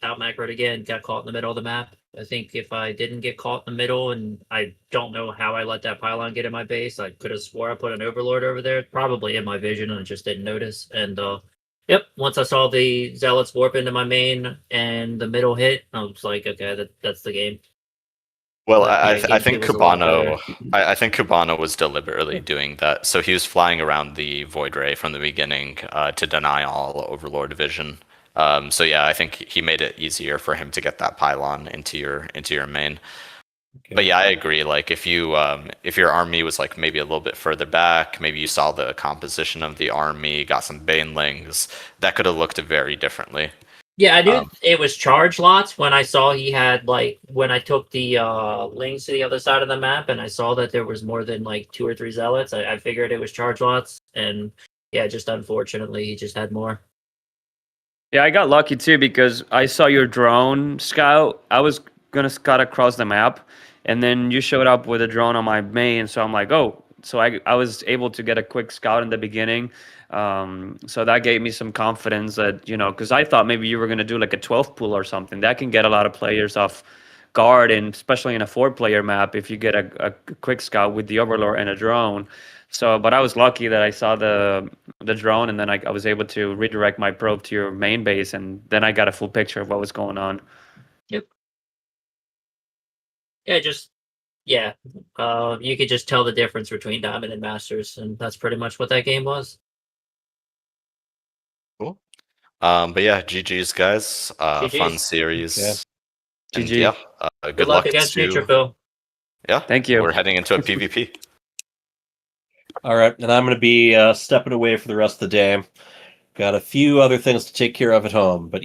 [SPEAKER 3] out macroed again, got caught in the middle of the map. I think if I didn't get caught in the middle, and I don't know how I let that pylon get in my base, I could have swore I put an Overlord over there, probably in my vision, and I just didn't notice. And once I saw the Zealots warp into my main and the middle hit, I was like, okay, that's the game.
[SPEAKER 13] Well, I think Cubano, I think Cubano was deliberately doing that. So he was flying around the Void Ray from the beginning to deny all Overlord vision. I think he made it easier for him to get that pylon into your main. Okay. But yeah, I agree. Like if your army was like maybe a little bit further back, maybe you saw the composition of the army, got some banelings, that could have looked very differently.
[SPEAKER 3] Yeah, I knew it was charge lots when I saw he had when I took the links to the other side of the map and I saw that there was more than like 2 or 3 zealots. I figured it was charge lots, and just unfortunately he just had more.
[SPEAKER 9] Yeah, I got lucky too because I saw your drone scout. I was gonna scout across the map, and then you showed up with a drone on my main. So I'm like, oh, so I was able to get a quick scout in the beginning. So that gave me some confidence that because I thought maybe you were gonna do like a 12 pool or something. That can get a lot of players off guard, and especially in a 4-player map, if you get a quick scout with the Overlord and a drone. So, but I was lucky that I saw the drone, and then I was able to redirect my probe to your main base, and then I got a full picture of what was going on.
[SPEAKER 3] Yep. You could just tell the difference between Diamond and Masters, and that's pretty much what that game was.
[SPEAKER 13] Cool. But yeah, GG's guys.
[SPEAKER 3] GG's.
[SPEAKER 13] Fun series.
[SPEAKER 9] Yeah.
[SPEAKER 13] And,
[SPEAKER 9] GG.
[SPEAKER 13] Good luck
[SPEAKER 3] against
[SPEAKER 13] to
[SPEAKER 3] Neutrophil.
[SPEAKER 13] Yeah.
[SPEAKER 9] Thank you.
[SPEAKER 13] We're heading into a PvP.
[SPEAKER 10] All right, and I'm going to be stepping away for the rest of the day. Got a few other things to take care of at home. But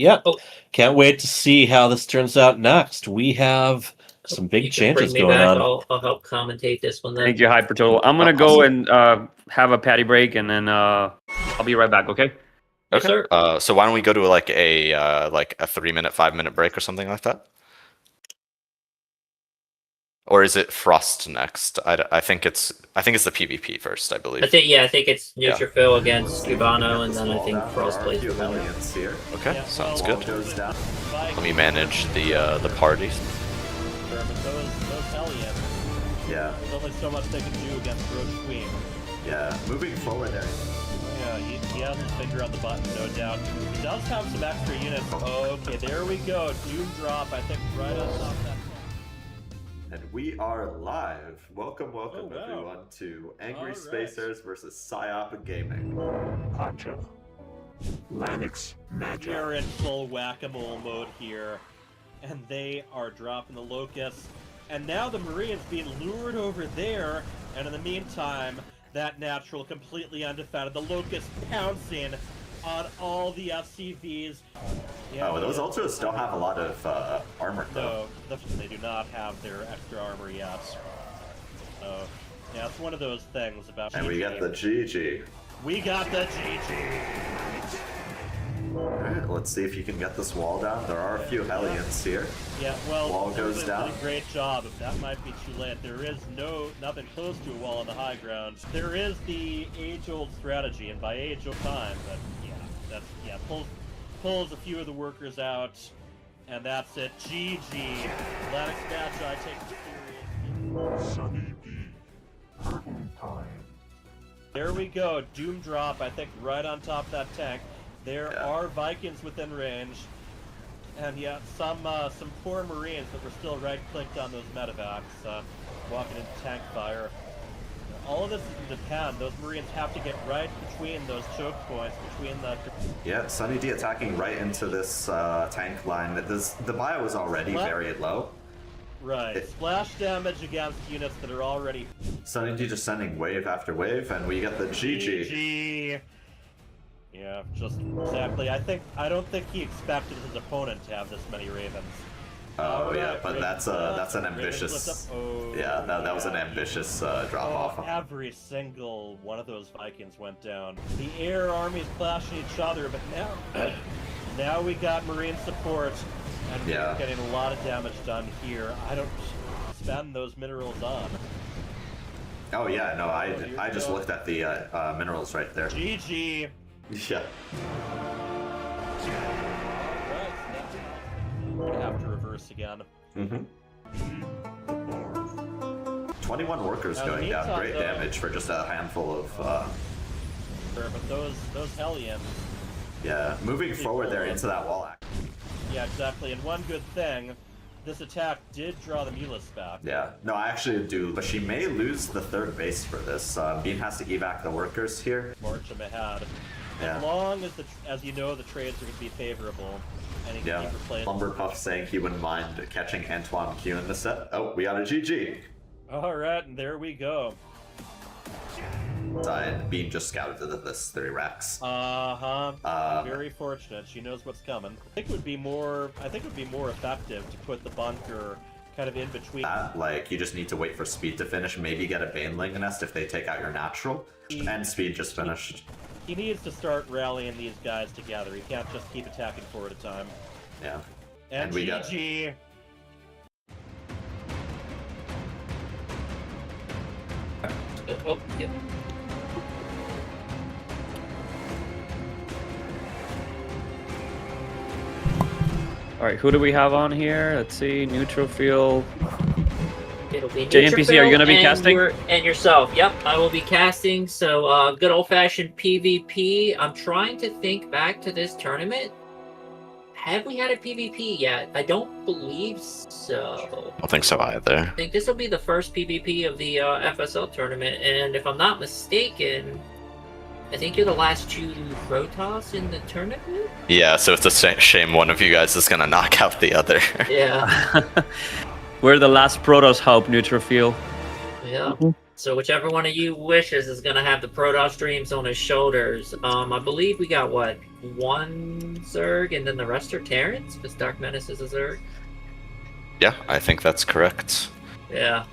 [SPEAKER 10] can't wait to see how this turns out next. We have some big changes going on.
[SPEAKER 3] I'll help commentate this one then.
[SPEAKER 9] Thank you, Hypertotal. I'm going to go and have a patty break, and then I'll be right back, okay?
[SPEAKER 13] Okay. Yes, sir. So why don't we go to like a 3-minute, 5-minute break or something like that? Or is it Frost next? I think it's the PvP first, I believe.
[SPEAKER 3] I think it's Neutrophil against Cubano, and then I think Frost plays the winner.
[SPEAKER 13] Okay, sounds good. Let me manage the parties.
[SPEAKER 2] Those Hellions. Yeah. There's only so much they can do against Roach Queen.
[SPEAKER 14] Yeah, moving forward there.
[SPEAKER 2] Yeah, he has his finger on the button, no doubt. He does have some extra units. Okay, there we go. Doom drop, I think, right on top of that.
[SPEAKER 14] And we are live. Welcome, everyone, to Angry Spacers versus Psyop Gaming.
[SPEAKER 1] Gotcha. Lanix Magic.
[SPEAKER 2] We're in full whack-a-mole mode here, and they are dropping the Locusts. And now the Marines being lured over there, and in the meantime, that natural completely undefended. The Locusts pouncing on all the FCVs.
[SPEAKER 14] Yeah, those Ultras don't have a lot of armor, though.
[SPEAKER 2] No, they do not have their extra armor yet. So, yeah, it's one of those things about
[SPEAKER 14] And
[SPEAKER 2] GG.
[SPEAKER 14] we got the GG.
[SPEAKER 2] We got the GG!
[SPEAKER 14] Alright, let's see if you can get this wall down. There are a few Hellions here.
[SPEAKER 2] Yeah, well,
[SPEAKER 14] wall goes down.
[SPEAKER 2] Did a great job. If that might be too late. There is nothing close to a wall on the high ground. There is the age-old strategy, and by age-old time, pulls a few of the workers out, and that's it. GG. Lanix Magi takes it serious.
[SPEAKER 1] Sunny B. Curtain time.
[SPEAKER 2] There we go. Doom drop, I think, right on top of that tank. There are Vikings within range, and some poor Marines that were still right-clicked on those medevacs, walking into tank fire. All of this is in Japan. Those Marines have to get right between those choke points, between the...
[SPEAKER 14] Yeah, Sunny D attacking right into this tank line. The bio is already very low.
[SPEAKER 2] Right. Splash damage against units that are already...
[SPEAKER 14] Sunny D just sending wave after wave, and we get the GG.
[SPEAKER 2] GG! Yeah, just exactly. I don't think he expected his opponent to have this many Ravens.
[SPEAKER 14] Oh yeah, but that's an ambitious. Yeah, that was an ambitious drop off.
[SPEAKER 2] Every single one of those Vikings went down. The air armies clashing each other, but now we got Marine support, and we're getting a lot of damage done here. I don't spend those minerals on.
[SPEAKER 14] Oh yeah, no, I just looked at the minerals right there.
[SPEAKER 2] GG.
[SPEAKER 14] Yeah.
[SPEAKER 2] We're gonna have to reverse again.
[SPEAKER 14] 21 workers going down. Great damage for just a handful of.
[SPEAKER 2] Sure, but those Hellions.
[SPEAKER 14] Yeah, moving forward there into that wall.
[SPEAKER 2] Yeah, exactly. And one good thing, this attack did draw the Mulus back.
[SPEAKER 14] Yeah, no, I actually do, but she may lose the third base for this. Bean has to evac the workers here.
[SPEAKER 2] March them ahead.
[SPEAKER 14] Yeah.
[SPEAKER 2] As long as you know the trades are going to be favorable. And he can keep replacing.
[SPEAKER 14] Lumberpuff saying he wouldn't mind catching Antoine Q in the set. Oh, we got a GG.
[SPEAKER 2] Alright, and there we go.
[SPEAKER 14] Bean just scouted this 3 racks.
[SPEAKER 2] Very fortunate. She knows what's coming. I think it would be more effective to put the bunker kind of in between.
[SPEAKER 14] Like, you just need to wait for speed to finish, maybe get a Baneling nest if they take out your natural. And speed just finished.
[SPEAKER 2] He needs to start rallying these guys together. He can't just keep attacking 4 at a time.
[SPEAKER 14] Yeah.
[SPEAKER 2] And
[SPEAKER 14] we
[SPEAKER 2] GG!
[SPEAKER 3] Oh, yep.
[SPEAKER 9] Alright, who do we have on here? Let's see, Neutrophil.
[SPEAKER 3] It'll be
[SPEAKER 9] JMPZ, are you going to be casting?
[SPEAKER 3] And yourself. Yep, I will be casting. So, good old-fashioned PvP. I'm trying to think back to this tournament. Have we had a PvP yet? I don't believe so.
[SPEAKER 13] I don't think so either.
[SPEAKER 3] I think this will be the first PvP of the FSL tournament, and if I'm not mistaken, I think you're the last 2 Protoss in the tournament?
[SPEAKER 13] Yeah, so it's a shame one of you guys is going to knock out the other.
[SPEAKER 3] Yeah.
[SPEAKER 9] We're the last Protoss hope, Neutrophil.
[SPEAKER 3] Yeah. So whichever one of you wishes is going to have the Protoss dreams on his shoulders. I believe we got, what, 1 Zerg, and then the rest are Terrans? Because Dark Menace is a Zerg?
[SPEAKER 13] Yeah, I think that's correct.
[SPEAKER 3] Yeah.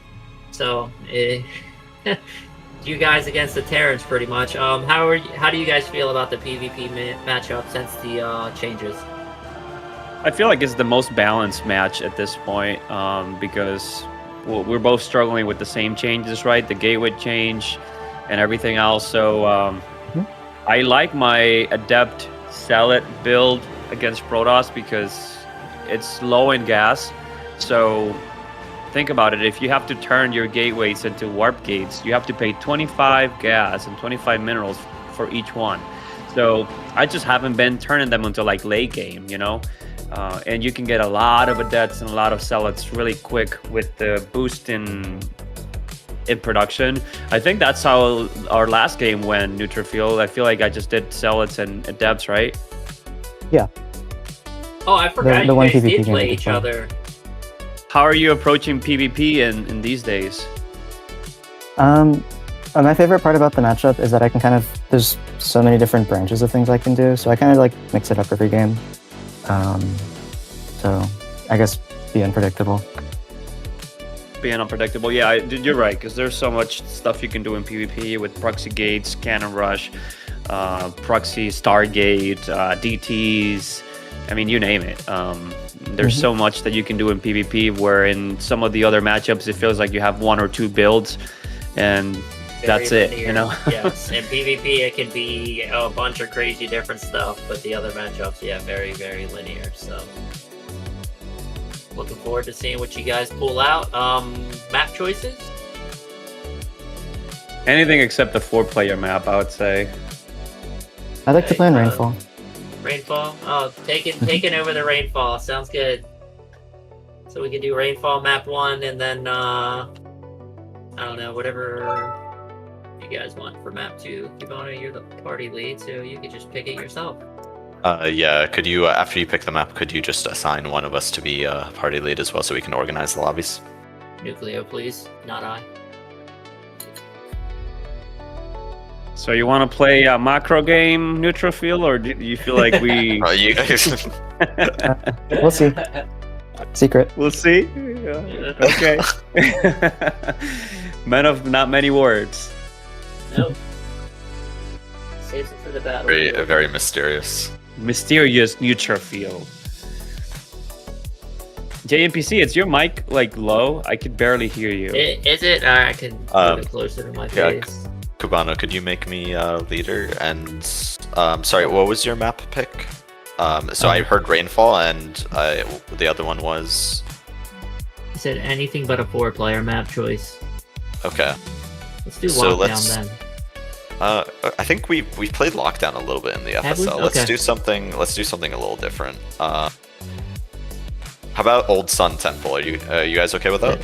[SPEAKER 3] So, you guys against the Terrans, pretty much. How do you guys feel about the PvP matchup since the changes?
[SPEAKER 9] I feel like it's the most balanced match at this point, because we're both struggling with the same changes, right? The gateway change and everything else. So I like my Adept Zealot build against Protoss because it's low in gas. So think about it, if you have to turn your gateways into warp gates, you have to pay 25 gas and 25 minerals for each one. So I just haven't been turning them until like late game, you know? And you can get a lot of adepts and a lot of zealots really quick with the boost in production. I think that's how our last game went, Neutrophil. I feel like I just did zealots and adepts, right?
[SPEAKER 12] Yeah.
[SPEAKER 3] Oh, I forgot
[SPEAKER 12] The
[SPEAKER 3] you
[SPEAKER 12] one
[SPEAKER 3] guys
[SPEAKER 12] PvP
[SPEAKER 3] did
[SPEAKER 12] game
[SPEAKER 3] play
[SPEAKER 12] was
[SPEAKER 3] each
[SPEAKER 12] fun.
[SPEAKER 3] other.
[SPEAKER 9] How are you approaching PvP in these days?
[SPEAKER 12] My favorite part about the matchup is that I can kind of, there's so many different branches of things I can do, so I kind of like mix it up every game. So I guess be unpredictable.
[SPEAKER 9] Being unpredictable, yeah, you're right, because there's so much stuff you can do in PvP with proxy gates, cannon rush, proxy stargate, DTs. I mean, you name it. There's so much that you can do in PvP, where in some of the other matchups, it feels like you have 1 or 2 builds, and that's it,
[SPEAKER 3] linear.
[SPEAKER 9] you know?
[SPEAKER 3] Yes, in PvP it can be a bunch of crazy different stuff, but the other matchups, yeah, very, very linear. So, looking forward to seeing what you guys pull out. Map choices?
[SPEAKER 9] Anything except the 4-player map, I would say.
[SPEAKER 12] I like to play in Rainfall.
[SPEAKER 3] Rainfall? Oh, taking over the Rainfall. Sounds good. So we can do Rainfall map 1, and then, I don't know, whatever you guys want for map 2. Cubano, you're the party lead, so you can just pick it yourself.
[SPEAKER 13] Yeah, could you, after you pick the map, could you just assign one of us to be party lead as well so we can organize the lobbies?
[SPEAKER 3] NukLeo, please, not I.
[SPEAKER 9] So you want to play a macro game, Neutrophil, or do you feel like we...
[SPEAKER 12] We'll see. Secret.
[SPEAKER 9] We'll see? Okay. Men of not many words.
[SPEAKER 3] Nope. Saves it for the battle.
[SPEAKER 13] Very mysterious.
[SPEAKER 9] Mysterious Neutrophil. JMPC, is your mic like low? I could barely hear you.
[SPEAKER 3] Is it? I can move it closer to my face.
[SPEAKER 13] Cubano, could you make me leader? And sorry, what was your map pick? So I heard Rainfall, and the other one was.
[SPEAKER 3] I said anything but a 4-player map choice.
[SPEAKER 13] Okay.
[SPEAKER 3] Let's do Lockdown then.
[SPEAKER 13] I think we played Lockdown a little bit in the FSL.
[SPEAKER 3] Okay.
[SPEAKER 13] Let's do something a little different. How about Old Sun Temple? Are you guys okay with that?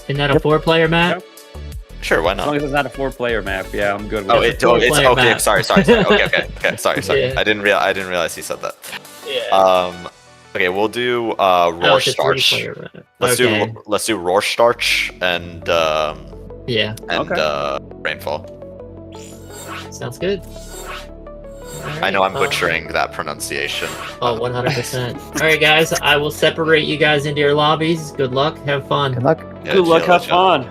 [SPEAKER 3] Isn't that a 4-player map?
[SPEAKER 9] Yep.
[SPEAKER 13] Sure, why
[SPEAKER 9] As
[SPEAKER 13] not?
[SPEAKER 9] long as it's not a 4-player map, yeah, I'm good with
[SPEAKER 13] It's okay. Sorry. Okay. Sorry.
[SPEAKER 3] Yeah.
[SPEAKER 13] I didn't realize he said that.
[SPEAKER 3] Yeah.
[SPEAKER 13] Okay, we'll do Roarstarch. Let's do Roarstarch and Rainfall.
[SPEAKER 3] Sounds good.
[SPEAKER 13] I know I'm butchering that pronunciation.
[SPEAKER 3] Oh, 100%. Alright guys, I will separate you guys into your lobbies. Good luck, have fun.
[SPEAKER 12] Good luck.
[SPEAKER 13] Yeah,
[SPEAKER 9] Good luck, have fun.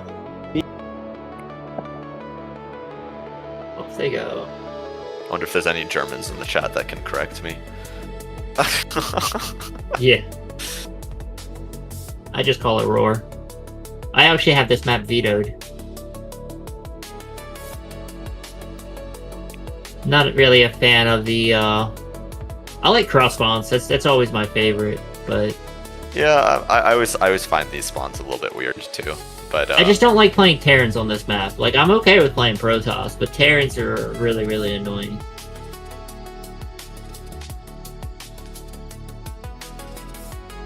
[SPEAKER 3] Off they go.
[SPEAKER 13] I wonder if there's any Germans in the chat that can correct me.
[SPEAKER 3] Yeah. I just call it Roar. I actually have this map vetoed. Not really a fan of the I like cross spawns. That's always my favorite, but
[SPEAKER 13] yeah, I always find these spawns a little bit weird too. But
[SPEAKER 3] I just don't like playing Terrans on this map. Like, I'm okay with playing Protoss, but Terrans are really, really annoying.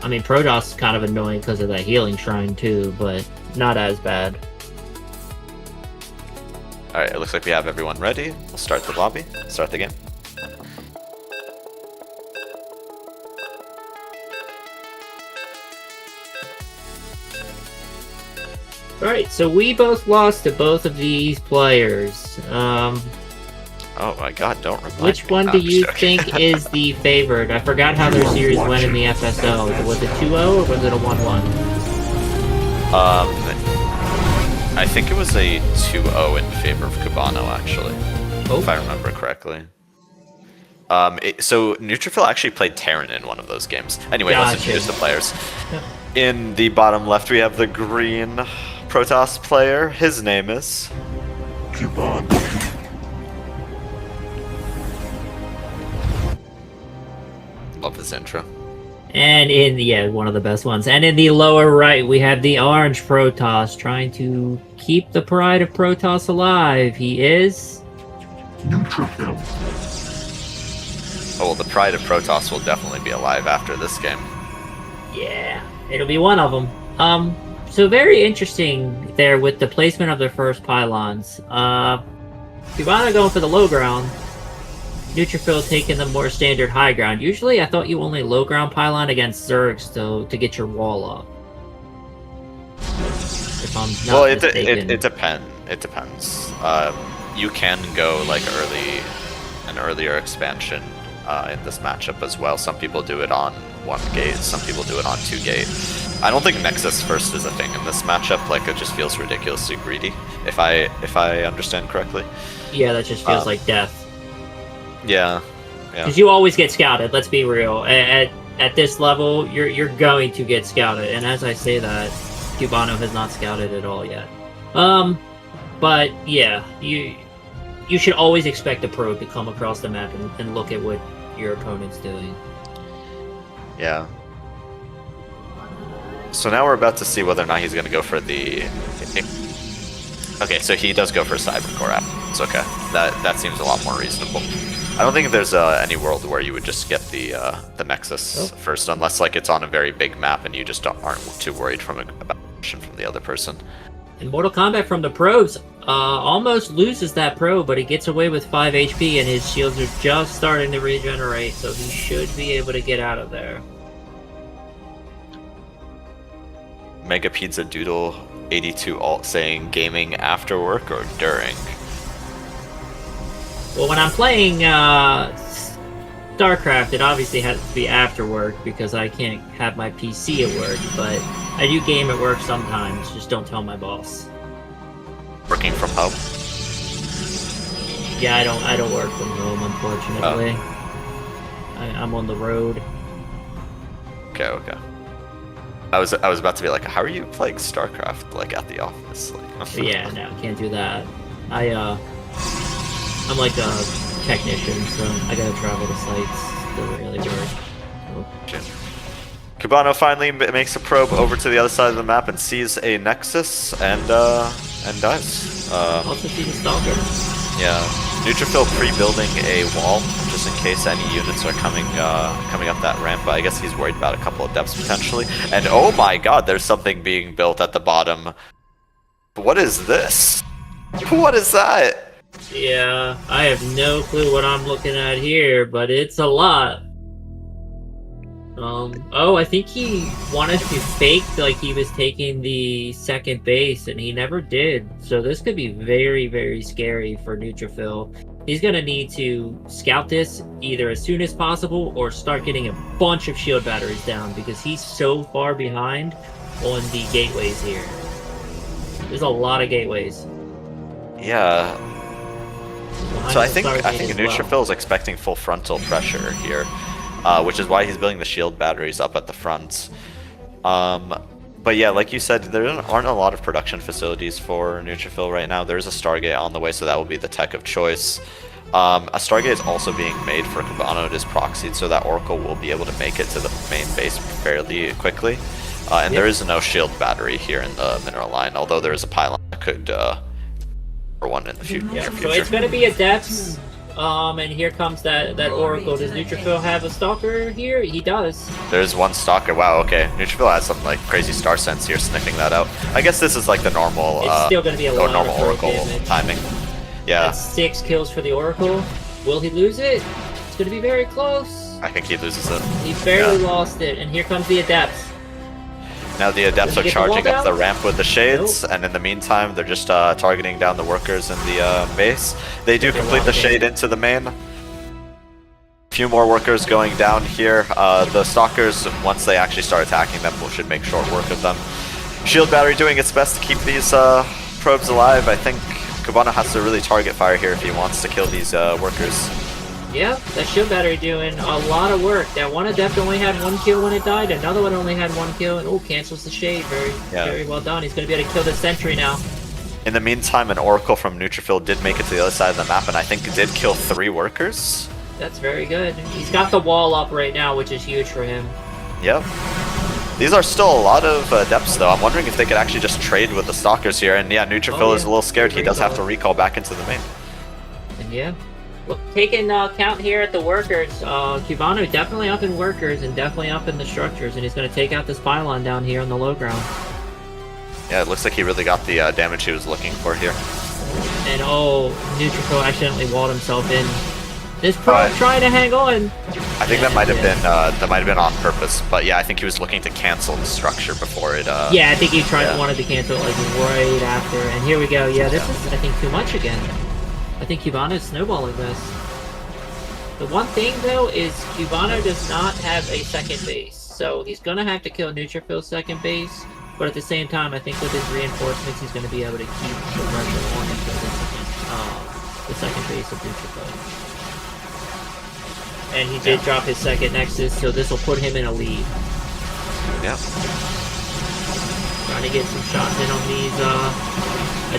[SPEAKER 3] I mean, Protoss is kind of annoying because of that healing shrine too, but not as bad.
[SPEAKER 13] Alright, it looks like we have everyone ready. We'll start the lobby, start the game.
[SPEAKER 3] Alright, so we both lost to both of these players.
[SPEAKER 13] Oh my god, don't remind
[SPEAKER 3] Which
[SPEAKER 13] me.
[SPEAKER 3] one
[SPEAKER 13] No,
[SPEAKER 3] do
[SPEAKER 13] I'm just
[SPEAKER 3] you
[SPEAKER 13] joking.
[SPEAKER 3] think is the favored? I forgot how their series went in the FSL. Was it 2-0 or was it a 1-1?
[SPEAKER 13] I think it was a 2-0 in favor of Cubano, actually.
[SPEAKER 3] Oh.
[SPEAKER 13] If I remember correctly. So Neutrophil actually played Terran in one of those games. Anyway, let's introduce the players. In the bottom left, we have the green Protoss player. His name is
[SPEAKER 1] Cubano.
[SPEAKER 13] Love his intro.
[SPEAKER 3] And one of the best ones. And in the lower right, we have the orange Protoss trying to keep the pride of Protoss alive. He is
[SPEAKER 1] Neutrophil.
[SPEAKER 13] Oh, well, the pride of Protoss will definitely be alive after this game.
[SPEAKER 3] Yeah, it'll be one of them. So very interesting there with the placement of their first pylons. Cubano going for the low ground. Neutrophil taking the more standard high ground. Usually, I thought you only low ground pylon against Zergs to get your wall up. If I'm not mistaken.
[SPEAKER 13] It depends. It depends. You can go like an earlier expansion in this matchup as well. Some people do it on 1 gate. Some people do it on 2 gate. I don't think Nexus first is a thing in this matchup. Like, it just feels ridiculously greedy. If I understand correctly.
[SPEAKER 3] Yeah, that just feels like death.
[SPEAKER 13] Yeah.
[SPEAKER 3] Because you always get scouted. Let's be real. At this level, you're going to get scouted. And as I say that, Cubano has not scouted at all yet. But yeah, you should always expect a probe to come across the map and look at what your opponent's doing.
[SPEAKER 13] Yeah. So now we're about to see whether or not he's going to go for the... Okay, so he does go for Cybercore. It's okay. That seems a lot more reasonable. I don't think there's any world where you would just get the Nexus first, unless like it's on a very big map and you just aren't too worried about action from the other person.
[SPEAKER 3] In Mortal Kombat from the probes, almost loses that probe, but he gets away with 5 HP and his shields are just starting to regenerate, so he should be able to get out of there.
[SPEAKER 13] Mega Pizza Doodle 82 alt saying gaming after work or during?
[SPEAKER 3] Well, when I'm playing StarCraft, it obviously has to be after work because I can't have my PC at work, but I do game at work sometimes, just don't tell my boss.
[SPEAKER 13] Working from home?
[SPEAKER 3] Yeah, I don't work from home, unfortunately. I'm on the road.
[SPEAKER 13] Okay. I was about to be like, how are you playing StarCraft like at the office? Like,
[SPEAKER 3] yeah, no, can't do that. I'm like a technician, so I gotta travel to sites. Doesn't really work.
[SPEAKER 13] So. Cubano finally makes a probe over to the other side of the map and sees a Nexus and dies.
[SPEAKER 3] Also see the Stalker.
[SPEAKER 13] Yeah, Neutrophil pre-building a wall just in case any units are coming up that ramp. But I guess he's worried about a couple of depths potentially. And oh my God, there's something being built at the bottom. What is this? What is that?
[SPEAKER 3] Yeah, I have no clue what I'm looking at here, but it's a lot. I think he wanted to fake like he was taking the second base, and he never did. So this could be very, very scary for Neutrophil. He's gonna need to scout this either as soon as possible or start getting a bunch of shield batteries down because he's so far behind on the gateways here. There's a lot of gateways.
[SPEAKER 13] Yeah. So I think
[SPEAKER 3] Neutrophil
[SPEAKER 13] is expecting full frontal pressure here, which is why he's building the shield batteries up at the front. But yeah, like you said, there aren't a lot of production facilities for Neutrophil right now. There is a Stargate on the way, so that will be the tech of choice. A Stargate is also being made for Cubano. It is proxied, so that Oracle will be able to make it to the main base fairly quickly. And there is no shield battery here in the mineral line, although there is a pylon that could for one in the future.
[SPEAKER 3] Yeah, so it's going to be a depths, and here comes that Oracle. Does Neutrophil have a Stalker here? He does.
[SPEAKER 13] There's one Stalker. Wow, okay. Neutrophil has some like crazy star sense here, sniffing that out. I guess this is like the normal.
[SPEAKER 3] It's still going to be a lot
[SPEAKER 13] normal
[SPEAKER 3] of
[SPEAKER 13] Oracle
[SPEAKER 3] damage.
[SPEAKER 13] timing. Yeah.
[SPEAKER 3] That's 6 kills for the Oracle. Will he lose it? It's going to be very close.
[SPEAKER 13] I think he loses it.
[SPEAKER 3] He barely lost it, and here comes the Adepts.
[SPEAKER 13] Now the Adepts are charging up the ramp with the Shades, and in the meantime, they're just targeting down the workers in the base. They do complete the Shade into the main. A few more workers going down here. The Stalkers, once they actually start attacking them, should make short work of them. Shield Battery doing its best to keep these probes alive. I think Cubano has to really target fire here if he wants to kill these workers.
[SPEAKER 3] Yeah, that shield battery doing a lot of work. That one Adept only had 1 kill when it died. Another one only had 1 kill, and cancels the Shade. Very well done. He's going to be able to kill the Sentry now.
[SPEAKER 13] In the meantime, an Oracle from Neutrophil did make it to the other side of the map, and I think it did kill 3 workers.
[SPEAKER 3] That's very good. He's got the wall up right now, which is huge for him.
[SPEAKER 13] Yep. These are still a lot of depths, though. I'm wondering if they could actually just trade with the Stalkers here. And yeah, Neutrophil is a little scared. He does have to recall back into the main.
[SPEAKER 3] And yeah. Well, taking count here at the workers, Cubano definitely up in workers and definitely up in the structures, and he's going to take out this pylon down here on the low ground.
[SPEAKER 13] Yeah, it looks like he really got the damage he was looking for here.
[SPEAKER 3] And Neutrophil accidentally walled himself in. This pro trying to hang on.
[SPEAKER 13] I think that might have been on purpose, but yeah, I think he was looking to cancel the structure before it.
[SPEAKER 3] Yeah, I think he wanted to cancel it like right after. And here we go. Yeah, this is I think too much again. I think Cubano's snowballing this. The one thing though is Cubano does not have a second base, so he's gonna have to kill Neutrophil's second base. But at the same time, I think with his reinforcements, he's gonna be able to keep the pressure on until the second base of Neutrophil. And he did drop his second Nexus, so this will put him in a lead.
[SPEAKER 13] Yeah.
[SPEAKER 3] Trying to get some shots in on these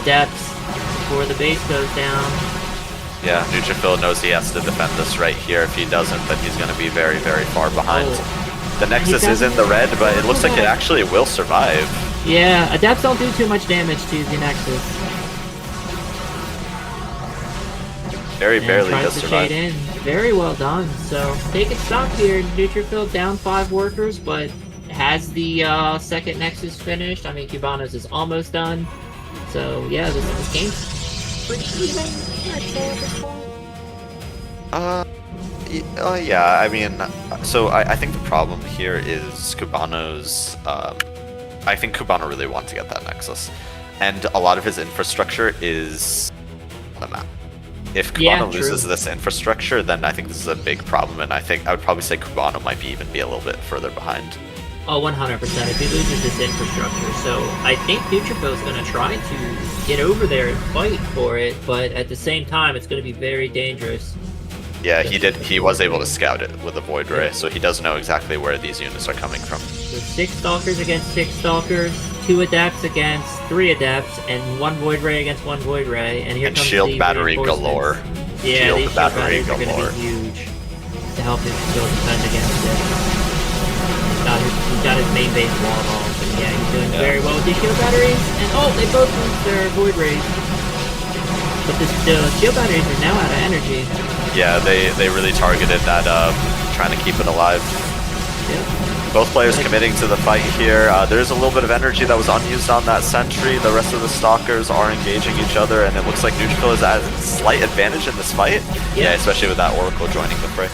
[SPEAKER 3] Adepts before the base goes down.
[SPEAKER 13] Yeah, Neutrophil knows he has to defend this right here. If he doesn't, then he's going to be very, very far behind. The Nexus is in the red, but it looks like it actually will survive.
[SPEAKER 3] Yeah, Adepts don't do too much damage to the Nexus.
[SPEAKER 13] Very barely does survive.
[SPEAKER 3] In. Very well done. So taking stock here, Neutrophil down 5 workers, but has the second Nexus finished. I mean, Cubano's is almost done. So yeah, this game's pretty even, I'd say at this point.
[SPEAKER 13] Yeah, I mean, so I think the problem here is Cubano's. I think Cubano really wants to get that Nexus, and a lot of his infrastructure is on the map. If Cubano loses this infrastructure, then I think this is a big problem, and I would probably say Cubano might even be a little bit further behind.
[SPEAKER 3] Oh, 100%. If he loses this infrastructure, so I think Neutrophil's going to try to get over there and fight for it, but at the same time, it's going to be very dangerous.
[SPEAKER 13] Yeah, he did. He was able to scout it with a Void Ray, so he does know exactly where these units are coming from.
[SPEAKER 3] So 6 Stalkers against 6 Stalkers, 2 Adepts against 3 Adepts, and 1 Void Ray against 1 Void Ray, and here comes
[SPEAKER 13] shield
[SPEAKER 3] the
[SPEAKER 13] battery galore.
[SPEAKER 3] Yeah,
[SPEAKER 13] shield
[SPEAKER 3] these
[SPEAKER 13] battery
[SPEAKER 3] shield batteries
[SPEAKER 13] galore.
[SPEAKER 3] are going to be huge to help him still defend against it. He's got his main base walled off, and yeah, he's doing very well with these shield batteries, and they both lose their Void Rays. But the shield batteries are now out of energy.
[SPEAKER 13] Yeah, they really targeted that, trying to keep it alive.
[SPEAKER 3] Yeah.
[SPEAKER 13] Both players committing to the fight here. There's a little bit of energy that was unused on that sentry. The rest of the Stalkers are engaging each other, and it looks like Neutrophil is at a slight advantage in this fight. Yeah, especially with that Oracle joining the fray.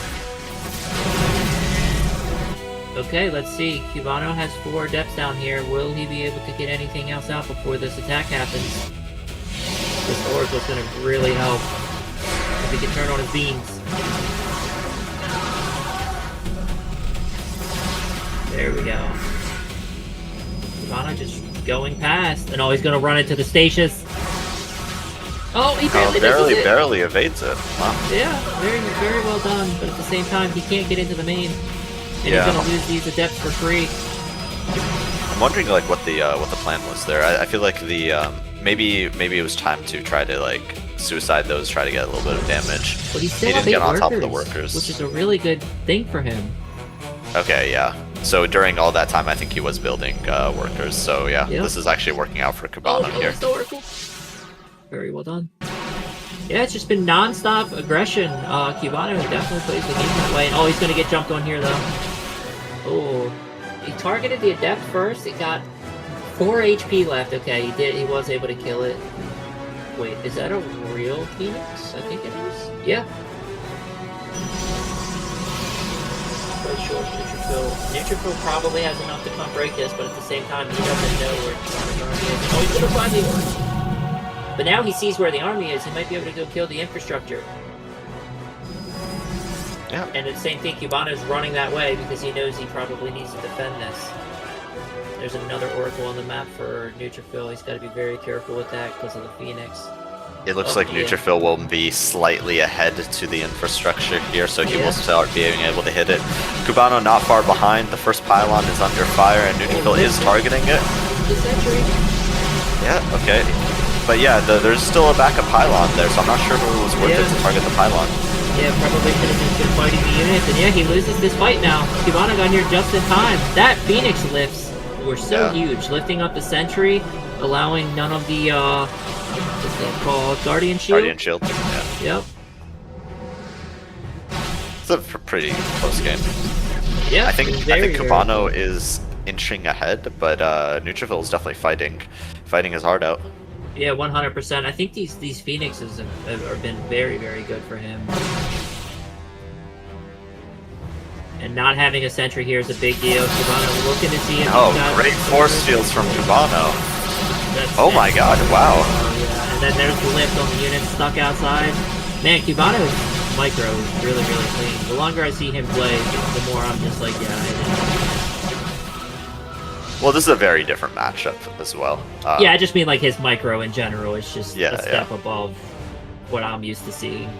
[SPEAKER 3] Okay, let's see. Cubano has 4 Adepts down here. Will he be able to get anything else out before this attack happens? This Oracle's going to really help if he can turn on his beams. There we go. Cubano just going past, and he's going to run into the Stasis. He
[SPEAKER 13] barely evades it. Wow.
[SPEAKER 3] Yeah, very, very well done. But at the same time, he can't get into the main, and he's going to lose these Adepts for free.
[SPEAKER 13] I'm wondering what the plan was there. I feel like maybe it was time to try to suicide those, try to get a little bit of damage.
[SPEAKER 3] But he
[SPEAKER 13] didn't get on top of the workers,
[SPEAKER 3] which is a really good thing for him.
[SPEAKER 13] Okay, yeah. So during all that time, I think he was building workers. So yeah, this is actually working out for Cubano here.
[SPEAKER 3] Very well done. Yeah, it's just been non-stop aggression. Cubano definitely plays the game that way. And he's going to get jumped on here, though. He targeted the Adept first. It got 4 HP left. Okay, he was able to kill it. Wait, is that a real Phoenix? I think it is. Yeah. Quite sure Neutrophil probably has enough to come break this, but at the same time, he doesn't know where Cubano's army is. He's going to find the orc. But now he sees where the army is. He might be able to go kill the infrastructure.
[SPEAKER 13] Yeah.
[SPEAKER 3] And the same thing, Cubano's running that way because he knows he probably needs to defend this. There's another Oracle on the map for Neutrophil. He's got to be very careful with that because of the Phoenix.
[SPEAKER 13] It looks like Neutrophil will be slightly ahead to the infrastructure here, so he will start being able to hit it. Cubano not far behind. The first pylon is under fire, and Neutrophil is targeting it.
[SPEAKER 3] The sentry.
[SPEAKER 13] Yeah, okay. But yeah, there's still a backup pylon there, so I'm not sure if it was worth it to target the pylon.
[SPEAKER 3] Yeah, probably could have just been fighting the units, and yeah, he loses this fight now. Cubano got here just in time. That Phoenix lifts were so huge, lifting up the sentry, allowing none of the, what's that called? Guardian Shield?
[SPEAKER 13] Guardian Shield, yeah.
[SPEAKER 3] Yep.
[SPEAKER 13] It's a pretty close game.
[SPEAKER 3] Yeah,
[SPEAKER 13] I think Cubano is inching ahead, but Neutrophil is definitely fighting his heart out.
[SPEAKER 3] Yeah, 100%. I think these Phoenixes have been very, very good for him. And not having a sentry here is a big deal. Cubano looking to see if
[SPEAKER 13] great force fields from Cubano. Oh my god, wow.
[SPEAKER 3] Yeah, and then there's the lift on the unit stuck outside. Man, Cubano's micro is really, really clean. The longer I see him play, the more I'm just like,
[SPEAKER 13] well, this is a very different matchup as well.
[SPEAKER 3] Yeah, I just mean like his micro in general is just a step above what I'm used to seeing.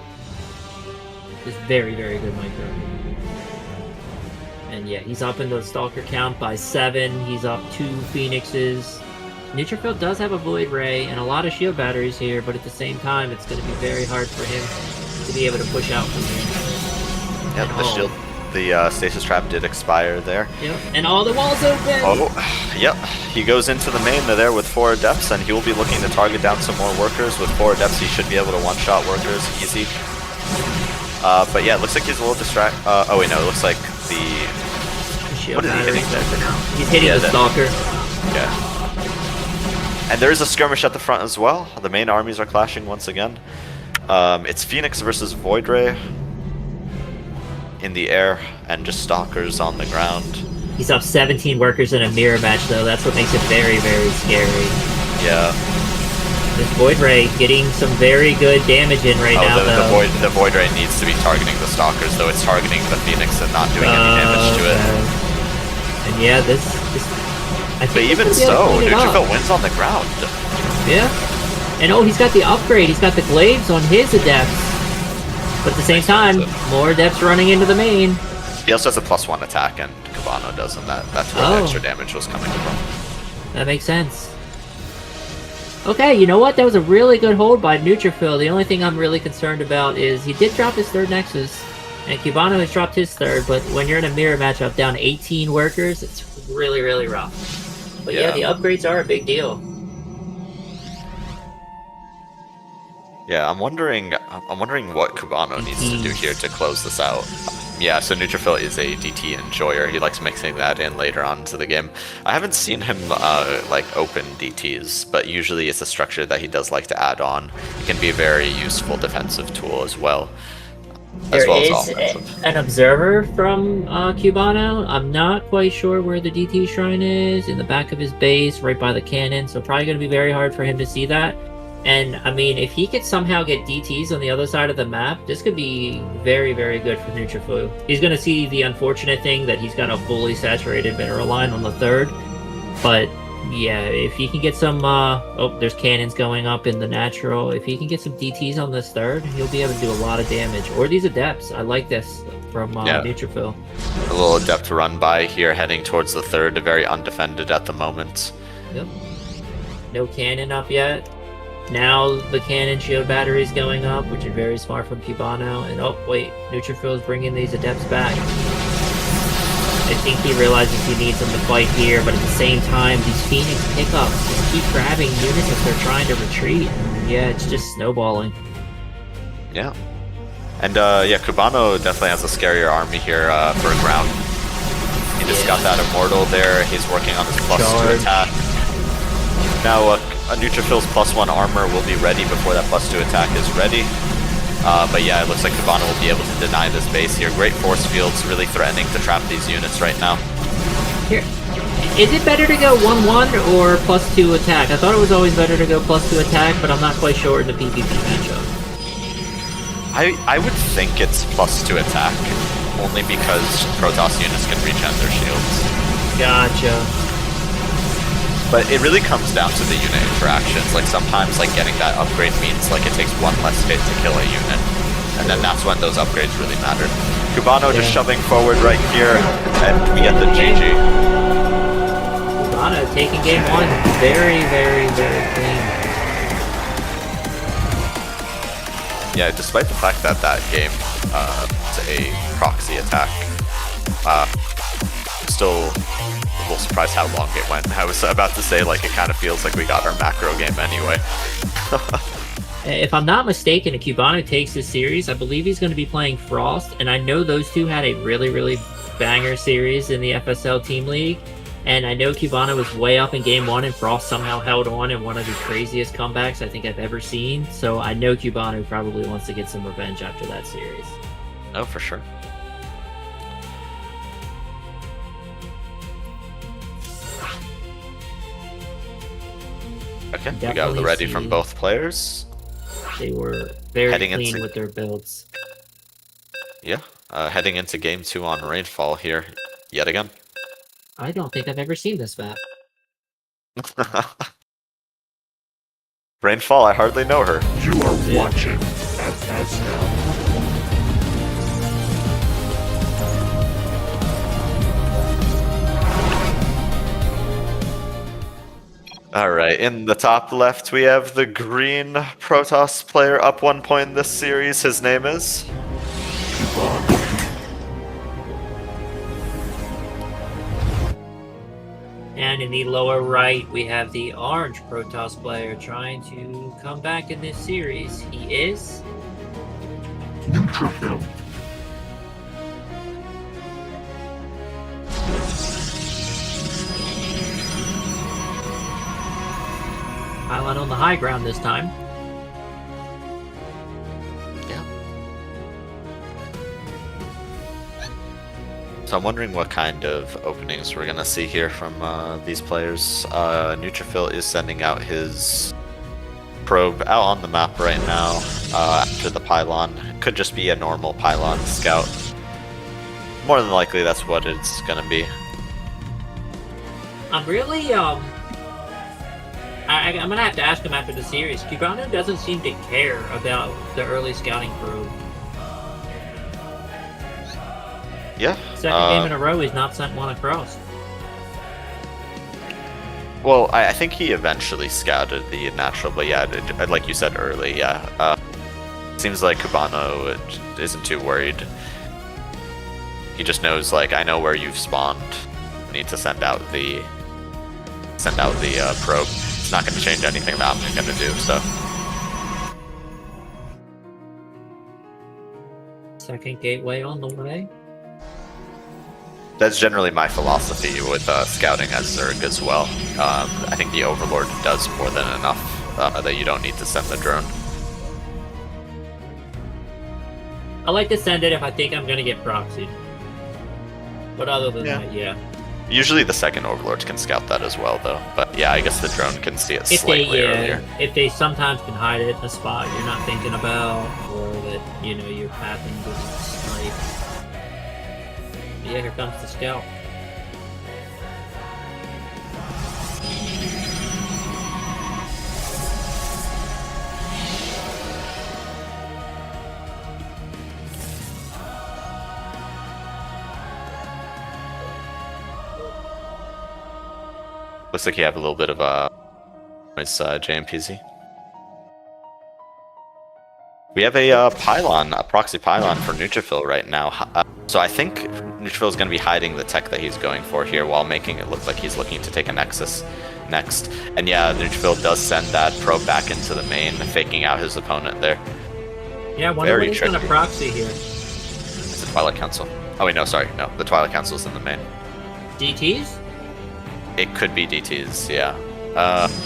[SPEAKER 3] It's very, very good micro. And yeah, he's up in the Stalker count by 7. He's up 2 Phoenixes. Neutrophil does have a Void Ray and a lot of shield batteries here, but at the same time, it's going to be very hard for him to be able to push out from here.
[SPEAKER 13] Yep, the shield. The stasis trap did expire there.
[SPEAKER 3] Yep, and all the walls open!
[SPEAKER 13] Oh, yep. He goes into the main there with 4 Adepts, and he will be looking to target down some more workers. With 4 Adepts, he should be able to one-shot workers easy. But yeah, it looks like he's a little distracted. Oh wait, no, it looks like the... What is he hitting there?
[SPEAKER 3] He's hitting the Stalker.
[SPEAKER 13] Yeah. And there is a skirmish at the front as well. The main armies are clashing once again. It's Phoenix versus Void Ray in the air, and just Stalkers on the ground.
[SPEAKER 3] He's up 17 workers in a mirror match, though. That's what makes it very, very scary.
[SPEAKER 13] Yeah.
[SPEAKER 3] This Void Ray getting some very good damage in right now, though.
[SPEAKER 13] The Void Ray needs to be targeting the Stalkers, though it's targeting the Phoenix and not doing any damage to it.
[SPEAKER 3] And yeah, this I think
[SPEAKER 13] but even so, Neutrophil wins on the ground.
[SPEAKER 3] Yeah. And oh, he's got the upgrade. He's got the glaives on his Adepts. But at the same time, more Adepts running into the main.
[SPEAKER 13] He also has a +1 attack, and Cubano does, and that's where the extra damage was coming from.
[SPEAKER 3] That makes sense. Okay, you know what? That was a really good hold by Neutrophil. The only thing I'm really concerned about is he did drop his 3rd Nexus, and Cubano has dropped his 3rd, but when you're in a mirror matchup down 18 workers, it's really, really rough. But yeah, the upgrades are a big deal.
[SPEAKER 13] Yeah, I'm wondering what Cubano needs to do here to close this out. Yeah, so Neutrophil is a DT enjoyer. He likes mixing that in later on into the game. I haven't seen him like open DTs, but usually it's a structure that he does like to add on. It can be a very useful defensive tool as well.
[SPEAKER 3] There is an observer from Cubano. I'm not quite sure where the DT shrine is. In the back of his base, right by the cannon. So probably going to be very hard for him to see that. And, I mean, if he could somehow get DTs on the other side of the map, this could be very, very good for Neutrophil. He's going to see the unfortunate thing that he's got a fully saturated mineral line on the 3rd. But, yeah, if he can get some... oh, there's cannons going up in the natural. If he can get some DTs on this 3rd, he'll be able to do a lot of damage. Or these Adepts. I like this from Neutrophil.
[SPEAKER 13] A little Adept run by here, heading towards the 3rd. Very undefended at the moment.
[SPEAKER 3] Yep. No cannon up yet. Now the cannon shield battery is going up, which is very smart from Cubano. And oh wait, Neutrophil is bringing these Adepts back. I think he realizes he needs them to fight here, but at the same time, these Phoenix pickups just keep grabbing units as they're trying to retreat. And yeah, it's just snowballing.
[SPEAKER 13] Yeah. And yeah, Cubano definitely has a scarier army here for ground. He just got that Immortal there. He's working on his +2 attack. Now, Neutrophil's +1 armor will be ready before that +2 attack is ready. But yeah, it looks like Cubano will be able to deny this base here. Great force fields, really threatening to trap these units right now.
[SPEAKER 3] Here, is it better to go 1-1 or +2 attack? I thought it was always better to go +2 attack, but I'm not quite sure in the PvP matchup.
[SPEAKER 13] I would think it's +2 attack, only because Protoss units can regen their shields.
[SPEAKER 3] Gotcha.
[SPEAKER 13] But it really comes down to the unit interactions. Like sometimes like getting that upgrade means like it takes 1 less hit to kill a unit. And then that's when those upgrades really matter. Cubano just shoving forward right here, and we get the GG.
[SPEAKER 3] Cubano taking game 1 very, very, very clean.
[SPEAKER 13] Yeah, despite the fact that that game was a proxy attack, I'm still a little surprised how long it went. I was about to say, like, it kind of feels like we got our macro game anyway.
[SPEAKER 3] If I'm not mistaken, if Cubano takes this series, I believe he's going to be playing Frost, and I know those two had a really, really banger series in the FSL Team League, and I know Cubano was way up in Game 1, and Frost somehow held on in one of the craziest comebacks I think I've ever seen, so I know Cubano probably wants to get some revenge after that series.
[SPEAKER 13] Oh, for sure. Okay, we got the ready from both players.
[SPEAKER 3] They were very clean with their builds.
[SPEAKER 13] Yeah, heading into Game 2 on Rainfall here, yet again.
[SPEAKER 3] I don't think I've ever seen this map.
[SPEAKER 13] Rainfall, I hardly know her.
[SPEAKER 1] You are watching FSL.
[SPEAKER 13] Alright, in the top left we have the green Protoss player up 1 point in this series. His name is...
[SPEAKER 3] And in the lower right, we have the orange Protoss player trying to come back in this series. He is...
[SPEAKER 1] Neutrophil.
[SPEAKER 3] Highlight on the high ground this time.
[SPEAKER 13] Yeah. So I'm wondering what kind of openings we're gonna see here from these players. Neutrophil is sending out his probe out on the map right now after the pylon. Could just be a normal pylon scout. More than likely that's what it's gonna be.
[SPEAKER 3] I'm really, I'm gonna have to ask him after the series. Cubano doesn't seem to care about the early scouting probe.
[SPEAKER 13] Yeah.
[SPEAKER 3] Second game in a row, he's not sent one across.
[SPEAKER 13] Well, I think he eventually scouted the natural, but yeah, like you said early, yeah. Seems like Cubano isn't too worried. He just knows, like, I know where you've spawned. I need to send out the probe. It's not going to change anything that I'm going to do, so.
[SPEAKER 3] Second gateway on the way.
[SPEAKER 13] That's generally my philosophy with scouting as Zerg as well. I think the Overlord does more than enough that you don't need to send the drone.
[SPEAKER 3] I like to send it if I think I'm going to get proxied. But other than that, yeah.
[SPEAKER 13] Usually the second Overlords can scout that as well, though. But yeah, I guess the drone can see it slightly earlier.
[SPEAKER 3] If they sometimes can hide it in a spot you're not thinking about, or that, you know, you're passing to snipe. Yeah, here comes the scout.
[SPEAKER 13] Looks like you have a little bit of a JMPZ. We have a pylon, a proxy pylon for Neutrophil right now. So I think Neutrophil is going to be hiding the tech that he's going for here while making it look like he's looking to take a Nexus next. And yeah, Neutrophil does send that probe back into the main, faking out his opponent there.
[SPEAKER 3] Yeah, I wonder what he's going to proxy here.
[SPEAKER 13] It's the Twilight Council. Oh wait, no, sorry. No, the Twilight Council's in the main.
[SPEAKER 3] DTs?
[SPEAKER 13] It could be DTs, yeah.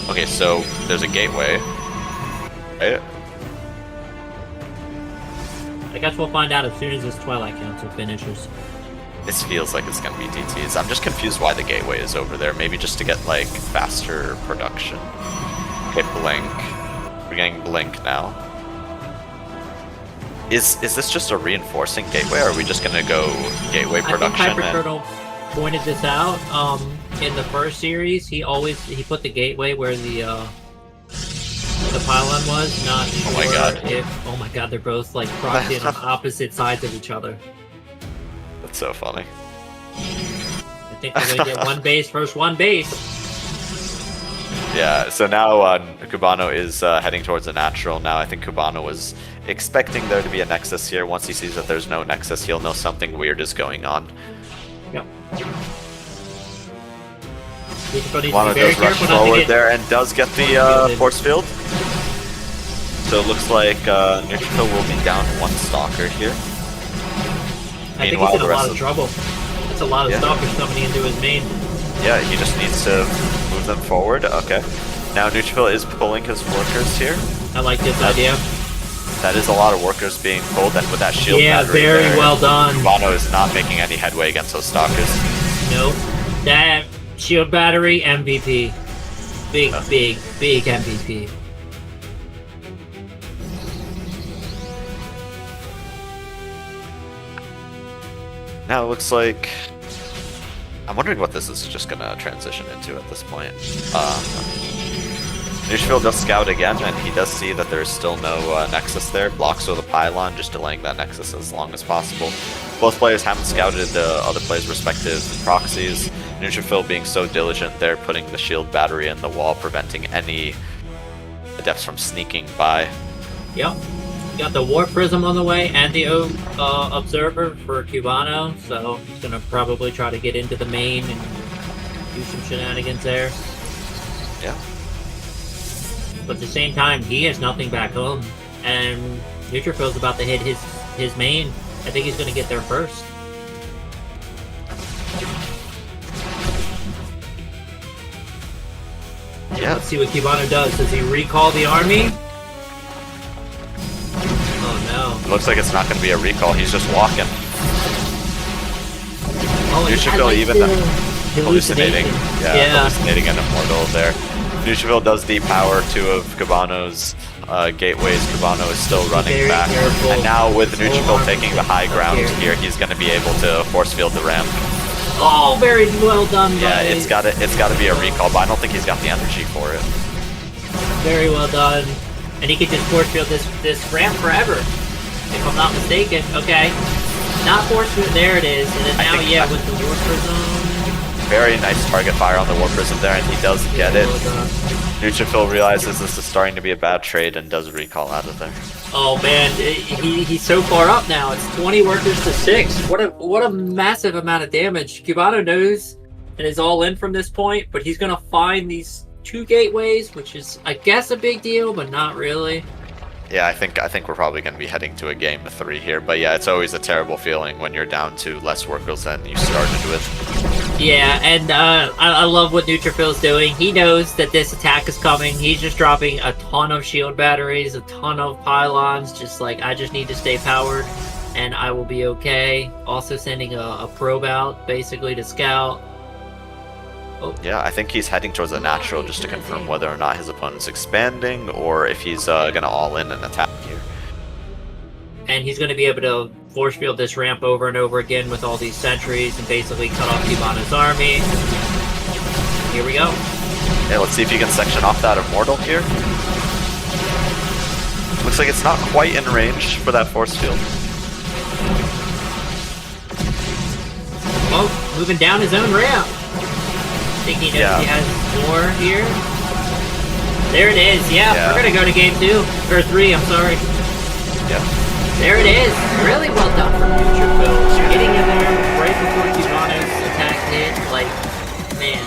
[SPEAKER 13] Okay, so there's a gateway. Right?
[SPEAKER 3] I guess we'll find out as soon as this Twilight Council finishes.
[SPEAKER 13] This feels like it's gonna be DTs. I'm just confused why the gateway is over there. Maybe just to get, like, faster production. Okay, Blink. We're getting Blink now. Is this just a reinforcing gateway, or are we just gonna go gateway production?
[SPEAKER 3] I think Hyperturtle pointed this out. In the first series, he put the gateway where the pylon was, not sure oh my god, they're both like proxying on opposite sides of each other.
[SPEAKER 13] That's so funny.
[SPEAKER 3] I think we're gonna get one base versus one base.
[SPEAKER 13] Yeah, so now Cubano is heading towards a natural. Now I think Cubano was expecting there to be a Nexus here. Once he sees that there's no Nexus, he'll know something weird is going on.
[SPEAKER 3] Yep.
[SPEAKER 13] Cubano does rush forward there and does get the force field. So it looks like Neutrophil will be down one Stalker here.
[SPEAKER 3] I think he's in a lot of trouble. It's a lot of Stalkers coming into his main.
[SPEAKER 13] Yeah, he just needs to move them forward. Okay. Now Neutrophil is pulling his workers here.
[SPEAKER 3] I like this idea.
[SPEAKER 13] That is a lot of workers being pulled, and with that shield battery
[SPEAKER 3] very
[SPEAKER 13] there,
[SPEAKER 3] well done.
[SPEAKER 13] Cubano is not making any headway against those Stalkers.
[SPEAKER 3] Nope. That shield battery, MVP. Big MVP.
[SPEAKER 13] Now it looks like... I'm wondering what this is just gonna transition into at this point. Neutrophil does scout again, and he does see that there's still no Nexus there. Blocks with a pylon, just delaying that Nexus as long as possible. Both players haven't scouted the other players' respective proxies. Neutrophil being so diligent there, putting the shield battery in the wall, preventing any Adepts from sneaking by.
[SPEAKER 3] Yep. Got the War Prism on the way and the Observer for Cubano, so he's gonna probably try to get into the main and do some shenanigans there.
[SPEAKER 13] Yeah.
[SPEAKER 3] But at the same time, he has nothing back home, and Neutrophil's about to hit his main. I think he's gonna get there first.
[SPEAKER 13] Yeah.
[SPEAKER 3] Let's see what Cubano does. Does he recall the army? Oh no.
[SPEAKER 13] Looks like it's not going to be a recall. He's just walking.
[SPEAKER 3] Oh,
[SPEAKER 13] Neutrophil even hallucinating.
[SPEAKER 3] Yeah,
[SPEAKER 13] hallucinating an immortal there. Neutrophil does depower two of Cubano's gateways. Cubano is still running back.
[SPEAKER 3] Careful.
[SPEAKER 13] And now with Neutrophil taking the high ground here, he's going to be able to force field the ramp.
[SPEAKER 3] Oh, very well done.
[SPEAKER 13] Yeah, it's got to be a recall, but I don't think he's got the energy for it.
[SPEAKER 3] Very well done. And he can just force field this ramp forever, if I'm not mistaken. Okay. Not force field, there it is. And then now, yeah, with the War Prism.
[SPEAKER 13] Very nice target fire on the War Prism there, and he does get it. Neutrophil realizes this is starting to be a bad trade and does recall out of there.
[SPEAKER 3] Oh man, he's so far up now. It's 20 workers to 6. What a massive amount of damage. Cubano knows and is all in from this point, but he's gonna find these 2 gateways, which is, I guess, a big deal, but not really.
[SPEAKER 13] Yeah, I think we're probably going to be heading to a game of 3 here. But yeah, it's always a terrible feeling when you're down to less workers than you started with.
[SPEAKER 3] Yeah, and I love what Neutrophil's doing. He knows that this attack is coming. He's just dropping a ton of shield batteries, a ton of pylons. Just like, I just need to stay powered, and I will be okay. Also sending a probe out, basically, to scout. Oh.
[SPEAKER 13] Yeah, I think he's heading towards a natural just to confirm whether or not his opponent's expanding or if he's going to all in and attack here.
[SPEAKER 3] And he's going to be able to force field this ramp over and over again with all these sentries and basically cut off Cubano's army. Here we go.
[SPEAKER 13] Yeah, let's see if he can section off that Immortal here. Looks like it's not quite in range for that force field.
[SPEAKER 3] Oh, moving down his own ramp. I think he knows he has more here. There it is. Yeah, we're gonna go to game 2 or 3. I'm sorry.
[SPEAKER 13] Yeah.
[SPEAKER 3] There it is. Really well done from Neutrophil. Getting in there right before Cubano's attack hit. Like, man,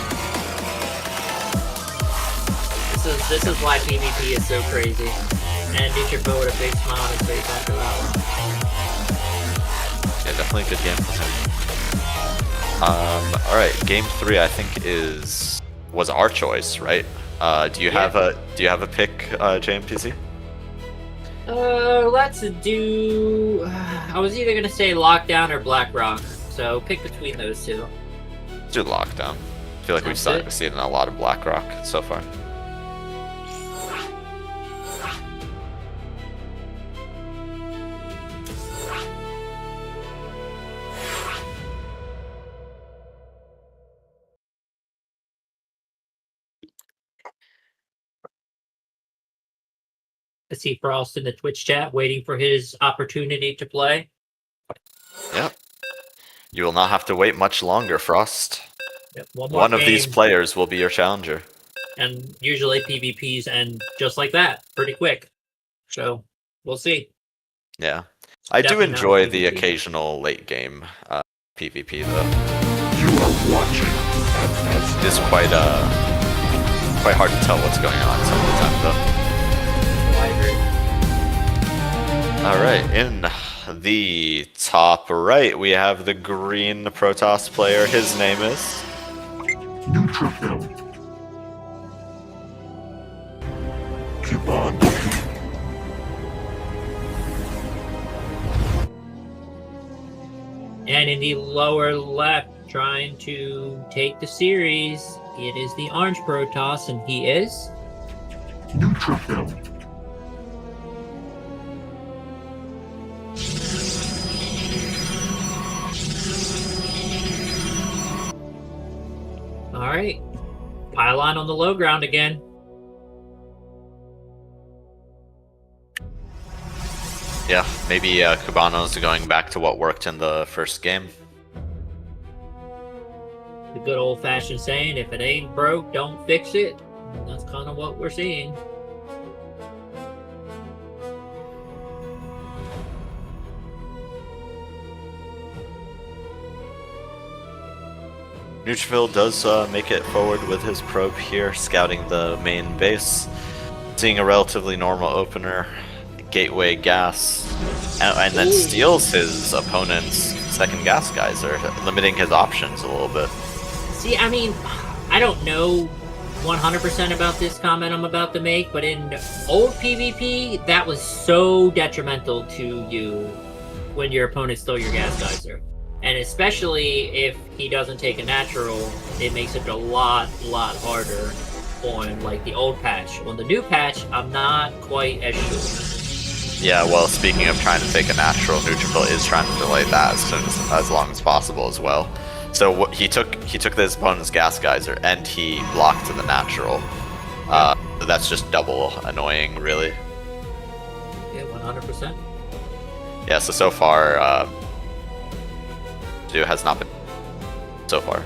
[SPEAKER 3] this is why PvP is so crazy. And Neutrophil with a big smile on his face after that one.
[SPEAKER 13] Yeah, definitely a good game for him. Alright, game 3 I think was our choice, right? Do you have a pick, JMPZ?
[SPEAKER 3] Let's do I was either gonna say Lockdown or Blackrock, so pick between those two.
[SPEAKER 13] Let's do Lockdown. I feel like we've seen a lot of Blackrock so far.
[SPEAKER 3] I see Frost in the Twitch chat waiting for his opportunity to play.
[SPEAKER 13] Yep. You will not have to wait much longer, Frost.
[SPEAKER 3] Yep,
[SPEAKER 13] one of these players will be your challenger.
[SPEAKER 3] And usually PvPs end just like that, pretty quick. So we'll see.
[SPEAKER 13] Yeah, I do
[SPEAKER 3] Definitely not
[SPEAKER 13] enjoy
[SPEAKER 3] PvP.
[SPEAKER 13] the occasional late game PvP though.
[SPEAKER 1] You are watching
[SPEAKER 13] It's quite hard to tell what's going on some of the time though. All right, in the top right we have the green Protoss player. His name is
[SPEAKER 1] Neutrophil. Cubano.
[SPEAKER 3] And in the lower left, trying to take the series, it is the orange Protoss, and he is
[SPEAKER 1] Neutrophil.
[SPEAKER 3] all right. Pylon on the low ground again.
[SPEAKER 13] Yeah, maybe Cubano's going back to what worked in the first game.
[SPEAKER 3] The good old-fashioned saying, if it ain't broke, don't fix it. And that's kind of what we're seeing.
[SPEAKER 13] Neutrophil does make it forward with his probe here, scouting the main base, seeing a relatively normal opener, gateway gas, and then steals his opponent's second gas geyser, limiting his options a little bit.
[SPEAKER 3] See, I mean, I don't know 100% about this comment I'm about to make, but in old PvP, that was so detrimental to you when your opponent stole your gas geyser. And especially if he doesn't take a natural, it makes it a lot harder on like the old patch. On the new patch, I'm not quite as sure.
[SPEAKER 13] Yeah, well, speaking of trying to take a natural, Neutrophil is trying to delay that as long as possible as well. So he took this opponent's gas geyser and he blocked the natural. So that's just double annoying, really.
[SPEAKER 3] Yeah, 100%.
[SPEAKER 13] Yeah, so far, has not been so far.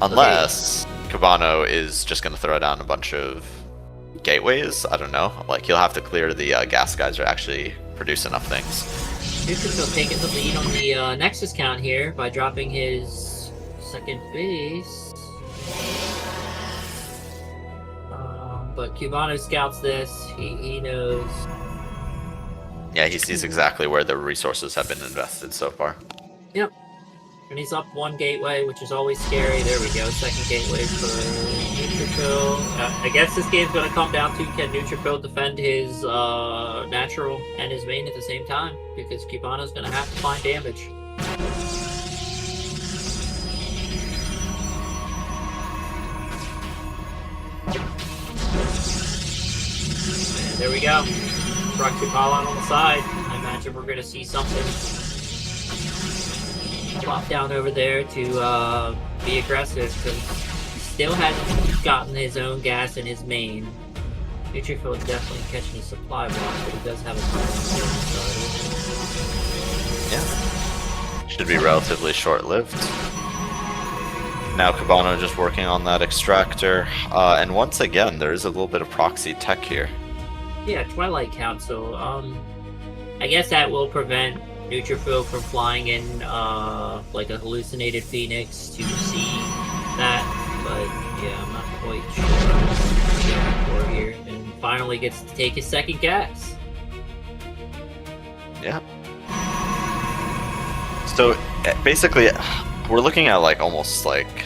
[SPEAKER 13] Unless Cubano is just going to throw down a bunch of gateways. I don't know. Like, he'll have to clear the gas geyser to actually produce enough things.
[SPEAKER 3] Neutrophil taking the lead on the Nexus count here by dropping his second base. But Cubano scouts this. He knows.
[SPEAKER 13] Yeah, he sees exactly where the resources have been invested so far.
[SPEAKER 3] Yep. And he's up one gateway, which is always scary. There we go. Second gateway for Neutrophil. I guess this game's going to come down to can Neutrophil defend his natural and his main at the same time, because Cubano's going to have to find damage. And there we go. Proxy Pylon on the side. I imagine we're going to see something plop down over there to be aggressive, because he still hasn't gotten his own gas in his main. Neutrophil is definitely catching a supply block, but he does have a
[SPEAKER 13] Yeah. Should be relatively short-lived. Now Cubano just working on that extractor, and once again there is a little bit of proxy tech here.
[SPEAKER 3] Yeah, Twilight Council. I guess that will prevent Neutrophil from flying in like a hallucinated phoenix to see that, but yeah, I'm not quite sure what I'm going for here. And finally gets to take his second gas.
[SPEAKER 13] Yeah. So basically, we're looking at like almost like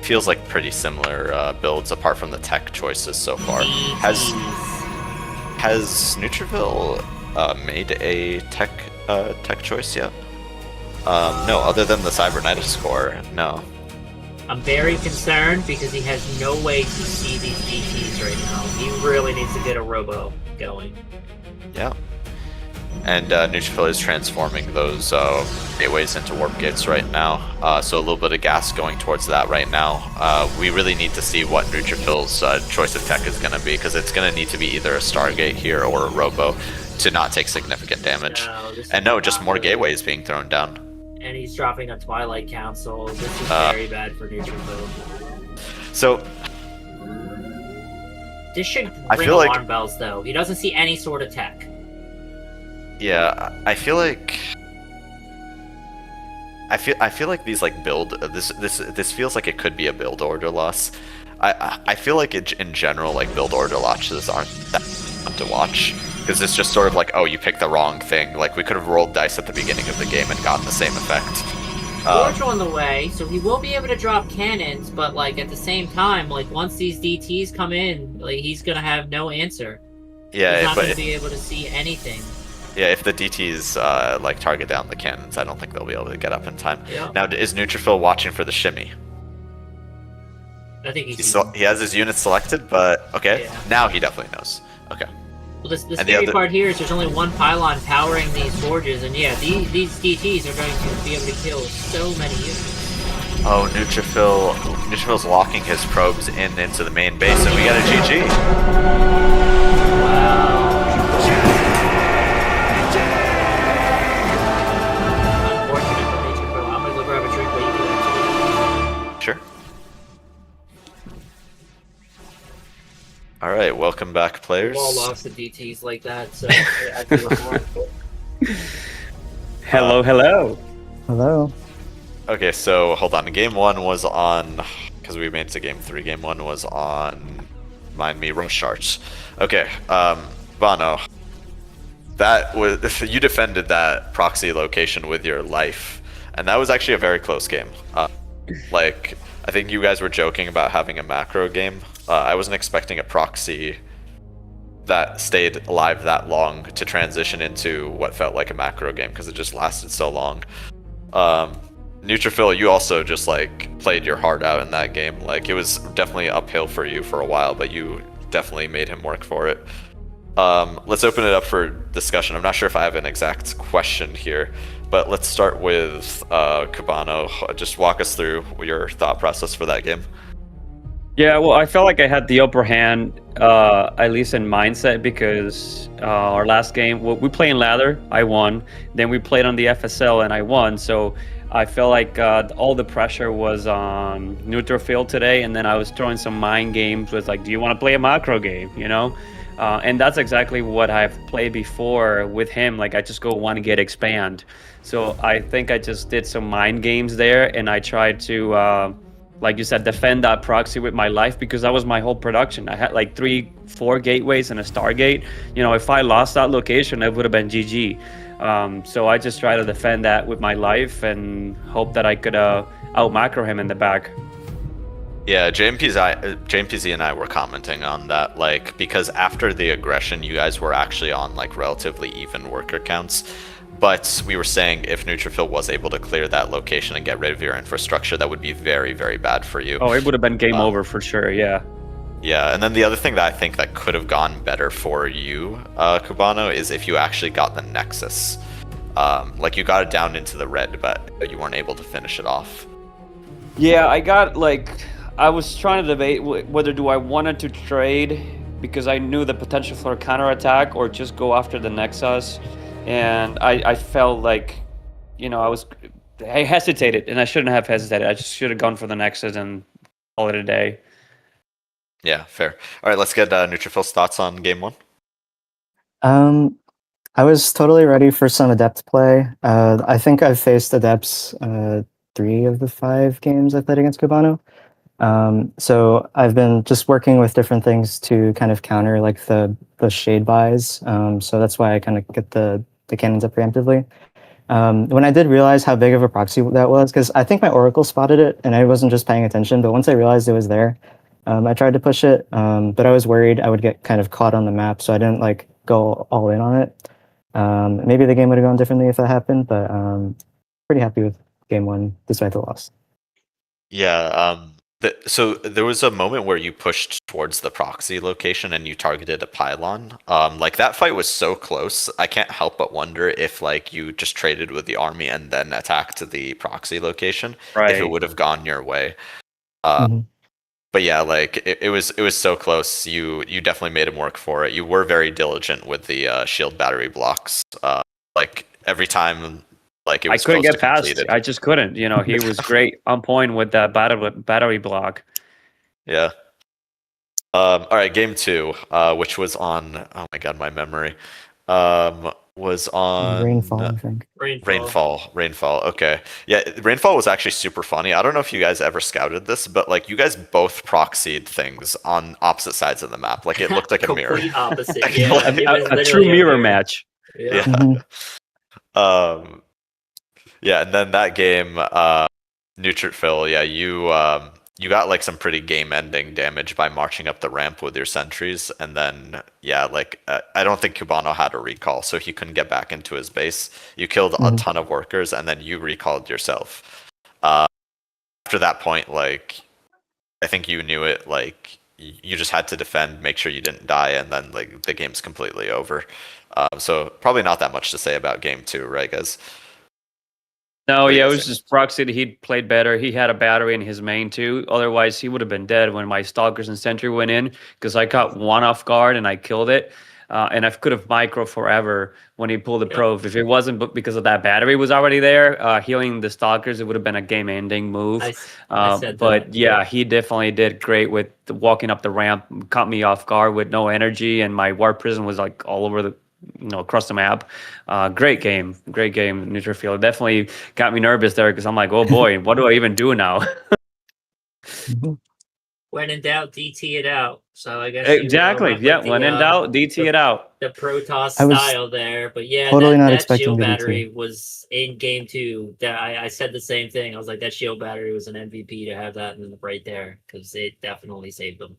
[SPEAKER 13] feels like pretty similar builds apart from the tech choices so far. Has Neutrophil made a tech choice yet? No, other than the Cybernetics score, no.
[SPEAKER 3] I'm very concerned because he has no way to see these DTs right now. He really needs to get a robo going.
[SPEAKER 13] Yeah. And Neutrophil is transforming those gateways into warp gates right now. So a little bit of gas going towards that right now. We really need to see what Neutrophil's choice of tech is going to be, because it's going to need to be either a Stargate here or a robo to not take significant damage. No, just more gateways being thrown down.
[SPEAKER 3] And he's dropping a Twilight Council. This is very bad for Neutrophil.
[SPEAKER 13] So,
[SPEAKER 3] This should
[SPEAKER 13] I
[SPEAKER 3] ring
[SPEAKER 13] feel like-
[SPEAKER 3] alarm bells, though. He doesn't see any sort of tech.
[SPEAKER 13] Yeah, I feel like these like build this feels like it could be a build order loss. I feel like in general like build order losses aren't that fun to watch because it's just sort of like, oh, you picked the wrong thing. Like we could have rolled dice at the beginning of the game and gotten the same effect.
[SPEAKER 3] Forge on the way, so he will be able to drop cannons, but like at the same time, like once these DTs come in, like he's gonna have no answer.
[SPEAKER 13] Yeah,
[SPEAKER 3] he's not
[SPEAKER 13] but
[SPEAKER 3] gonna be able to see anything.
[SPEAKER 13] yeah, if the DTs like target down the cannons, I don't think they'll be able to get up in time.
[SPEAKER 3] Yeah.
[SPEAKER 13] Now, is Neutrophil watching for the shimmy?
[SPEAKER 3] I think
[SPEAKER 13] He has his unit selected, but okay,
[SPEAKER 3] Yeah.
[SPEAKER 13] now he definitely knows. Okay.
[SPEAKER 3] Well, the
[SPEAKER 13] And the
[SPEAKER 3] scary
[SPEAKER 13] other-
[SPEAKER 3] part here is there's only one pylon powering these forges, and yeah, these DTs are going to be able to kill so many units.
[SPEAKER 13] Oh, Neutrophil's locking his probes into the main base, and we got a GG.
[SPEAKER 3] Unfortunate for Neutrophil. I'm gonna go grab a drink while you do that.
[SPEAKER 13] Sure. All right, welcome back, players.
[SPEAKER 3] We've all lost the DTs like that, so I feel horrible.
[SPEAKER 9] Hello, hello.
[SPEAKER 12] Hello.
[SPEAKER 13] Okay, so hold on. Game 1 was on, because we made it to Game 3. Game 1 was on, mind me, Rush Sharks. Okay, Cubano, that was you defended that proxy location with your life, and that was actually a very close game. Like, I think you guys were joking about having a macro game. I wasn't expecting a proxy that stayed alive that long to transition into what felt like a macro game because it just lasted so long. Neutrophil, you also just like played your heart out in that game. Like it was definitely uphill for you for a while, but you definitely made him work for it. Let's open it up for discussion. I'm not sure if I have an exact question here, but let's start with Cubano. Just walk us through your thought process for that game.
[SPEAKER 9] Yeah, well, I felt like I had the upper hand, at least in mindset, because our last game, well, we played in ladder, I won. Then we played on the FSL and I won. So I felt like all the pressure was on Neutrophil today, and then I was throwing some mind games with like, do you want to play a macro game, you know? And that's exactly what I've played before with him. Like I just go one get expand. So I think I just did some mind games there, and I tried to, like you said, defend that proxy with my life because that was my whole production. I had like 3-4 gateways and a Stargate. You know, if I lost that location, it would have been GG. So I just try to defend that with my life and hope that I could out macro him in the back.
[SPEAKER 13] Yeah, JMPZ and I were commenting on that, like, because after the aggression, you guys were actually on like relatively even worker counts. But we were saying if Neutrophil was able to clear that location and get rid of your infrastructure, that would be very, very bad for you.
[SPEAKER 9] Oh, it would have been game over for sure, yeah.
[SPEAKER 13] Yeah, and then the other thing that I think that could have gone better for you, Cubano, is if you actually got the Nexus. Like, you got it down into the red, but you weren't able to finish it off.
[SPEAKER 9] Yeah, I was trying to debate whether do I wanted to trade because I knew the potential for a counterattack or just go after the Nexus. And I felt like, you know, I hesitated, and I shouldn't have hesitated. I just should have gone for the Nexus and call it a day.
[SPEAKER 13] Yeah, fair. All right, let's get Neutrophil's thoughts on game 1.
[SPEAKER 12] I was totally ready for some Adept play. I think I've faced Adepts 3 of the 5 games I played against Cubano. So I've been just working with different things to kind of counter like the shade buys. So that's why I kind of get the cannons up preemptively. When I did realize how big of a proxy that was, because I think my Oracle spotted it and I wasn't just paying attention, but once I realized it was there, I tried to push it, but I was worried I would get kind of caught on the map, so I didn't like go all in on it. Maybe the game would have gone differently if that happened, but pretty happy with game 1 despite the loss.
[SPEAKER 13] Yeah, so there was a moment where you pushed towards the proxy location and you targeted a pylon. Like that fight was so close. I can't help but wonder if like you just traded with the army and then attacked the proxy location,
[SPEAKER 9] right,
[SPEAKER 13] if it would have gone your way. But yeah, like it was so close. You definitely made him work for it. You were very diligent with the shield battery blocks. Like every time. Like it was
[SPEAKER 9] I couldn't
[SPEAKER 13] close
[SPEAKER 9] get
[SPEAKER 13] to
[SPEAKER 9] past.
[SPEAKER 13] completed.
[SPEAKER 9] I just couldn't. You know, he was great on point with that battery block.
[SPEAKER 13] Yeah. All right, game 2, which was on. Oh my god, my memory. Was on
[SPEAKER 12] Rainfall, I think.
[SPEAKER 13] Rainfall. Okay, yeah, Rainfall was actually super funny. I don't know if you guys ever scouted this, but like you guys both proxied things on opposite sides of the map. Like it looked like a mirror.
[SPEAKER 3] Complete opposite.
[SPEAKER 13] Like,
[SPEAKER 3] Yeah,
[SPEAKER 13] like,
[SPEAKER 3] it was
[SPEAKER 9] A true
[SPEAKER 3] literally
[SPEAKER 9] mirror match.
[SPEAKER 13] yeah.
[SPEAKER 12] Mhm.
[SPEAKER 13] Yeah, and then that game, Neutrophil, yeah, you got like some pretty game-ending damage by marching up the ramp with your sentries, and then yeah, like I don't think Cubano had a recall, so he couldn't get back into his base. You killed a ton of workers, and then you recalled yourself. After that point, like I think you knew it. Like you just had to defend, make sure you didn't die, and then like the game's completely over. So probably not that much to say about game 2, right, guys?
[SPEAKER 9] No, yeah, it was just proxy. He played better. He had a battery in his main too. Otherwise, he would have been dead when my stalkers and sentry went in because I caught one off guard and I killed it. And I could have micro forever when he pulled the probe. If it wasn't because of that battery was already there, healing the stalkers, it would have been a game-ending move.
[SPEAKER 3] I said
[SPEAKER 9] but
[SPEAKER 3] that.
[SPEAKER 9] yeah, he definitely did great with walking up the ramp, caught me off guard with no energy, and my warp prison was like all over the, across the map. Great game, Neutrophil. Definitely got me nervous there because I'm like, oh boy, what do I even do now?
[SPEAKER 3] When in doubt, DT it out. So I guess
[SPEAKER 9] exactly. Yeah, when in doubt, DT it out.
[SPEAKER 3] The Protoss
[SPEAKER 12] I was
[SPEAKER 3] style there, but yeah,
[SPEAKER 12] totally not
[SPEAKER 3] that
[SPEAKER 12] expecting
[SPEAKER 3] shield
[SPEAKER 12] the DT.
[SPEAKER 3] battery was in game 2. That I said the same thing. I was like, that shield battery was an MVP to have that right there because it definitely saved them.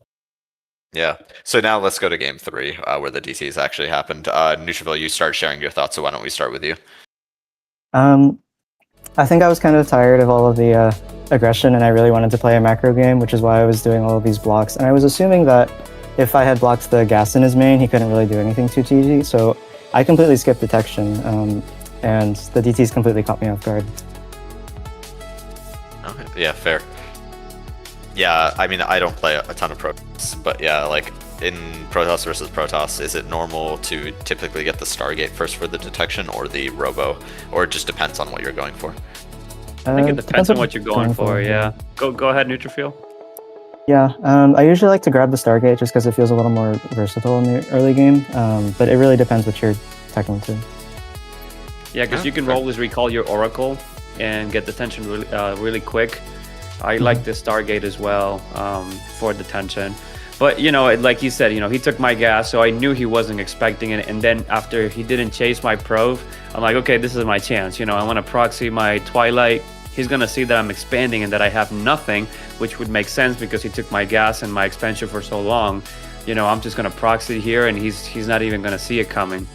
[SPEAKER 13] Yeah. So now let's go to game 3, where the DTs actually happened. Neutrophil, you start sharing your thoughts, so why don't we start with you?
[SPEAKER 12] I think I was kind of tired of all of the aggression, and I really wanted to play a macro game, which is why I was doing all of these blocks. And I was assuming that if I had blocked the gas in his main, he couldn't really do anything too TG. So I completely skipped detection, and the DTs completely caught me off guard.
[SPEAKER 13] Okay. Yeah, fair. Yeah, I mean, I don't play a ton of Protoss, but yeah, like in Protoss versus Protoss, is it normal to typically get the Stargate first for the detection or the Robo, or it just depends on what you're going for?
[SPEAKER 9] I think it depends on what you're going for. Yeah. Go ahead, Neutrophil.
[SPEAKER 12] Yeah, I usually like to grab the Stargate just because it feels a little more versatile in the early game, but it really depends what you're teching to.
[SPEAKER 9] Yeah, because you can always recall your Oracle and get detention really quick. I like the Stargate as well for detention. But, like you said, he took my gas, so I knew he wasn't expecting it. And then after he didn't chase my probe, I'm like, okay, this is my chance. I want to proxy my Twilight. He's going to see that I'm expanding and that I have nothing, which would make sense because he took my gas and my expansion for so long. I'm just going to proxy here, and he's not even going to see it coming.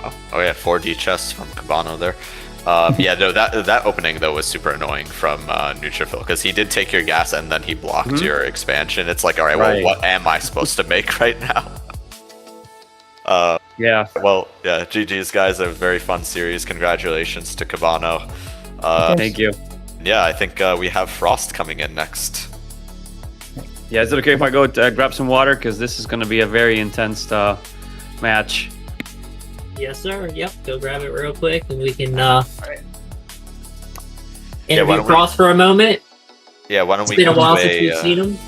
[SPEAKER 13] Oh yeah, 4D chests from Cubano there. Yeah, no, that opening though was super annoying from Neutrophil because he did take your gas and then he blocked your expansion. It's like, all right, well, what am I supposed to make right now?
[SPEAKER 9] Yeah.
[SPEAKER 13] Well, yeah, GG's guys, a very fun series. Congratulations to Cubano.
[SPEAKER 9] Thank you.
[SPEAKER 13] Yeah, I think we have Frost coming in next.
[SPEAKER 9] Yeah, is it okay if I go grab some water? Because this is going to be a very intense match.
[SPEAKER 3] Yes, sir. Yep. Go grab it real quick, and we can
[SPEAKER 13] interview
[SPEAKER 3] Frost for a moment.
[SPEAKER 13] Yeah, why don't we?
[SPEAKER 3] It's been a while since we've seen him.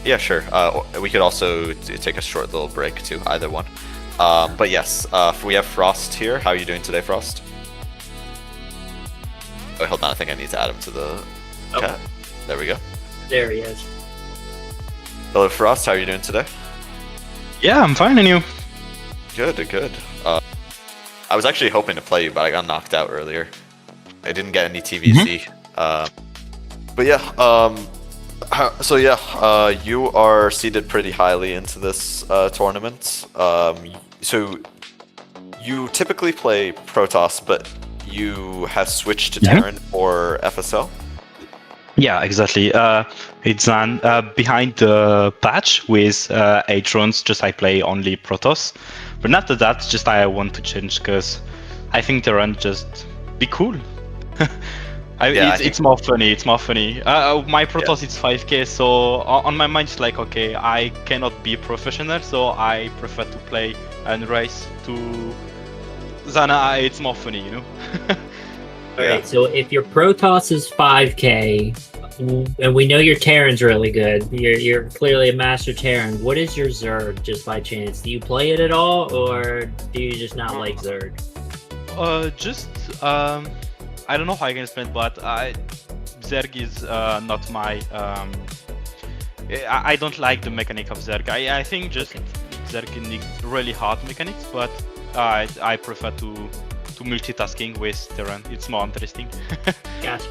[SPEAKER 13] Yeah, sure. We could also take a short little break too. Either one. But yes, we have Frost here. How are you doing today, Frost? Oh, hold on. I think I need to add him to the chat. There we go.
[SPEAKER 3] There he is.
[SPEAKER 13] Hello, Frost. How are you doing today?
[SPEAKER 15] Yeah, I'm fine, and you?
[SPEAKER 13] Good. I was actually hoping to play you, but I got knocked out earlier. I didn't get any TVC. But yeah, so yeah, you are seeded pretty highly into this tournament. So you typically play Protoss, but you have switched to Terran or FSL?
[SPEAKER 15] Yeah, exactly. It's behind the patch with 8 drones, just I play only Protoss. But after that, just I want to change because I think the run just be cool. It's more funny. My Protoss is 5k, so on my mind it's like, okay, I cannot be professional, so I prefer to play and race to Zana. It's more funny,
[SPEAKER 3] Alright, so if your Protoss is 5k, And we know your Terran's really good. You're clearly a master Terran. What is your Zerg, just by chance? Do you play it at all, or do you just not like Zerg?
[SPEAKER 15] I don't know how I can explain, but Zerg is not my. I don't like the mechanic of Zerg. I think just Zerg needs really hard mechanics, but I prefer to multitasking with Terran. It's more interesting.
[SPEAKER 3] Gotcha.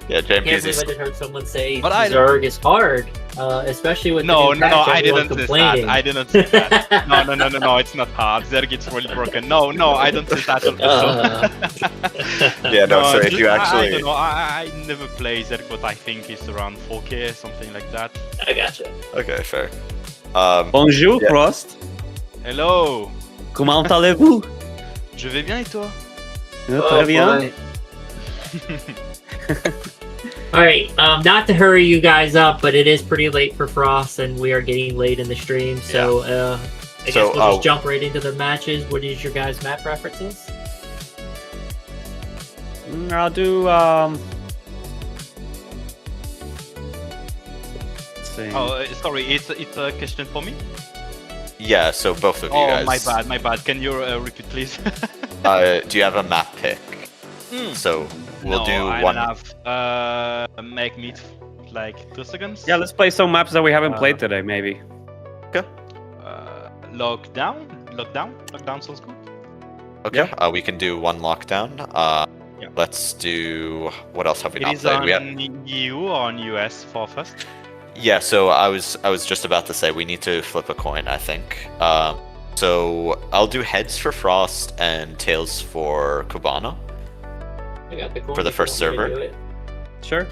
[SPEAKER 13] Yeah,
[SPEAKER 3] I can't believe
[SPEAKER 13] JMPZ.
[SPEAKER 3] I just heard someone say
[SPEAKER 15] But I
[SPEAKER 3] Zerg is hard, especially with
[SPEAKER 15] No,
[SPEAKER 3] the new patch,
[SPEAKER 15] I
[SPEAKER 3] everyone
[SPEAKER 15] didn't say
[SPEAKER 3] complaining.
[SPEAKER 15] that. I didn't say that. No, it's not hard. Zerg is really broken. No, I don't say that.
[SPEAKER 13] Yeah, no, so if you
[SPEAKER 15] I
[SPEAKER 13] actually.
[SPEAKER 15] don't know. I never play Zerg, but I think it's around 4K, something like that.
[SPEAKER 3] I gotcha.
[SPEAKER 13] Okay, fair.
[SPEAKER 9] Bonjour,
[SPEAKER 13] yeah.
[SPEAKER 9] Frost.
[SPEAKER 15] Hello.
[SPEAKER 9] Comment allez-vous?
[SPEAKER 15] Je vais bien et toi?
[SPEAKER 9] Très bien.
[SPEAKER 3] Alright, not to hurry you guys up, but it is pretty late for Frost, and we are getting late in the stream, so I guess we'll just jump right into the matches. What is your guys' map preferences?
[SPEAKER 9] I'll do. Let's see.
[SPEAKER 15] Oh, sorry. It's a question for me.
[SPEAKER 13] Yeah, so both of you
[SPEAKER 15] Oh,
[SPEAKER 13] guys.
[SPEAKER 15] my bad. Can you repeat, please?
[SPEAKER 13] Do you have a map pick? So we'll
[SPEAKER 15] no,
[SPEAKER 13] do
[SPEAKER 15] I
[SPEAKER 13] one.
[SPEAKER 15] don't have. Make me like 2 seconds.
[SPEAKER 9] Yeah, let's play some maps that we haven't played today, maybe.
[SPEAKER 13] Okay.
[SPEAKER 15] Lockdown sounds good.
[SPEAKER 13] Okay. We can do one lockdown. Let's do. What else have we
[SPEAKER 15] It
[SPEAKER 13] not
[SPEAKER 15] is
[SPEAKER 13] played?
[SPEAKER 15] on
[SPEAKER 13] We have...
[SPEAKER 15] EU or on US for first.
[SPEAKER 13] Yeah. So I was just about to say we need to flip a coin. I think. So I'll do heads for Frost and tails for Cubano.
[SPEAKER 3] I got the coin
[SPEAKER 13] For the
[SPEAKER 3] if you
[SPEAKER 13] first
[SPEAKER 3] want me to
[SPEAKER 13] server.
[SPEAKER 3] do it.
[SPEAKER 9] Sure.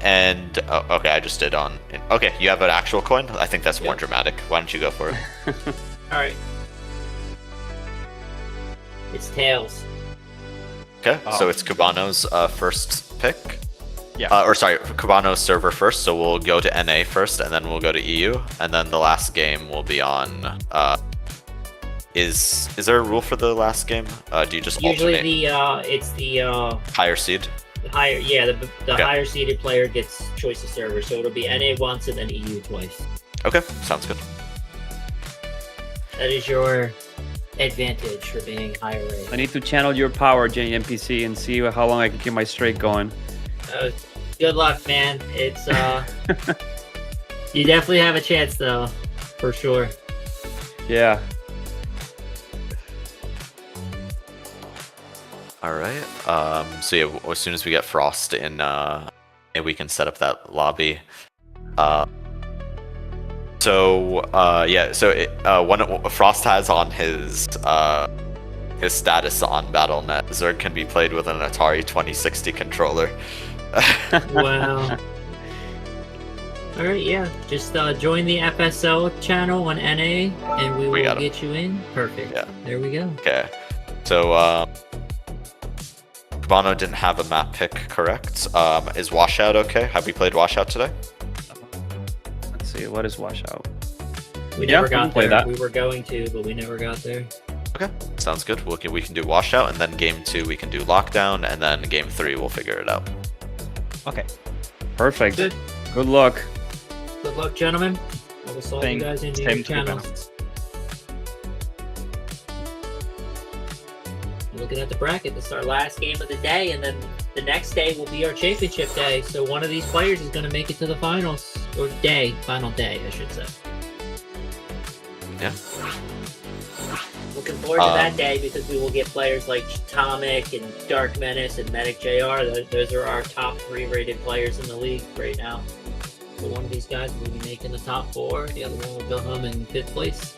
[SPEAKER 13] And okay, I just did on. Okay, you have an actual coin. I think that's more dramatic. Why don't you go for it?
[SPEAKER 3] Alright. It's tails.
[SPEAKER 13] Okay, so it's Cubano's first pick.
[SPEAKER 15] Yeah.
[SPEAKER 13] Or sorry, Cubano's server first. So we'll go to NA first, and then we'll go to EU, and then the last game will be on. Is there a rule for the last game? Do you just
[SPEAKER 3] Usually
[SPEAKER 13] alternate?
[SPEAKER 3] it's the
[SPEAKER 13] Higher seed.
[SPEAKER 3] higher, yeah, the
[SPEAKER 13] Okay.
[SPEAKER 3] higher seeded player gets choice of server, so it'll be NA once and then EU twice.
[SPEAKER 13] Okay, sounds good.
[SPEAKER 3] That is your advantage for being higher rated.
[SPEAKER 9] I need to channel your power, JMPC, and see how long I can keep my streak going.
[SPEAKER 3] Good luck, man. It's you definitely have a chance though, for sure.
[SPEAKER 9] Yeah.
[SPEAKER 13] All right. So yeah, as soon as we get Frost in, we can set up that lobby. So what Frost has on his status on Battle.net, Zerg can be played with an Atari 2060 controller.
[SPEAKER 3] Wow. Alright, yeah. Just join the FSL channel on NA and we will get you in. Perfect.
[SPEAKER 13] Yeah.
[SPEAKER 3] There we go.
[SPEAKER 13] Okay. So Cubano didn't have a map pick, correct? Is Washout okay? Have we played Washout today?
[SPEAKER 9] Let's see, what is Washout?
[SPEAKER 3] We never
[SPEAKER 9] we can
[SPEAKER 3] got
[SPEAKER 9] play
[SPEAKER 3] there.
[SPEAKER 9] that.
[SPEAKER 3] We were going to, but we never got there.
[SPEAKER 13] Okay, sounds good. We can do Washout, and then game 2 we can do Lockdown, and then game 3 we'll figure it out.
[SPEAKER 15] Okay.
[SPEAKER 9] Perfect.
[SPEAKER 3] Good.
[SPEAKER 9] Good luck.
[SPEAKER 3] Good luck, gentlemen. I will slot you guys into your channels. Looking at the bracket, this is our last game of the day, and then the next day will be our championship day. So one of these players is going to make it to the finals, or final day, I should say.
[SPEAKER 13] Yeah.
[SPEAKER 3] Looking forward to that day because we will get players like Tomic and Dark Menace and Medic JR. Those are our top 3 rated players in the league right now. So one of these guys will be making the top 4. The other one will go home in 5th place.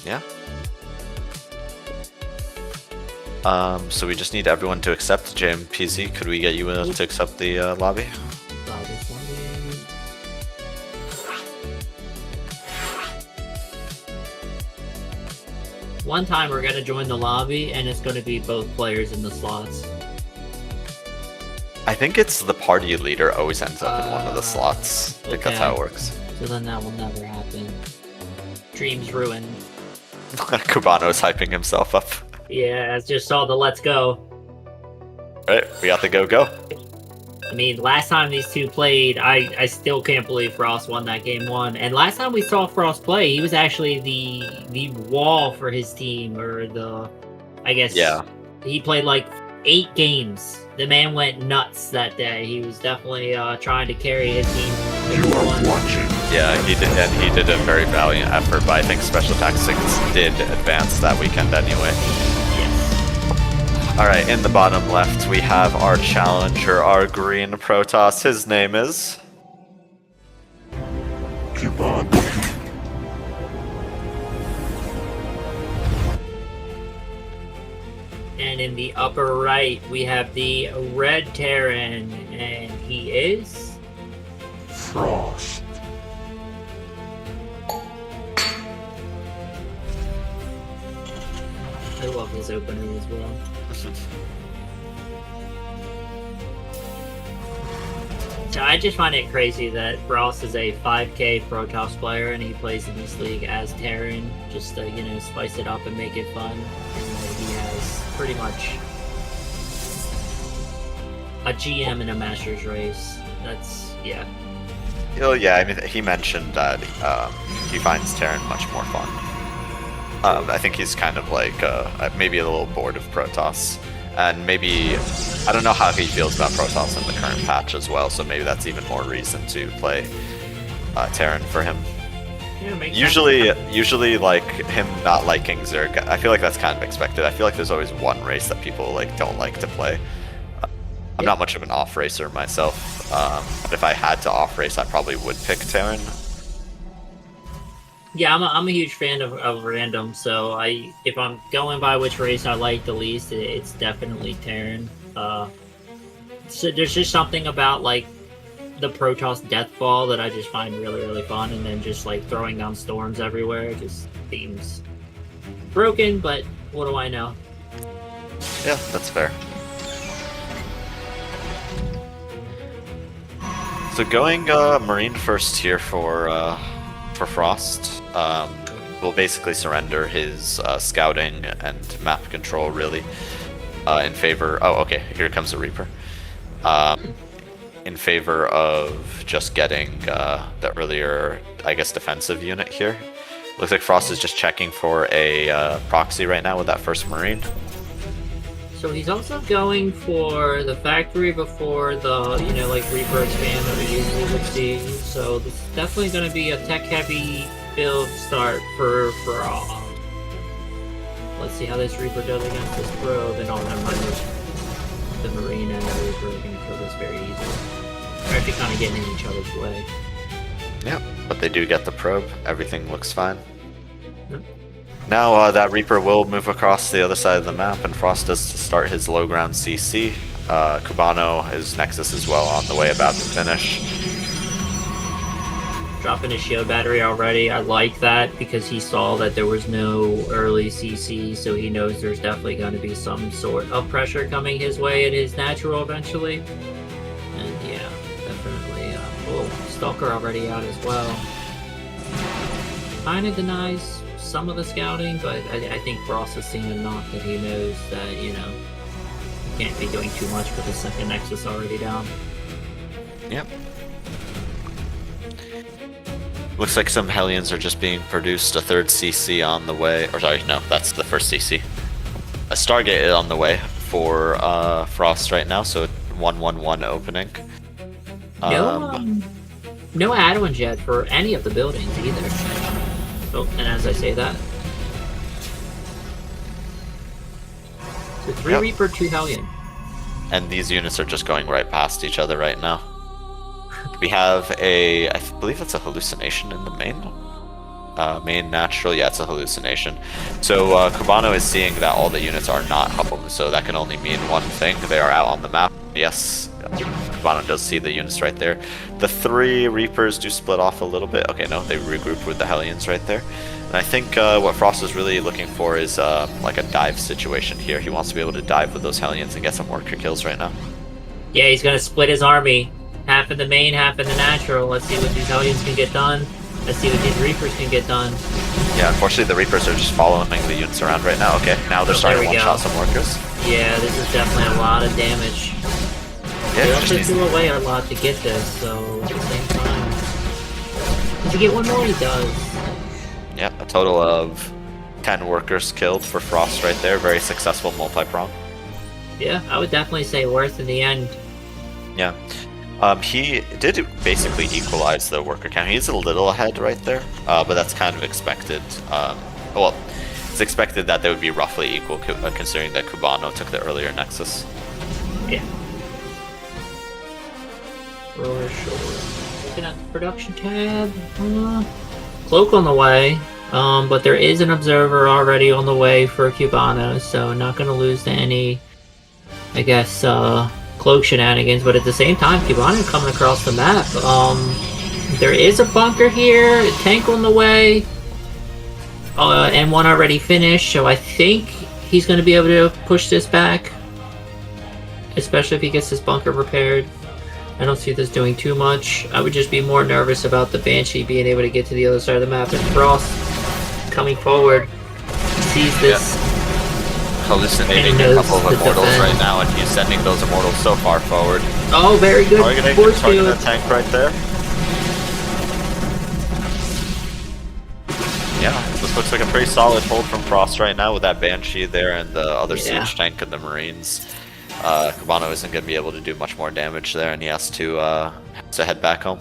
[SPEAKER 13] Yeah. So we just need everyone to accept. JMPZ, could we get you to accept the lobby?
[SPEAKER 3] One time we're going to join the lobby and it's going to be both players in the slots.
[SPEAKER 13] I think it's the party leader always ends up in one of the slots. I think that's how it works.
[SPEAKER 3] So then that will never happen. Dreams ruined.
[SPEAKER 13] Cubano's hyping himself up.
[SPEAKER 3] Yeah, I just saw the let's go.
[SPEAKER 13] Right, we got the go.
[SPEAKER 3] I mean, last time these two played, I still can't believe Frost won that game 1. And last time we saw Frost play, he was actually the wall for his team, or I guess.
[SPEAKER 13] Yeah.
[SPEAKER 3] He played like 8 games. The man went nuts that day. He was definitely trying to carry his team.
[SPEAKER 13] Yeah, he did, and he did a very valiant effort, but I think Special Tactics did advance that weekend anyway. Alright, in the bottom left, we have our challenger, our green Protoss. His name is...
[SPEAKER 1] Cubano.
[SPEAKER 3] And in the upper right, we have the red Terran, and he is...
[SPEAKER 1] Frost.
[SPEAKER 3] I love his opener as well. So I just find it crazy that Frost is a 5k Protoss player and he plays in this league as Terran, just to, you know, spice it up and make it fun. And he has pretty much a GM in a Masters race. That's, yeah.
[SPEAKER 13] Oh yeah, I mean, he mentioned that he finds Terran much more fun. I think he's kind of like maybe a little bored of Protoss, and maybe I don't know how he feels about Protoss in the current patch as well. So maybe that's even more reason to play Terran for him.
[SPEAKER 3] Yeah,
[SPEAKER 13] Usually, like him not liking Zerg, I feel like that's kind of expected. I feel like there's always one race that people like don't like to play. I'm not much of an off racer myself, but if I had to off race, I probably would pick Terran.
[SPEAKER 3] Yeah, I'm a huge fan of random, so if I'm going by which race I like the least, it's definitely Terran. So there's just something about like the Protoss Deathball that I just find really, really fun, and then just like throwing down storms everywhere just seems broken, but what do I know?
[SPEAKER 13] Yeah, that's fair. So going Marine first here for Frost. Will basically surrender his scouting and map control, really, in favor... Oh, okay, here comes the Reaper. In favor of just getting the earlier, I guess, defensive unit here. Looks like Frost is just checking for a proxy right now with that first Marine.
[SPEAKER 3] So he's also going for the factory before the, you know, like Reaper expand that we usually would see. So this is definitely going to be a tech-heavy build start for Frost. Let's see how this Reaper does against this probe, and all that mind. The Marine and the Reaper are going to kill this very easily. They're actually kind of getting in each other's way.
[SPEAKER 13] Yep, but they do get the probe. Everything looks fine. Yep. Now that Reaper will move across the other side of the map, and Frost does to start his low ground CC. Cubano, his Nexus as well, on the way, about to finish.
[SPEAKER 3] Dropping his shield battery already. I like that because he saw that there was no early CC, so he knows there's definitely going to be some sort of pressure coming his way at his natural eventually. And yeah, definitely. Oh, Stalker already out as well. Kind of denies some of the scouting, but I think Frost has seen enough that he knows that, you know, he can't be doing too much with the second Nexus already down.
[SPEAKER 13] Yep. Looks like some Hellions are just being produced. A third CC on the way. Or sorry, no, that's the first CC. A Stargate is on the way for Frost right now, so 1-1-1 opening.
[SPEAKER 3] No add-ons yet for any of the buildings either. Oh, and as I say that, so 3 Reaper, 2 Hellion.
[SPEAKER 13] And these units are just going right past each other right now. We have I believe that's a hallucination in the main. Main natural, yeah, it's a hallucination. So Cubano is seeing that all the units are not home, so that can only mean one thing: they are out on the map. Yes, Cubano does see the units right there. The 3 Reapers do split off a little bit. Okay, no, they regroup with the Hellions right there. And I think what Frost is really looking for is like a dive situation here. He wants to be able to dive with those Hellions and get some worker kills right now.
[SPEAKER 3] Yeah, he's gonna split his army. Half in the main, half in the natural. Let's see what these Hellions can get done. Let's see what these Reapers can get done.
[SPEAKER 13] Yeah, unfortunately the Reapers are just following the units around right now. Okay, now they're starting to one-shot some workers.
[SPEAKER 3] Yeah, this is definitely a lot of damage. They also threw away a lot to get this, so at the same time... Does he get one more? He does.
[SPEAKER 13] Yeah, a total of 10 workers killed for Frost right there. Very successful multi-prong.
[SPEAKER 3] Yeah, I would definitely say worth in the end.
[SPEAKER 13] Yeah. He did basically equalize the worker count. He's a little ahead right there, but that's kind of expected. Well, it's expected that they would be roughly equal, considering that Cubano took the earlier Nexus.
[SPEAKER 3] Yeah. For sure. Looking at the production tab. Cloak on the way. But there is an observer already on the way for Cubano, so not going to lose to any, I guess, cloak shenanigans. But at the same time, Cubano coming across the map. There is a bunker here, a tank on the way, and one already finished, so I think he's going to be able to push this back, especially if he gets this bunker repaired. I don't see this doing too much. I would just be more nervous about the Banshee being able to get to the other side of the map. And Frost coming forward sees this.
[SPEAKER 13] Hallucinating a couple of immortals right now, and he's sending those immortals so far forward.
[SPEAKER 3] Oh, very good.
[SPEAKER 13] Targeting the tank right there. Yeah, this looks like a pretty solid hold from Frost right now with that Banshee there and the other siege tank and the Marines. Cubano isn't going to be able to do much more damage there, and he has to head back home.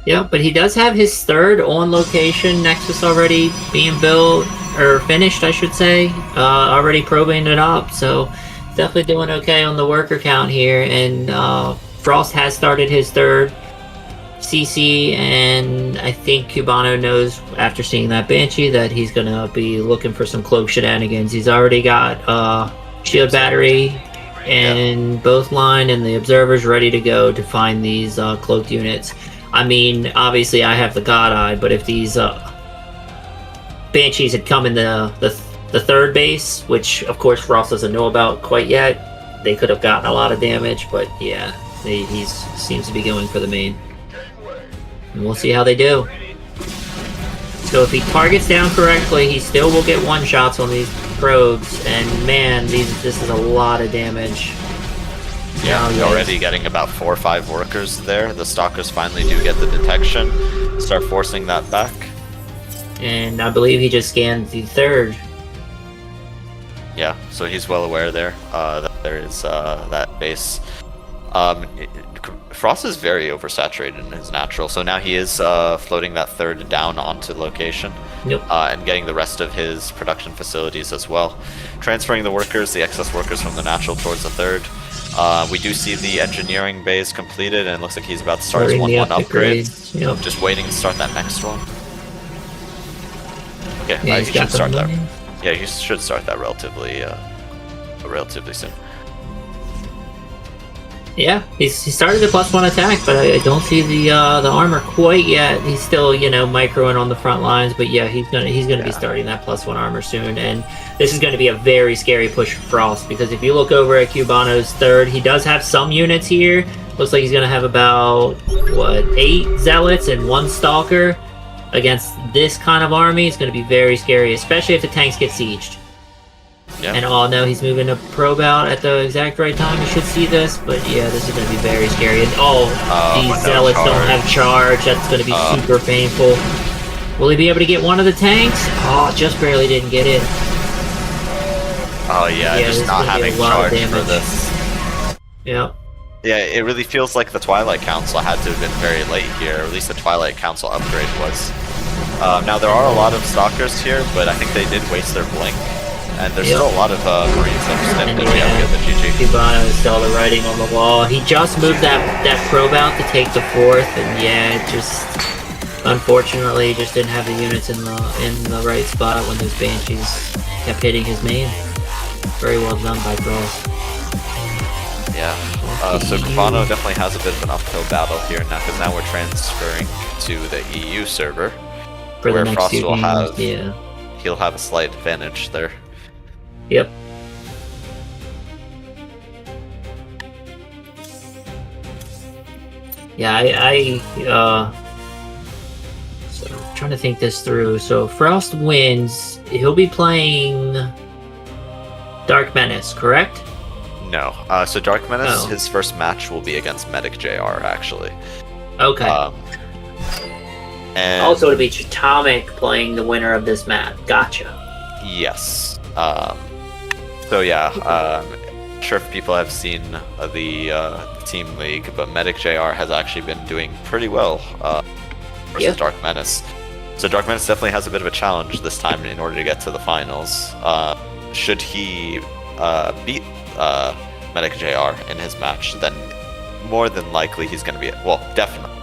[SPEAKER 3] Yeah, but he does have his third on location Nexus already being built, or finished, I should say. Already probing it up, so definitely doing okay on the worker count here. And Frost has started his third CC, and I think Cubano knows after seeing that Banshee that he's going to be looking for some cloak shenanigans. He's already got shield battery and both line and the observers ready to go to find these cloaked units. I mean, obviously I have the God Eye, but if these Banshees had come in the third base, which of course Frost doesn't know about quite yet, they could have gotten a lot of damage, but yeah, he seems to be going for the main. And we'll see how they do. So if he targets down correctly, he still will get one-shots on these probes, and man, this is a lot of damage.
[SPEAKER 13] Yeah, you're already getting about 4 or 5 workers there. The Stalkers finally do get the detection, start forcing that back.
[SPEAKER 3] And I believe he just scanned the third.
[SPEAKER 13] Yeah, so he's well aware there that there is that base. Frost is very oversaturated in his natural, so now he is floating that third down onto location.
[SPEAKER 3] Yep.
[SPEAKER 13] And getting the rest of his production facilities as well. Transferring the workers, the excess workers from the natural towards the third. We do see the engineering base completed, and it looks like he's about to start his 1-1 upgrade.
[SPEAKER 3] Yep.
[SPEAKER 13] Just waiting to start that next one. Okay,
[SPEAKER 3] Yeah,
[SPEAKER 13] he should start that. Yeah, he should start that relatively soon.
[SPEAKER 3] Yeah, he started the +1 attack, but I don't see the armor quite yet. He's still, microing on the front lines, but yeah, he's gonna be starting that +1 armor soon, and this is gonna be a very scary push for Frost, because if you look over at Cubano's third, he does have some units here. Looks like he's gonna have about 8 zealots and 1 stalker. Against this kind of army, it's gonna be very scary, especially if the tanks get sieged.
[SPEAKER 13] Yeah.
[SPEAKER 3] And now he's moving a probe out at the exact right time. You should see this, but yeah, this is going to be very scary. And these zealots don't have charge. That's going to be super painful. Will he be able to get one of the tanks? Oh, just barely didn't get it.
[SPEAKER 13] Oh yeah, just not having charge for this.
[SPEAKER 3] Yep.
[SPEAKER 13] Yeah, it really feels like the Twilight Council had to have been very late here, or at least the Twilight Council upgrade was. Now there are a lot of Stalkers here, but I think they did waste their blink. And there's still a lot of Marines that are snipped, and we have to get the GG.
[SPEAKER 3] Cubano is still the writing on the wall. He just moved that probe out to take the 4th, and yeah, it just unfortunately just didn't have the units in the right spot when those Banshees kept hitting his main. Very well done by Frost.
[SPEAKER 13] Yeah. So Cubano definitely has a bit of an uphill battle here now, because now we're transferring to the EU server,
[SPEAKER 3] For
[SPEAKER 13] where
[SPEAKER 3] the next
[SPEAKER 13] Frost
[SPEAKER 3] few
[SPEAKER 13] will
[SPEAKER 3] games,
[SPEAKER 13] have he'll have a slight advantage there.
[SPEAKER 3] Yep. Yeah, so I'm trying to think this through. So Frost wins. He'll be playing Dark Menace, correct?
[SPEAKER 13] No. So Dark Menace,
[SPEAKER 3] Oh.
[SPEAKER 13] his first match will be against Medic JR, actually.
[SPEAKER 3] Okay.
[SPEAKER 13] And
[SPEAKER 3] Also, it'll be Chatomic playing the winner of this map. Gotcha.
[SPEAKER 13] yes. So yeah, not sure if people have seen the team league, but Medic JR has actually been doing pretty well versus Dark Menace. So Dark Menace definitely has a bit of a challenge this time in order to get to the finals. Should he beat Medic JR in his match, then more than likely he's going to be, well, definitely.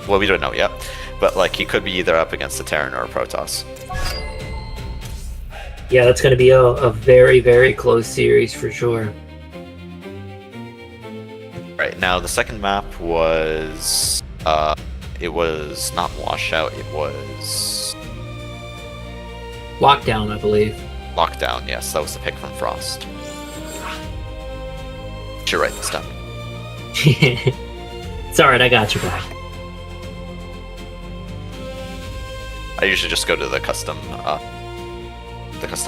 [SPEAKER 13] Well, we don't know yet, but like he could be either up against a Terran or a Protoss.
[SPEAKER 3] Yeah, that's going to be a very, very close series for sure.
[SPEAKER 13] Right, now the second map was, it was not Washout, it was...
[SPEAKER 3] Lockdown, I believe.
[SPEAKER 13] Lockdown, yes, that was the pick from Frost. Should write this down.
[SPEAKER 3] It's alright, I got your back.
[SPEAKER 13] I usually just go to the custom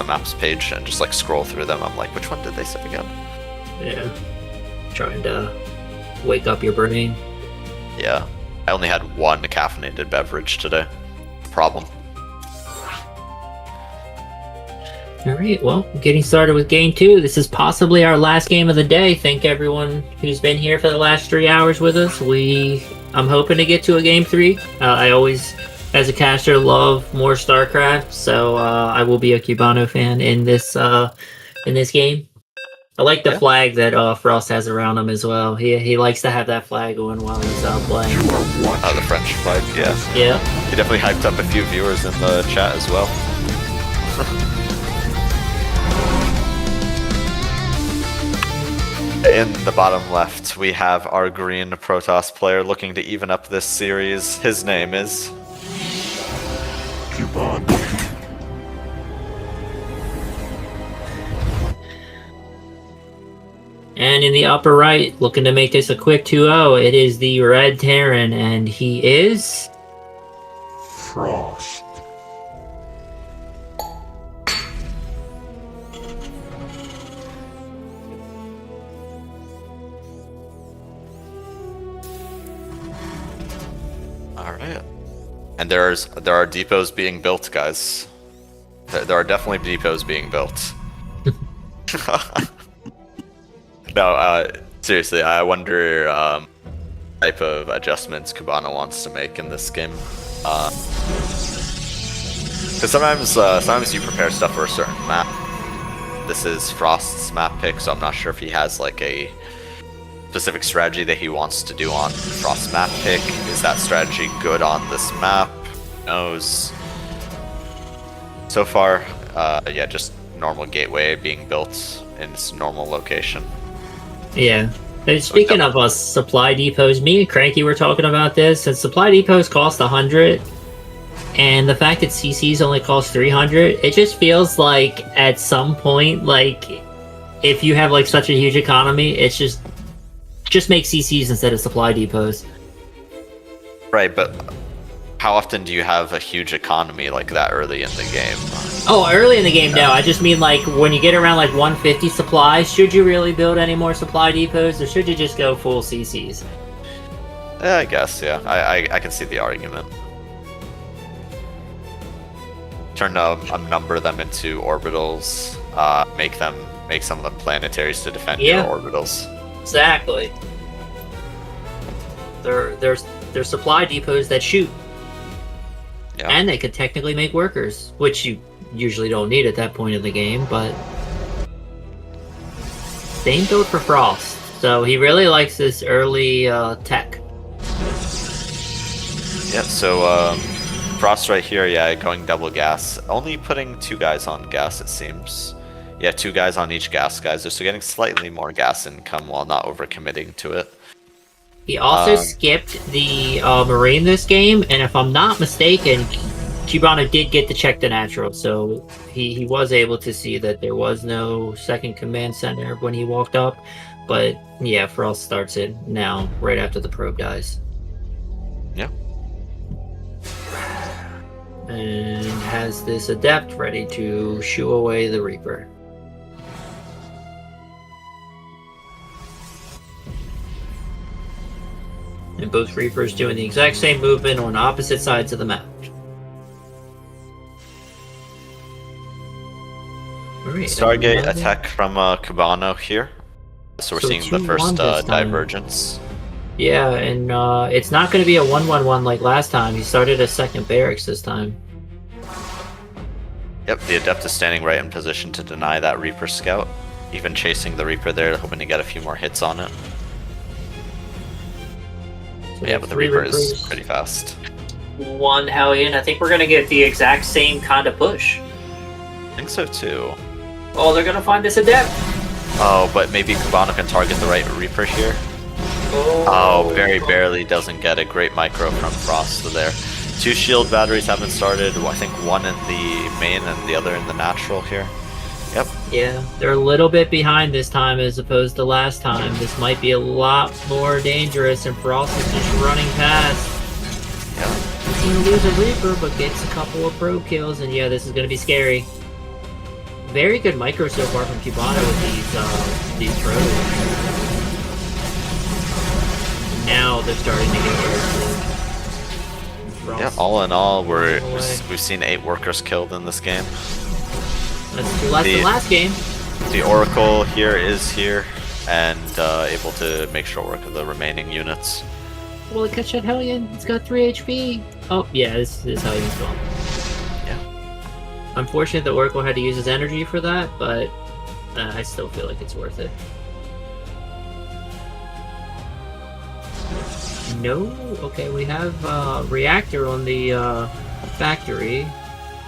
[SPEAKER 13] maps page and just like scroll through them. I'm like, which one did they say again?
[SPEAKER 3] Yeah. Trying to wake up your brain.
[SPEAKER 13] Yeah. I only had one caffeinated beverage today. Problem.
[SPEAKER 3] Alright, well, getting started with game 2. This is possibly our last game of the day. Thank everyone who's been here for the last 3 hours with us. I'm hoping to get to a game 3. I always, as a caster, love more StarCraft, so I will be a Cubano fan in this game. I like the flag that Frost has around him as well. He likes to have that flag going while he's playing.
[SPEAKER 13] The French flag, yeah.
[SPEAKER 3] Yeah.
[SPEAKER 13] He definitely hyped up a few viewers in the chat as well. In the bottom left, we have our green Protoss player looking to even up this series. His name is...
[SPEAKER 1] Cubano.
[SPEAKER 3] And in the upper right, looking to make this a quick 2-0, it is the Red Terran, and he is...
[SPEAKER 1] Frost.
[SPEAKER 13] Alright. And there are depots being built, guys. There are definitely depots being built. No, seriously, I wonder type of adjustments Cubano wants to make in this game. Because sometimes you prepare stuff for a certain map. This is Frost's map pick, so I'm not sure if he has like a specific strategy that he wants to do on Frost's map pick. Is that strategy good on this map? Who knows? So far, yeah, just normal gateway being built in its normal location.
[SPEAKER 3] Yeah. And speaking of supply depots, me and Cranky were talking about this. Since supply depots cost 100, and the fact that CCs only cost 300, it just feels like at some point, like if you have like such a huge economy, it's just make CCs instead of supply depots.
[SPEAKER 13] Right, but how often do you have a huge economy like that early in the game?
[SPEAKER 3] Oh, early in the game, no. I just mean like when you get around like 150 supplies, should you really build any more supply depots, or should you just go full CCs?
[SPEAKER 13] Yeah, I guess, yeah. I can see the argument. Number them into orbitals, make some of them planetaries to defend your orbitals.
[SPEAKER 3] Exactly. There's supply depots that shoot.
[SPEAKER 13] Yeah.
[SPEAKER 3] And they could technically make workers, which you usually don't need at that point in the game, but same build for Frost. So he really likes this early tech.
[SPEAKER 13] Yeah, so Frost right here, yeah, going double gas. Only putting 2 guys on gas, it seems. Yeah, 2 guys on each gas geyser, so getting slightly more gas income while not overcommitting to it.
[SPEAKER 3] He also skipped the Marine this game, and if I'm not mistaken, Cubano did get to check the natural, so he was able to see that there was no second command center when he walked up. But yeah, Frost starts it now, right after the probe dies.
[SPEAKER 13] Yeah.
[SPEAKER 3] And has this Adept ready to shoo away the Reaper. And both Reapers doing the exact same movement on opposite sides of the map. Right,
[SPEAKER 13] Stargate attack from Cubano here. So we're seeing the first divergence.
[SPEAKER 3] Yeah, and it's not going to be a 1-1-1 like last time. He started a second barracks this time.
[SPEAKER 13] Yep, the Adept is standing right in position to deny that Reaper scout. Even chasing the Reaper there, hoping to get a few more hits on it.
[SPEAKER 3] So
[SPEAKER 13] yeah, but the Reaper is pretty fast.
[SPEAKER 3] One Hellion. I think we're going to get the exact same kind of push.
[SPEAKER 13] I think so too.
[SPEAKER 3] Oh, they're going to find this Adept.
[SPEAKER 13] Oh, but maybe Cubano can target the right Reaper here. Oh, very barely doesn't get a great micro from Frost there. 2 shield batteries haven't started. I think one in the main and the other in the natural here. Yep.
[SPEAKER 3] Yeah, they're a little bit behind this time as opposed to last time. This might be a lot more dangerous, and Frost is just running past.
[SPEAKER 13] Yeah.
[SPEAKER 3] He's going to lose a Reaper, but gets a couple of probe kills, and yeah, this is going to be scary. Very good micro so far from Cubano with these probes. Now they're starting to get worse.
[SPEAKER 13] Yeah, all in all, we've seen 8 workers killed in this game.
[SPEAKER 3] That's less than last game.
[SPEAKER 13] The Oracle here is here and able to make short work of the remaining units.
[SPEAKER 3] Well, it catch that Hellion. It's got 3 HP. Oh, yeah, this Hellion's gone.
[SPEAKER 13] Yeah.
[SPEAKER 3] Unfortunate that Oracle had to use his energy for that, but I still feel like it's worth it. No? Okay, we have Reactor on the factory.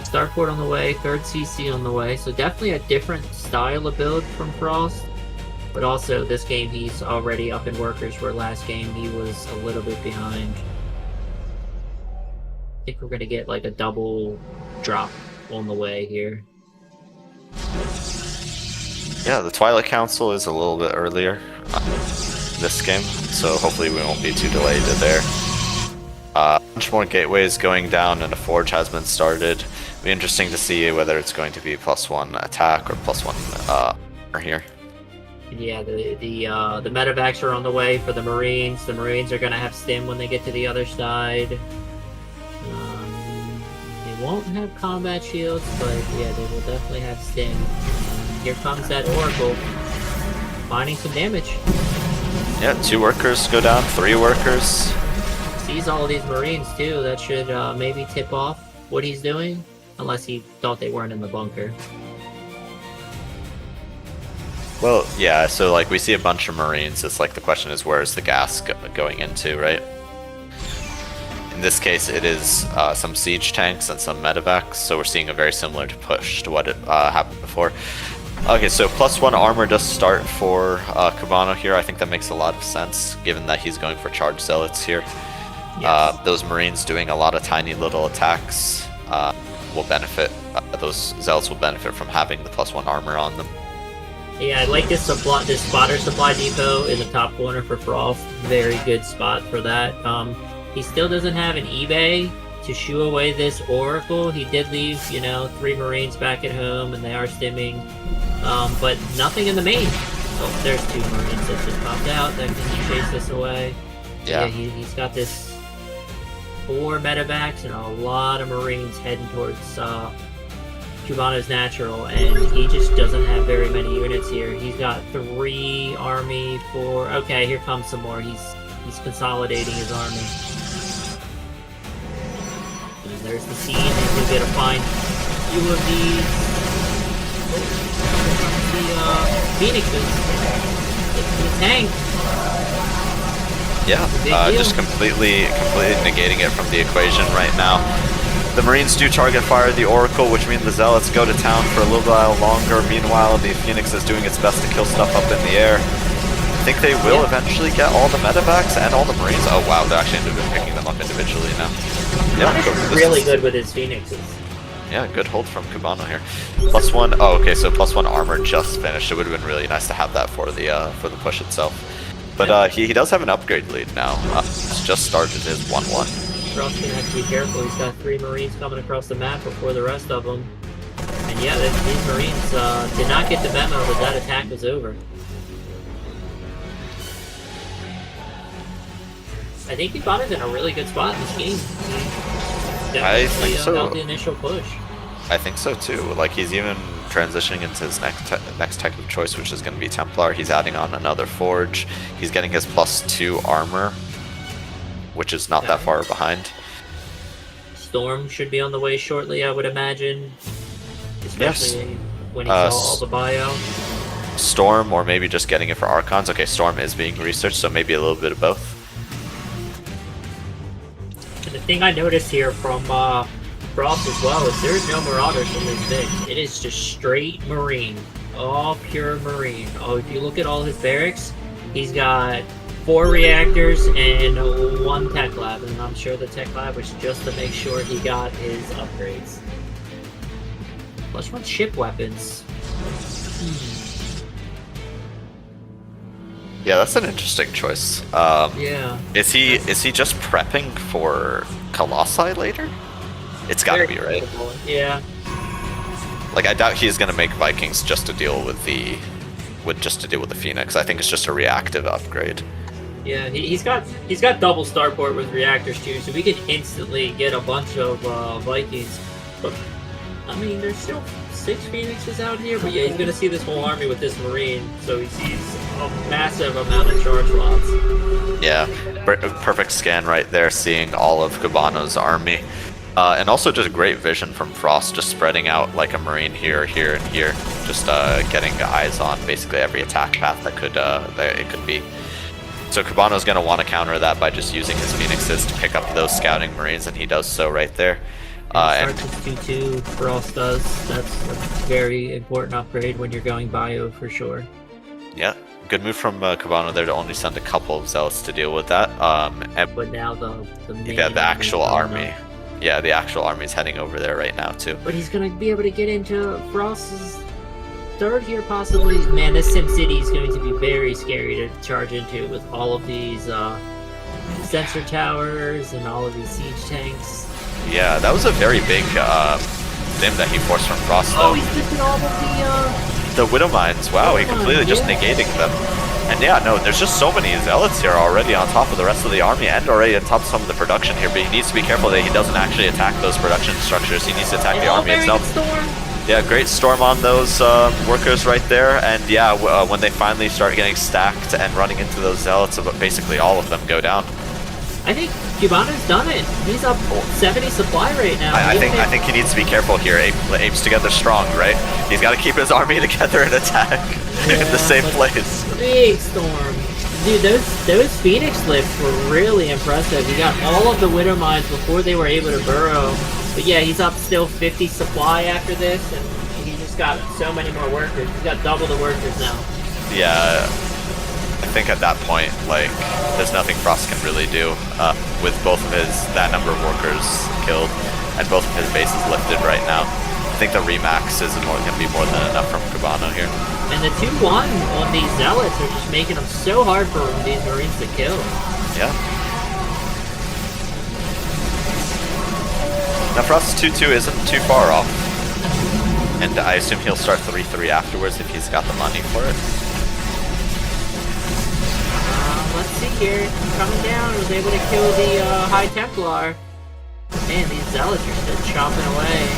[SPEAKER 3] Starport on the way, 3rd CC on the way, so definitely a different style of build from Frost. But also, this game he's already up in workers, where last game he was a little bit behind. I think we're going to get like a double drop on the way here.
[SPEAKER 13] Yeah, the Twilight Council is a little bit earlier this game, so hopefully we won't be too delayed there. A bunch more gateways going down and a forge has been started. It'll be interesting to see whether it's going to be +1 attack or +1 here.
[SPEAKER 3] Yeah, the medevacs are on the way for the Marines. The Marines are going to have stim when they get to the other side. They won't have combat shields, but yeah, they will definitely have stim. Here comes that Oracle, finding some damage.
[SPEAKER 13] Yeah, 2 workers go down, 3 workers.
[SPEAKER 3] Sees all these Marines too. That should maybe tip off what he's doing, unless he thought they weren't in the bunker.
[SPEAKER 13] Well, yeah, so like we see a bunch of Marines. It's like the question is, where is the gas going into, right? In this case, it is some siege tanks and some medevacs, so we're seeing a very similar push to what happened before. Okay, so +1 armor does start for Cubano here. I think that makes a lot of sense, given that he's going for charge zealots here. Yes. Those Marines doing a lot of tiny little attacks will benefit. Those zealots will benefit from having the +1 armor on them.
[SPEAKER 3] Yeah, I like this spotter supply depot in the top corner for Frost. Very good spot for that. He still doesn't have an eBay to shoo away this Oracle. He did leave, 3 Marines back at home, and they are stimming. But nothing in the main. Oh, there's 2 Marines that just popped out that can chase this away.
[SPEAKER 13] Yeah,
[SPEAKER 3] he's got this 4 medevacs and a lot of Marines heading towards Cubano's natural, and he just doesn't have very many units here. He's got 3 army, 4. Okay, here comes some more. He's consolidating his army. And there's the siege. He's gonna get a fine few of these. The Phoenixes. The tank.
[SPEAKER 13] Yeah, just completely negating it from the equation right now. The Marines do target fire the Oracle, which means the Zealots go to town for a little while longer. Meanwhile, the Phoenix is doing its best to kill stuff up in the air. I think they will eventually get all the medevacs and all the Marines. Oh wow, they're actually picking them up individually now.
[SPEAKER 3] Yeah, really good with his Phoenixes.
[SPEAKER 13] Yeah, good hold from Cubano here. +1. Oh, okay, so +1 armor just finished. It would have been really nice to have that for the push itself. But he does have an upgrade lead now. He's just started his 1-1.
[SPEAKER 3] Frost's gonna have to be careful. He's got 3 Marines coming across the map before the rest of them. And yeah, these Marines did not get the memo that attack was over. I think Cubano's in a really good spot in this game.
[SPEAKER 13] I think so.
[SPEAKER 3] Got the initial push.
[SPEAKER 13] I think so too. Like he's even transitioning into his next tech of choice, which is going to be Templar. He's adding on another Forge. He's getting his +2 armor, which is not that far behind.
[SPEAKER 3] Storm should be on the way shortly, I would imagine. Especially when he saw all the bio.
[SPEAKER 13] Storm, or maybe just getting it for Archons. Okay, Storm is being researched, so maybe a little bit of both.
[SPEAKER 3] And the thing I noticed here from Frost as well is there's no Marauders in this mix. It is just straight Marine. All pure Marine. Oh, if you look at all his barracks, he's got 4 reactors and 1 tech lab, and I'm sure the tech lab was just to make sure he got his upgrades. +1 ship weapons.
[SPEAKER 13] Yeah, that's an interesting choice.
[SPEAKER 3] Yeah.
[SPEAKER 13] Is he just prepping for Colossi later? It's gotta be, right?
[SPEAKER 3] Yeah.
[SPEAKER 13] Like I doubt he's gonna make Vikings just to deal with the Phoenix. I think it's just a reactive upgrade.
[SPEAKER 3] Yeah, he's got double starport with reactors too, so we can instantly get a bunch of Vikings. But I mean, there's still 6 Phoenixes out here, but yeah, he's gonna see this whole army with this Marine, so he sees a massive amount of charge lots.
[SPEAKER 13] Yeah, perfect scan right there, seeing all of Cubano's army. And also just great vision from Frost, just spreading out like a Marine here, here, and here. Just getting eyes on basically every attack path that it could be. So Cubano's going to want to counter that by just using his Phoenixes to pick up those scouting Marines, and he does so right there.
[SPEAKER 3] And 2-2 Frost does. That's a very important upgrade when you're going bio for sure.
[SPEAKER 13] Yeah, good move from Cubano there to only send a couple of Zealots to deal with that.
[SPEAKER 3] But now the
[SPEAKER 13] actual army. Yeah, the actual army's heading over there right now too.
[SPEAKER 3] But he's gonna be able to get into Frost's 3rd here possibly. Man, this SimCity is going to be very scary to charge into with all of these sensor towers and all of these siege tanks.
[SPEAKER 13] Yeah, that was a very big sim that he forced from Frost though.
[SPEAKER 3] Oh, he's taking all of
[SPEAKER 13] the Widow Mines. Wow, he completely just negating them. And yeah, no, there's just so many Zealots here already on top of the rest of the army and already on top of some of the production here, but he needs to be careful that he doesn't actually attack those production structures. He needs to attack the army itself. Yeah, great storm on those workers right there, and yeah, when they finally start getting stacked and running into those Zealots, basically all of them go down.
[SPEAKER 3] I think Cubano's done it. He's up 70 supply right now.
[SPEAKER 13] I think he needs to be careful here. Apes together strong, right? He's got to keep his army together and attack in the same place.
[SPEAKER 3] Big storm. Dude, those Phoenix lifts were really impressive. He got all of the Widow Mines before they were able to burrow. But yeah, he's up still 50 supply after this, and he just got so many more workers. He's got double the workers now.
[SPEAKER 13] Yeah. I think at that point, like, there's nothing Frost can really do with both of that number of workers killed and both of his bases lifted right now. I think the remax is going to be more than enough from Cubano here.
[SPEAKER 3] And the 2-1 on these Zealots are just making them so hard for these Marines to kill.
[SPEAKER 13] Yeah. Now Frost's 2-2 isn't too far off. And I assume he'll start 3-3 afterwards if he's got the money for it.
[SPEAKER 3] Let's see here. Coming down, was able to kill the High Templar. Man, these Zealots are still chopping away.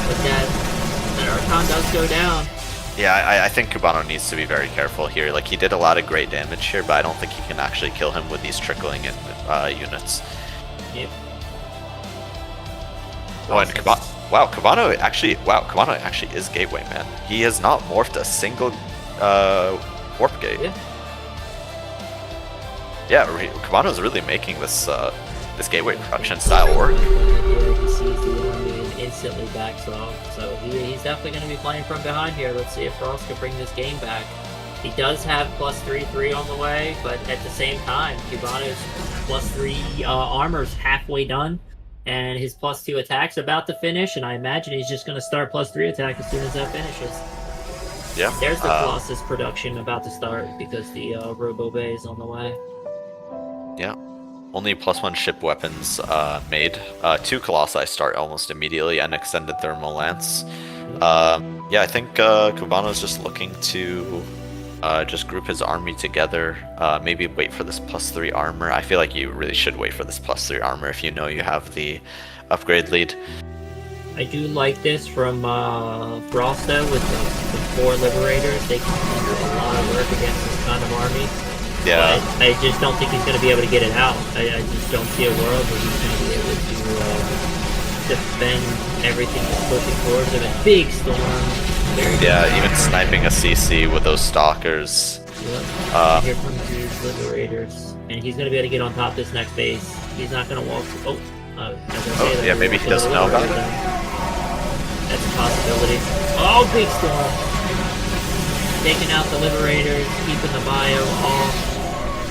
[SPEAKER 3] But that Archon does go down.
[SPEAKER 13] Yeah, I think Cubano needs to be very careful here. Like, he did a lot of great damage here, but I don't think he can actually kill him with these trickling in units.
[SPEAKER 3] Yep.
[SPEAKER 13] Oh, and Cubano actually is Gateway, man. He has not morphed a single warp gate. Yeah, Cubano's really making this this gateway production style work.
[SPEAKER 3] Yeah, he sees the army and instantly backs off. So he's definitely going to be playing from behind here. Let's see if Frost can bring this game back. He does have +3/3 on the way, but at the same time, Cubano's +3 armor's halfway done, and his +2 attack's about to finish, and I imagine he's just going to start +3 attack as soon as that finishes.
[SPEAKER 13] Yeah.
[SPEAKER 3] There's the Colossus production about to start because the Robo Bay is on the way.
[SPEAKER 13] Yeah. Only +1 ship weapons made. 2 Colossi start almost immediately, and extended thermal lance. Yeah, I think Cubano's just looking to just group his army together. Maybe wait for this +3 armor. I feel like you really should wait for this +3 armor if you know you have the upgrade lead.
[SPEAKER 3] I do like this from Frosta with the 4 Liberators. They can do a lot of work against this kind of army.
[SPEAKER 13] Yeah.
[SPEAKER 3] But I just don't think he's going to be able to get it out. I just don't see a world where he's going to be able to defend everything that's pushing towards him. A big storm.
[SPEAKER 13] Even sniping a CC with those stalkers.
[SPEAKER 3] Yep. Here comes these Liberators. And he's going to be able to get on top of this next base. He's not going to walk...
[SPEAKER 13] yeah, maybe he doesn't know about it.
[SPEAKER 3] That's a possibility. Oh, big storm! Taking out the Liberators, keeping the bio off.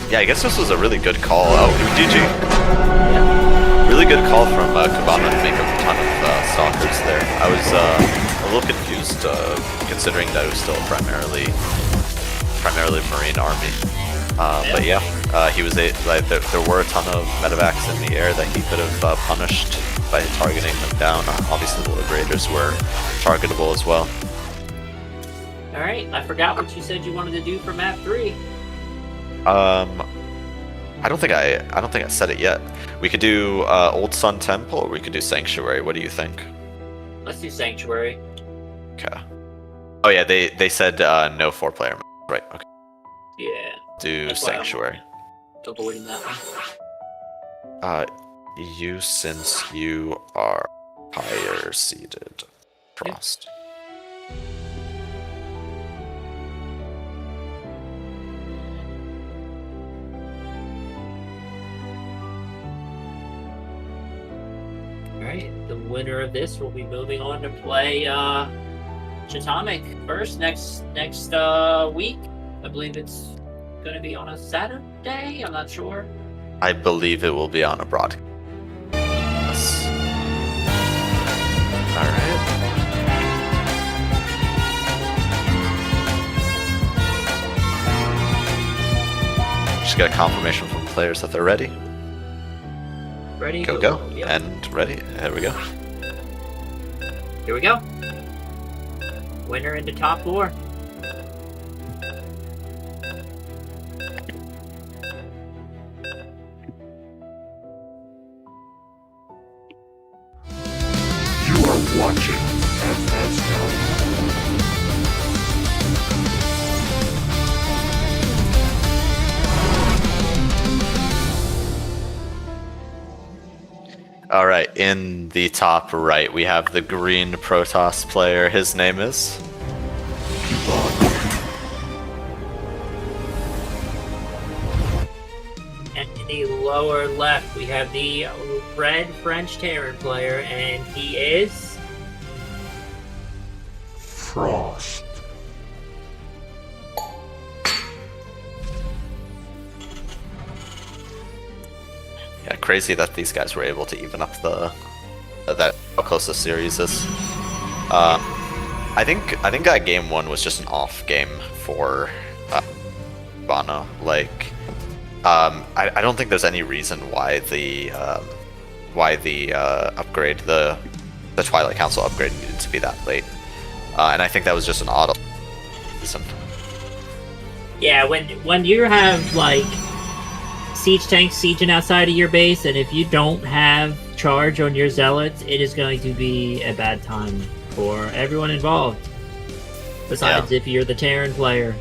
[SPEAKER 13] Yeah, I guess this was a really good call. Oh, GG. Yeah. Really good call from Cubano to make a ton of stalkers there. I was a little confused considering that it was still primarily Marine army. But yeah, he was there were a ton of medevacs in the air that he could have punished by targeting them down. Obviously, the Liberators were targetable as well.
[SPEAKER 3] All right, I forgot what you said you wanted to do for map 3.
[SPEAKER 13] I don't think I said it yet. We could do Old Sun Temple, or we could do Sanctuary. What do you think?
[SPEAKER 3] Let's do Sanctuary.
[SPEAKER 13] Okay. Oh yeah, they said no 4-player. Right. Okay.
[SPEAKER 3] Yeah.
[SPEAKER 13] Do Sanctuary.
[SPEAKER 3] Avoiding that one.
[SPEAKER 13] You, since you are higher seated, Frost.
[SPEAKER 3] Alright, the winner of this will be moving on to play Chatomic first next week. I believe it's going to be on a Saturday, I'm not sure.
[SPEAKER 13] I believe it will be on a broadcast. Yes. Alright. Just got a confirmation from players that they're ready.
[SPEAKER 3] Ready?
[SPEAKER 13] Go.
[SPEAKER 3] Yep.
[SPEAKER 13] And ready. There we go.
[SPEAKER 3] Here we go. Winner into top 4.
[SPEAKER 1] You are watching FSL.
[SPEAKER 13] Alright, in the top right, we have the green Protoss player. His name is?
[SPEAKER 3] And in the lower left, we have the red French Terran player, and he is...
[SPEAKER 1] Frost.
[SPEAKER 13] Yeah, crazy that these guys were able to even up that how close the series is. I think that game 1 was just an off game for Cubano. Like, I don't think there's any reason why the upgrade, the Twilight Council upgrade needed to be that late. And I think that was just an auto reason.
[SPEAKER 3] Yeah, when you have like siege tanks sieging outside of your base, and if you don't have charge on your zealots, it is going to be a bad time for everyone involved. Besides, if you're the Terran player.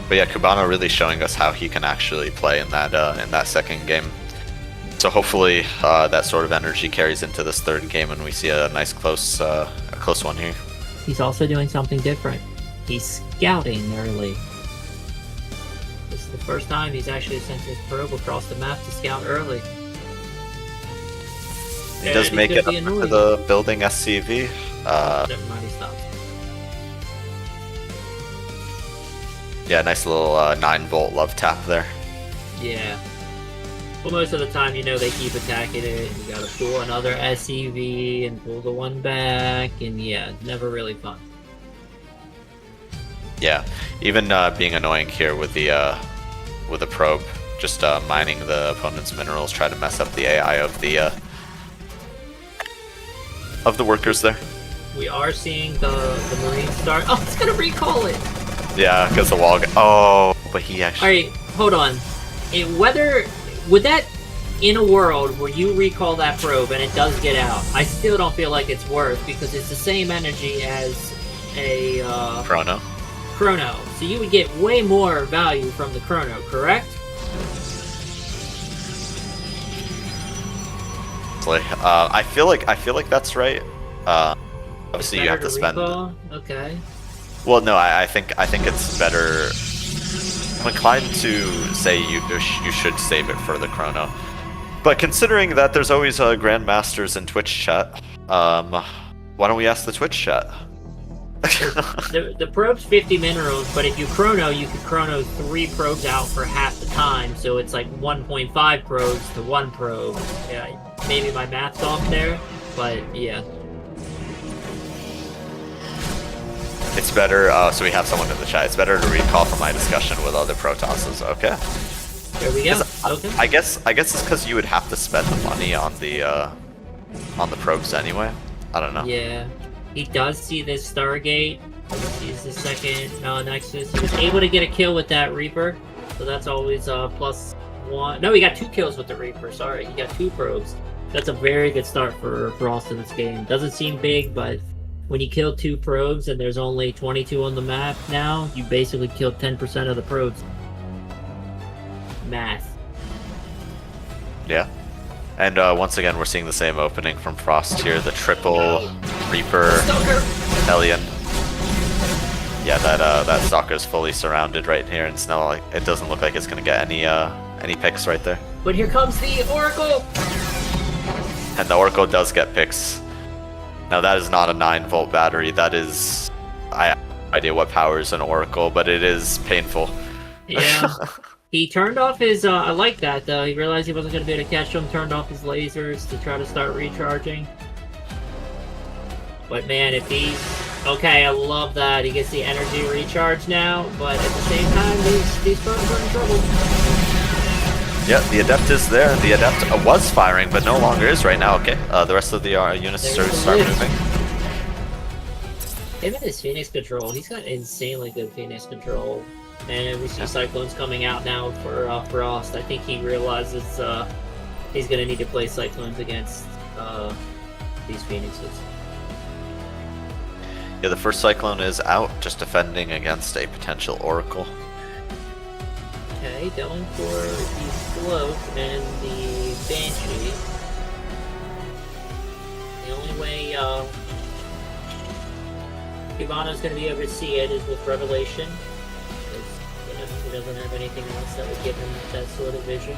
[SPEAKER 13] But yeah, Cubano really showing us how he can actually play in that second game. So hopefully that sort of energy carries into this third game, and we see a nice close one here.
[SPEAKER 3] He's also doing something different. He's scouting early. This is the first time he's actually sent his probe across the map to scout early.
[SPEAKER 13] He does make it up to the building SCV.
[SPEAKER 3] Never mind, he stopped.
[SPEAKER 13] Yeah, nice little 9-volt love tap there.
[SPEAKER 3] Yeah. Well, most of the time, you know, they keep attacking it, and you gotta pull another SCV and pull the one back, and yeah, never really fun.
[SPEAKER 13] Yeah, even being annoying here with the probe, just mining the opponent's minerals, try to mess up the AI of the workers there.
[SPEAKER 3] We are seeing the Marines start. Oh, it's gonna recall it.
[SPEAKER 13] Yeah, because the wall. Oh, but he actually.
[SPEAKER 3] Alright, hold on. Would that, in a world where you recall that probe and it does get out, I still don't feel like it's worth, because it's the same energy as a
[SPEAKER 13] Chrono.
[SPEAKER 3] So you would get way more value from the Chrono, correct?
[SPEAKER 13] I feel like that's right. Obviously, you have to spend.
[SPEAKER 3] Recall? Okay.
[SPEAKER 13] Well, no, I think it's better. I'm inclined to say you should save it for the Chrono, but considering that there's always grandmasters in Twitch chat, why don't we ask the Twitch chat?
[SPEAKER 3] the probe's 50 minerals, but if you Chrono, you could Chrono 3 probes out for half the time, so it's like 1.5 probes to 1 probe. Yeah, maybe my math's off there, but yeah.
[SPEAKER 13] It's better, so we have someone in the chat. It's better to recall from my discussion with other Protosses. Okay.
[SPEAKER 3] There we go. Okay.
[SPEAKER 13] I guess it's because you would have to spend the money on the probes anyway. I don't know.
[SPEAKER 3] Yeah. He does see this Stargate. He's the second Nexus. He was able to get a kill with that Reaper, so that's always +1. No, he got 2 kills with the Reaper. Sorry, he got 2 probes. That's a very good start for Frost in this game. Doesn't seem big, but when you kill 2 probes and there's only 22 on the map now, you basically killed 10% of the probes. Math.
[SPEAKER 13] Yeah. And once again, we're seeing the same opening from Frost here. The triple Reaper Hellion. Yeah, that Stalker's fully surrounded right here, and it's not like it doesn't look like it's gonna get any picks right there.
[SPEAKER 3] But here comes the Oracle.
[SPEAKER 13] And the Oracle does get picks. Now that is not a 9-volt battery. That is, I have no idea what powers an Oracle, but it is painful.
[SPEAKER 3] Yeah. He turned off his, I like that though. He realized he wasn't going to be able to catch him, turned off his lasers to try to start recharging. But man, if he's, okay, I love that. He gets the energy recharge now, but at the same time, these phones are in trouble.
[SPEAKER 13] Yeah, the Adept is there. The Adept was firing, but no longer is right now. Okay, the rest of the units start moving.
[SPEAKER 3] Him and his Phoenix control, he's got insanely good Phoenix control. And we see Cyclones coming out now for Frost. I think he realizes he's going to need to play Cyclones against these Phoenixes.
[SPEAKER 13] Yeah, the first Cyclone is out, just defending against a potential Oracle.
[SPEAKER 3] Okay, going for the Float and the Banshee. The only way Cubano's going to be able to see it is with Revelation. He doesn't have anything else that would give him that sort of vision.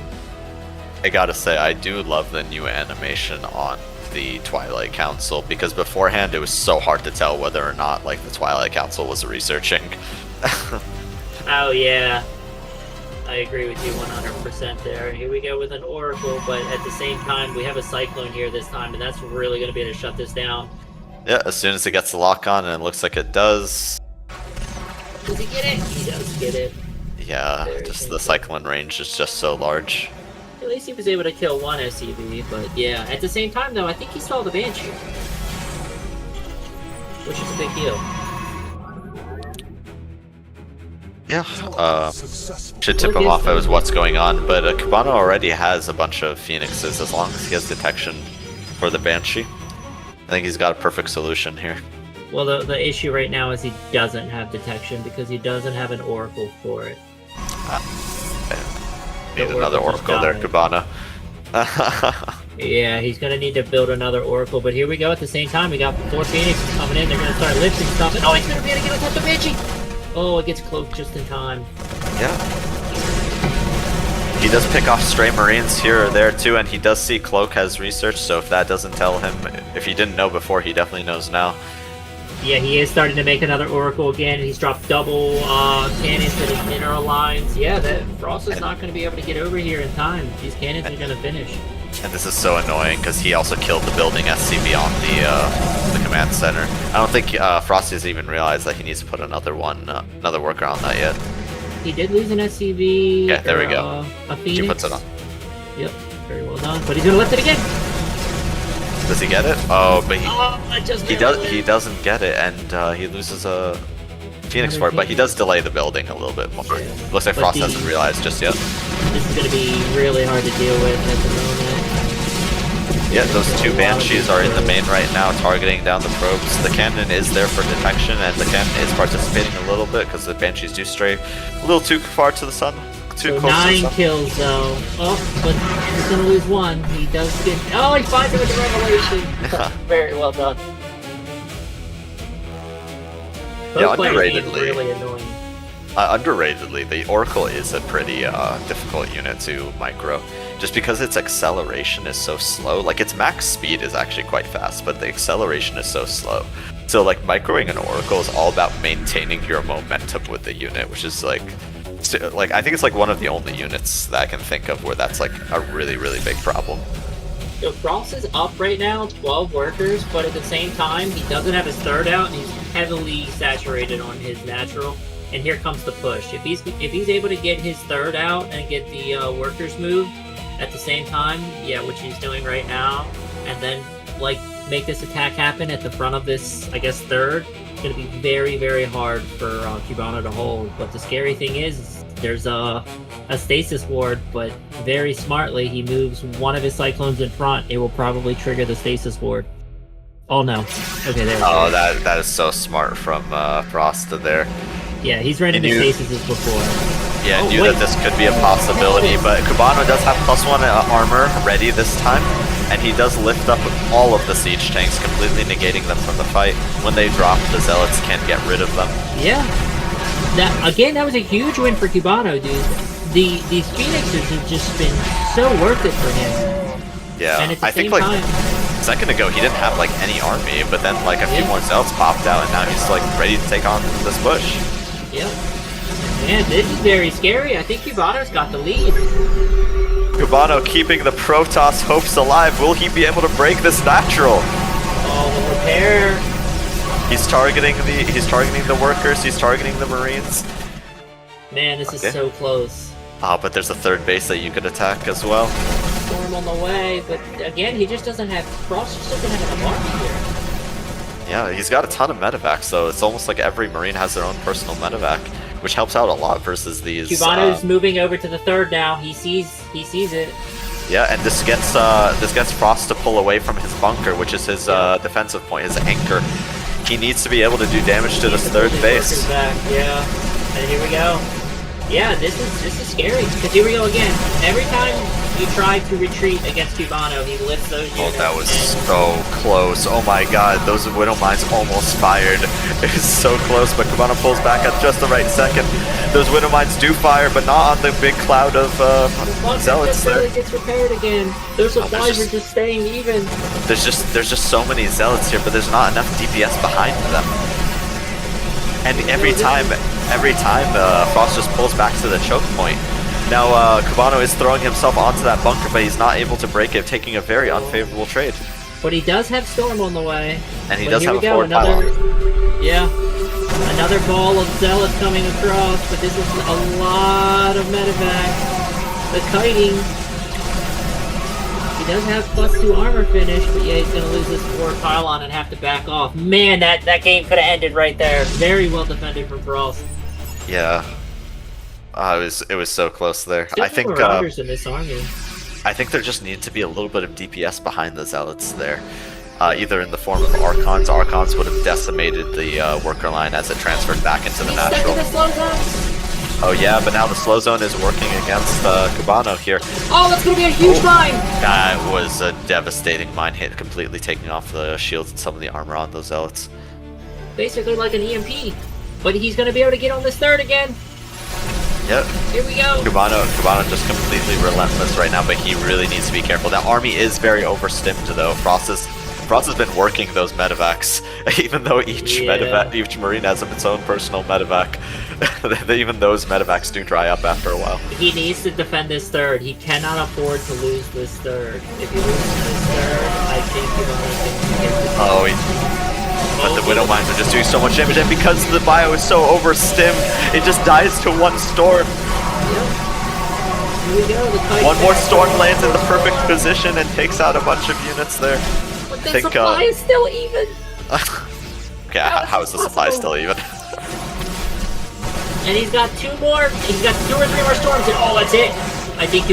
[SPEAKER 13] I gotta say, I do love the new animation on the Twilight Council, because beforehand it was so hard to tell whether or not like the Twilight Council was researching.
[SPEAKER 3] Oh yeah, I agree with you 100% there. Here we go with an Oracle, but at the same time we have a Cyclone here this time, and that's really going to be able to shut this down.
[SPEAKER 13] Yeah, as soon as it gets the lock on, and it looks like it does.
[SPEAKER 3] Does he get it? He does get it.
[SPEAKER 13] Yeah, just the Cyclone range is just so large.
[SPEAKER 3] At least he was able to kill 1 SCV, but yeah. At the same time, though, I think he saw the Banshee. Which is a big deal.
[SPEAKER 13] Yeah, should tip him off as what's going on, but Cubano already has a bunch of Phoenixes. As long as he has detection for the Banshee, I think he's got a perfect solution here.
[SPEAKER 3] Well, the issue right now is he doesn't have detection because he doesn't have an Oracle for it.
[SPEAKER 13] Need another Oracle there, Cubano.
[SPEAKER 3] Yeah, he's going to need to build another Oracle, but here we go. At the same time, we got 4 Phoenixes coming in. They're going to start lifting stuff, and oh, he's going to be able to get on top of Banshee! Oh, it gets cloaked just in time.
[SPEAKER 13] Yeah. He does pick off stray Marines here or there too, and he does see Cloak has research, so if that doesn't tell him, if he didn't know before, he definitely knows now.
[SPEAKER 3] Yeah, he is starting to make another Oracle again. He's dropped double cannons to the mineral lines. Yeah, that Frost is not going to be able to get over here in time. These cannons are going to finish.
[SPEAKER 13] And this is so annoying because he also killed the building SCV on the command center. I don't think Frosty has even realized that he needs to put another worker on that yet.
[SPEAKER 3] He did lose an SCV.
[SPEAKER 13] Yeah, there we go.
[SPEAKER 3] A Phoenix.
[SPEAKER 13] He puts it on.
[SPEAKER 3] Yep, very well done. But he's going to lift it again.
[SPEAKER 13] Does he get it? Oh, but he
[SPEAKER 3] doesn't get it, and
[SPEAKER 13] he loses a Phoenix for it, but he does delay the building a little bit more. Looks like Frost hasn't realized just yet.
[SPEAKER 3] This is going to be really hard to deal with at the moment.
[SPEAKER 13] Yeah, those two Banshees are in the main right now, targeting down the probes. The cannon is there for detection, and the cannon is participating a little bit because the Banshees do stray a little too far to the sun. Too
[SPEAKER 3] So
[SPEAKER 13] close to the
[SPEAKER 3] 9
[SPEAKER 13] sun.
[SPEAKER 3] kills though. Oh, but he's going to lose 1. He does get... Oh, he finds it with the revelation. Very well done.
[SPEAKER 13] Yeah,
[SPEAKER 3] Both players being
[SPEAKER 13] underratedly.
[SPEAKER 3] really annoying.
[SPEAKER 13] Underratedly, the Oracle is a pretty difficult unit to micro, just because its acceleration is so slow. Like, its max speed is actually quite fast, but the acceleration is so slow. So, like, microing an Oracle is all about maintaining your momentum with the unit, which is, like, I think it's, like, one of the only units that I can think of where that's, like, a really, really big problem.
[SPEAKER 3] So Frost is up right now, 12 workers, but at the same time, he doesn't have his third out, and he's heavily saturated on his natural. And here comes the push. If he's able to get his third out and get the workers moved at the same time, yeah, which he's doing right now, and then like make this attack happen at the front of this, I guess, third, it's gonna be very, very hard for Cubano to hold. But the scary thing is, there's a stasis ward, but very smartly he moves one of his cyclones in front. It will probably trigger the stasis ward. Oh no. Okay, there.
[SPEAKER 13] Oh, that is so smart from Frost there.
[SPEAKER 3] Yeah, he's ran into stasis before.
[SPEAKER 13] Yeah, knew that this could be a possibility, but Cubano does have +1 armor ready this time, and he does lift up all of the siege tanks, completely negating them from the fight. When they drop, the Zealots can't get rid of them.
[SPEAKER 3] Yeah. That was a huge win for Cubano, dude. These Phoenixes have just been so worth it for him.
[SPEAKER 13] Yeah,
[SPEAKER 3] And at the
[SPEAKER 13] I think
[SPEAKER 3] same
[SPEAKER 13] like
[SPEAKER 3] time,
[SPEAKER 13] a second ago he didn't have like any army, but then like a few more Zealots popped out, and now he's like ready to take on this push.
[SPEAKER 3] yep. Man, this is very scary. I think Cubano's got the lead.
[SPEAKER 13] Cubano keeping the Protoss hopes alive. Will he be able to break this natural?
[SPEAKER 3] Oh, the repair.
[SPEAKER 13] He's targeting the workers. He's targeting the Marines.
[SPEAKER 3] Man, this is so close.
[SPEAKER 13] Ah, but there's a third base that you could attack as well.
[SPEAKER 3] Storm on the way, but again, he just doesn't have... Frost just doesn't have enough army here.
[SPEAKER 13] Yeah, he's got a ton of medevacs, so it's almost like every Marine has their own personal medevac, which helps out a lot versus these...
[SPEAKER 3] Cubano's moving over to the third now. He sees it.
[SPEAKER 13] Yeah, and this gets Frost to pull away from his bunker, which is his defensive point, his anchor. He needs to be able to do damage to this third base.
[SPEAKER 3] Back. Yeah, and here we go. Yeah, this is scary, because here we go again. Every time you try to retreat against Cubano, he lifts those units.
[SPEAKER 13] Oh, that was so close. Oh my god, those Widow Mines almost fired. It was so close, but Cubano pulls back at just the right second. Those Widow Mines do fire, but not on the big cloud of Zealots there.
[SPEAKER 3] It gets repaired again. Those supplies are just staying even.
[SPEAKER 13] There's just so many Zealots here, but there's not enough DPS behind them. And every time Frost just pulls back to the choke point. Now Cubano is throwing himself onto that bunker, but he's not able to break it, taking a very unfavorable trade.
[SPEAKER 3] But he does have Storm on the way.
[SPEAKER 13] And he
[SPEAKER 3] But
[SPEAKER 13] does
[SPEAKER 3] here
[SPEAKER 13] have
[SPEAKER 3] we
[SPEAKER 13] a
[SPEAKER 3] go,
[SPEAKER 13] forward pylon.
[SPEAKER 3] Yeah. Another ball of Zealots coming across, but this is a lot of medevac. The kiting. He does have +2 armor finish, but yeah, he's gonna lose this forward pylon and have to back off. Man, that game could have ended right there. Very well defended from Frost.
[SPEAKER 13] Yeah. It was so close there.
[SPEAKER 3] Still
[SPEAKER 13] I think
[SPEAKER 3] Marauders in this army.
[SPEAKER 13] I think there just needed to be a little bit of DPS behind the Zealots there. Either in the form of Archons. Archons would have decimated the worker line as it transferred back into the natural. Oh yeah, but now the slow zone is working against Cubano here.
[SPEAKER 3] Oh, that's gonna be a huge mine!
[SPEAKER 13] That was a devastating mine hit, completely taking off the shields and some of the armor on those Zealots.
[SPEAKER 3] Basically like an EMP. But he's gonna be able to get on this third again.
[SPEAKER 13] Yep.
[SPEAKER 3] Here we go.
[SPEAKER 13] Cubano just completely relentless right now, but he really needs to be careful. That army is very overstimmed though. Frost has been working those medevacs, even though each Marine has its own personal medevac. Even those medevacs do dry up after a while.
[SPEAKER 3] He needs to defend this third. He cannot afford to lose this third. If he loses this third, I think Cubano can get this.
[SPEAKER 13] But the Widow Mines are just doing so much damage, and because the bio is so overstimmed, it just dies to one storm.
[SPEAKER 3] Yep. Here we go.
[SPEAKER 13] One more storm lands in the perfect position and takes out a bunch of units there.
[SPEAKER 3] But the supply is still even.
[SPEAKER 13] Okay, how is the supply still even?
[SPEAKER 3] And he's got 2 more. He's got 2 or 3 more storms, and oh, that's it. I think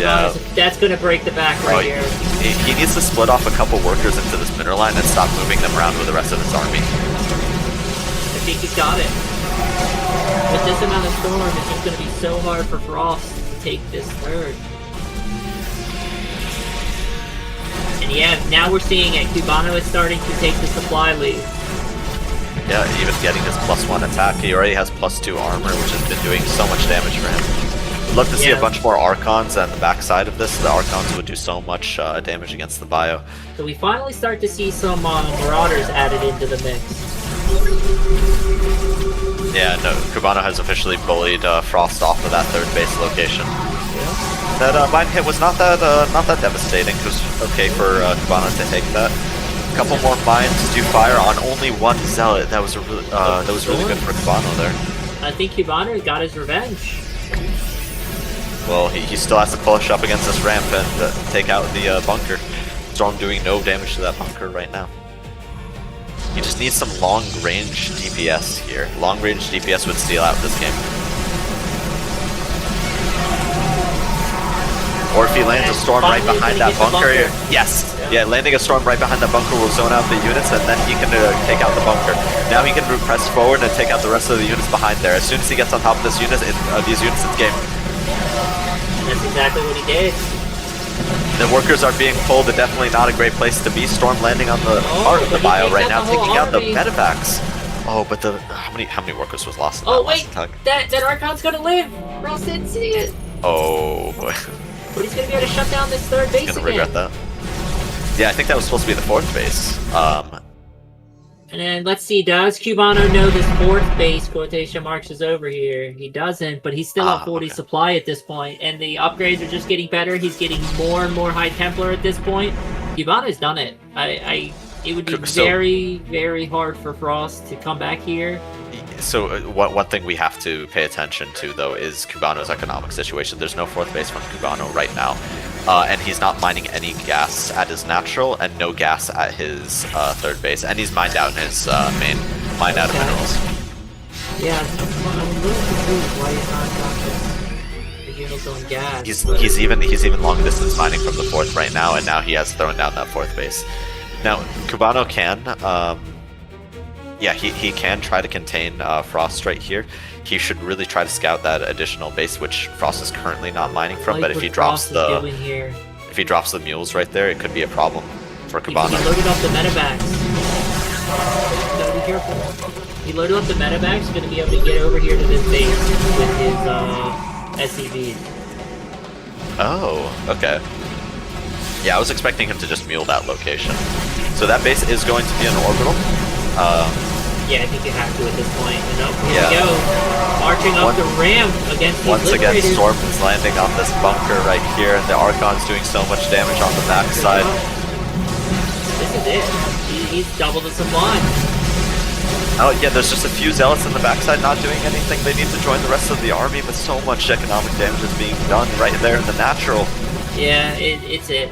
[SPEAKER 3] that's gonna break the back right here.
[SPEAKER 13] He needs to split off a couple workers into this mineral line and stop moving them around with the rest of his army.
[SPEAKER 3] I think he's got it. With this amount of storm, it's just gonna be so hard for Frost to take this third. And yeah, now we're seeing it. Cubano is starting to take the supply lead.
[SPEAKER 13] Yeah, even getting his +1 attack. He already has +2 armor, which has been doing so much damage for him. I'd love to see a bunch more Archons on the backside of this. The Archons would do so much damage against the bio.
[SPEAKER 3] So we finally start to see some Marauders added into the mix.
[SPEAKER 13] Yeah, no, Cubano has officially bullied Frost off of that 3rd base location. That mine hit was not that devastating. It was okay for Cubano to take that. A couple more mines do fire on only 1 zealot. That was really good for Cubano there.
[SPEAKER 3] I think Cubano got his revenge.
[SPEAKER 13] Well, he still has to push up against this ramp and take out the bunker. Storm doing no damage to that bunker right now. He just needs some long-range DPS here. Long-range DPS would steal out this game. Or if he lands a storm right behind that bunker. Yes! Yeah, landing a storm right behind that bunker will zone out the units, and then he can take out the bunker. Now he can press forward and take out the rest of the units behind there. As soon as he gets on top of these units, it's game.
[SPEAKER 3] That's exactly what he did.
[SPEAKER 13] The workers are being pulled. Definitely not a great place to be. Storm landing on the heart of the bio right now, taking out the medevacs. Oh, but how many workers was lost in that last attack?
[SPEAKER 3] that Archon's gonna live. Ross didn't see it.
[SPEAKER 13] Oh boy.
[SPEAKER 3] But he's gonna be able to shut down this 3rd base
[SPEAKER 13] He's gonna regret that. Yeah, I think that was supposed to be the 4th base.
[SPEAKER 3] And then let's see, does Cubano know this 4th base quotation marks is over here? He doesn't, but he's still at 40 supply at this point, and the upgrades are just getting better. He's getting more and more High Templar at this point. Cubano's done it. It would be very, very hard for Frost to come back here.
[SPEAKER 13] So one thing we have to pay attention to, though, is Cubano's economic situation. There's no 4th base from Cubano right now. And he's not mining any gas at his natural and no gas at his 3rd base. And he's mined out in his main mine out of minerals.
[SPEAKER 3] Yeah, I'm a little confused why he's not got the units on gas.
[SPEAKER 13] He's even long distance mining from the 4th right now, and now he has thrown down that 4th base. Now, Cubano can, he can try to contain Frost right here. He should really try to scout that additional base, which Frost is currently not mining from. But if he drops the mules right there, it could be a problem for Cubano.
[SPEAKER 3] He loaded up the medevacs. Gotta be careful. He loaded up the medevacs. He's gonna be able to get over here to this base with his SCV.
[SPEAKER 13] Oh, okay. Yeah, I was expecting him to just mule that location. So that base is going to be an orbital.
[SPEAKER 3] Yeah, I think you have to at this point. And here we go. Marching up the ramp against these
[SPEAKER 13] Once again, Storm is landing on this bunker right here, and the Archon's doing so much damage on the backside.
[SPEAKER 3] This is it. He's double the supply.
[SPEAKER 13] Oh yeah, there's just a few zealots in the backside not doing anything. They need to join the rest of the army, but so much economic damage is being done right there in the natural.
[SPEAKER 3] Yeah, it's it.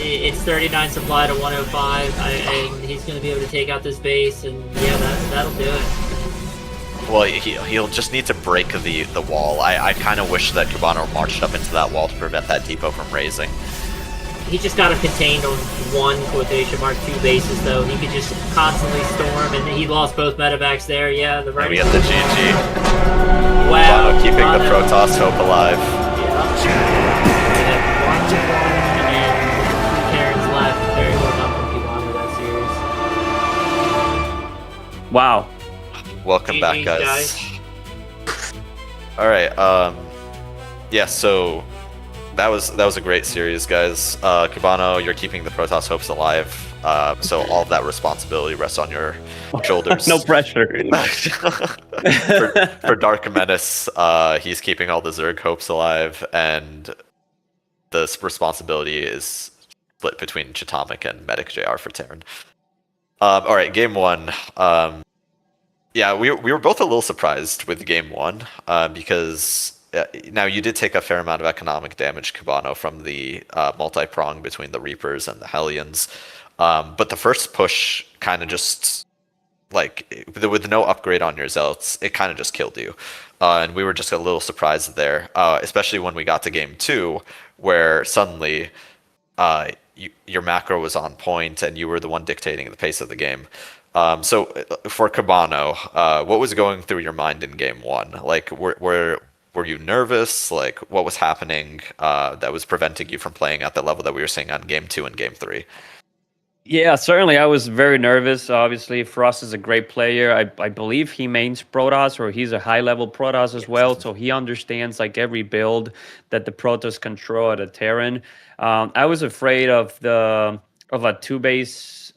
[SPEAKER 3] It's 39 supply to 105, and he's going to be able to take out this base, and yeah, that'll do it.
[SPEAKER 13] Well, he'll just need to break the wall. I kind of wish that Cubano marched up into that wall to prevent that depot from raising.
[SPEAKER 3] He just got him contained on 1 quotation mark 2 bases, though. He could just constantly storm, and he lost both medevacs there. Yeah, the right.
[SPEAKER 13] And we get the GG.
[SPEAKER 3] Wow.
[SPEAKER 13] Cubano keeping the Protoss hope alive.
[SPEAKER 3] Yeah. Very well done from Cubano that series.
[SPEAKER 9] Wow.
[SPEAKER 13] Welcome back, guys. Alright, yeah, so that was a great series, guys. Cubano, you're keeping the Protoss hopes alive. So all of that responsibility rests on your shoulders.
[SPEAKER 9] No pressure.
[SPEAKER 13] for Dark Menace, he's keeping all the Zerg hopes alive, and the responsibility is split between Chatomic and Medic JR for Terran. Alright, game 1. Yeah, we were both a little surprised with game 1, because now you did take a fair amount of economic damage, Cubano, from the multi-prong between the Reapers and the Hellions. But the first push kind of just, like, with no upgrade on your Zealots, it kind of just killed you. and we were just a little surprised there, especially when we got to game 2, where suddenly your macro was on point and you were the one dictating the pace of the game. So for Cubano, what was going through your mind in game 1? Like, were you nervous? Like, what was happening that was preventing you from playing at the level that we were seeing on game 2 and game 3?
[SPEAKER 9] Yeah, certainly. I was very nervous. Obviously, Frost is a great player. I believe he mains Protoss, or he's a high-level Protoss as well, so he understands like every build that the Protoss control at a Terran. I was afraid of a 2-base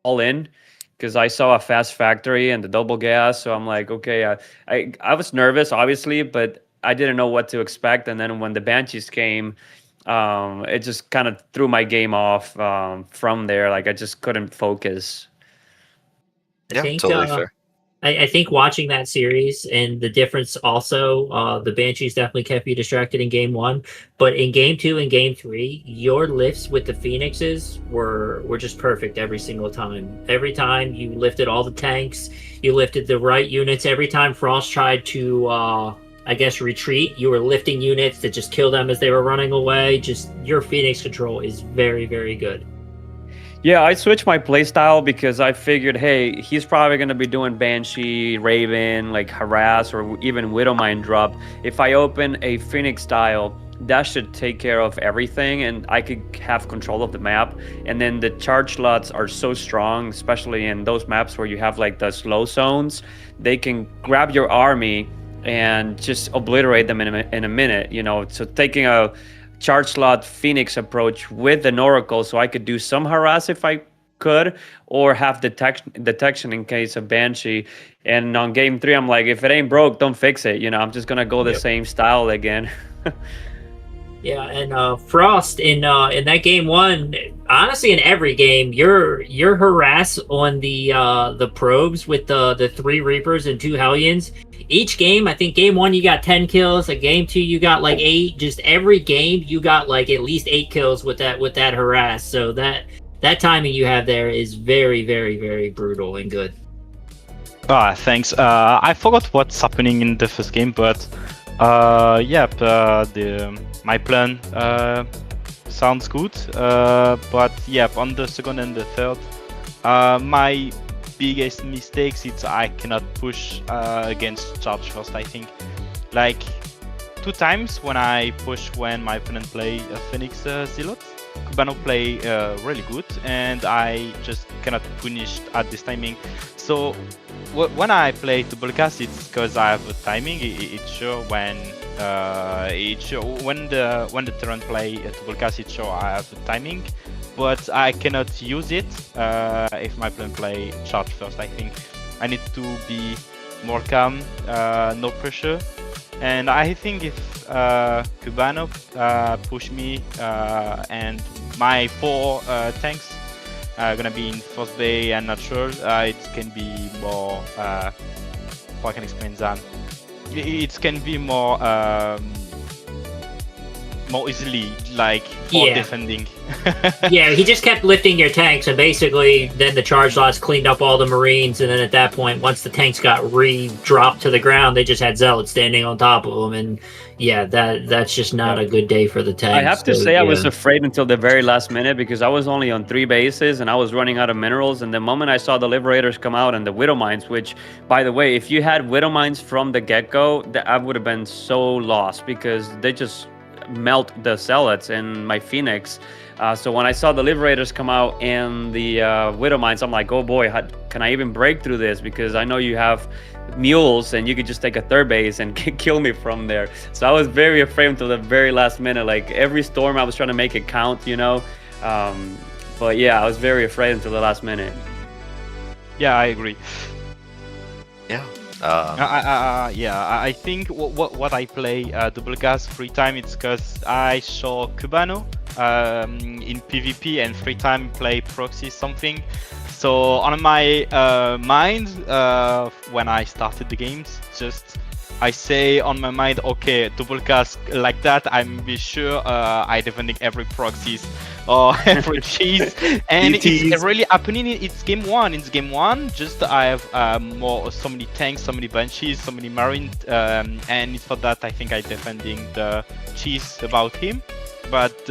[SPEAKER 9] all-in, because I saw a fast factory and the double gas, so I'm like, okay, I was nervous, obviously, but I didn't know what to expect. And then when the Banshees came, it just kind of threw my game off from there. Like, I just couldn't focus.
[SPEAKER 3] I think, totally fair. I think watching that series and the difference also, the Banshees definitely kept you distracted in game 1, but in game 2 and game 3, your lifts with the Phoenixes were just perfect every single time. Every time you lifted all the tanks, you lifted the right units. Every time Frost tried to, I guess, retreat, you were lifting units to just kill them as they were running away. Just your Phoenix control is very, very good.
[SPEAKER 9] Yeah, I switched my playstyle because I figured, hey, he's probably going to be doing Banshee, Raven, like Harass, or even Widowmine drop. If I open a Phoenix style, that should take care of everything, and I could have control of the map. And then the charge slots are so strong, especially in those maps where you have like the slow zones. They can grab your army and just obliterate them in a minute, you know. So taking a charge slot Phoenix approach with an Oracle, so I could do some harass if I could, or have detection in case of Banshee. And on game 3, I'm like, if it ain't broke, don't fix it. You know, I'm just gonna go the same style again.
[SPEAKER 3] Yeah, and Frost in that game 1, honestly, in every game, your harass on the probes with the 3 Reapers and 2 Hellions. Each game, I think game 1 you got 10 kills. Like game 2 you got like 8. Just every game you got like at least 8 kills with that harass. So that timing you have there is very, very, very brutal and good.
[SPEAKER 15] Thanks. I forgot what's happening in the first game, but my plan sounds good. But yeah, on the second and the third, my biggest mistakes is I cannot push against charge first. I think like 2 times when I push when my opponent play a Phoenix Zealot, Cubano play really good, and I just cannot punish at this timing. So when I play double cast, it's because I have a timing. It's sure when when the Terran play a double cast, it's sure I have a timing. But I cannot use it if my opponent play charge first. I think I need to be more calm, no pressure. And I think if Cubano push me and my 4 tanks are gonna be in first bay and natural, it can be more. How I can explain that? It can be more easily, like, for defending.
[SPEAKER 3] Yeah, he just kept lifting your tanks, and basically then the charge lots cleaned up all the Marines, and then at that point, once the tanks got re-dropped to the ground, they just had Zealots standing on top of them, and yeah, that's just not a good day for the tanks.
[SPEAKER 9] I have to say, I was afraid until the very last minute, because I was only on 3 bases, and I was running out of minerals, and the moment I saw the Liberators come out and the Widow Mines, which, by the way, if you had Widow Mines from the get-go, I would have been so lost, because they just melt the Zealots and my Phoenix. So when I saw the Liberators come out and the Widow Mines, I'm like, oh boy, how can I even break through this? Because I know you have mules and you could just take a 3rd base and kill me from there. So I was very afraid until the very last minute. Like every storm I was trying to make it count, you know. But yeah, I was very afraid until the last minute.
[SPEAKER 15] Yeah, I agree.
[SPEAKER 13] Yeah.
[SPEAKER 15] I think what I play double gas free time, it's because I saw Cubano in PvP and free time play proxy something. So on my mind when I started the games, just I say on my mind, okay, double cast like that, I'm be sure I defending every proxies or every cheese, and it's really happening. It's game one. It's game one. Just I have so many tanks, so many banshees, so many marine, and for that I think I defending the cheese about him. But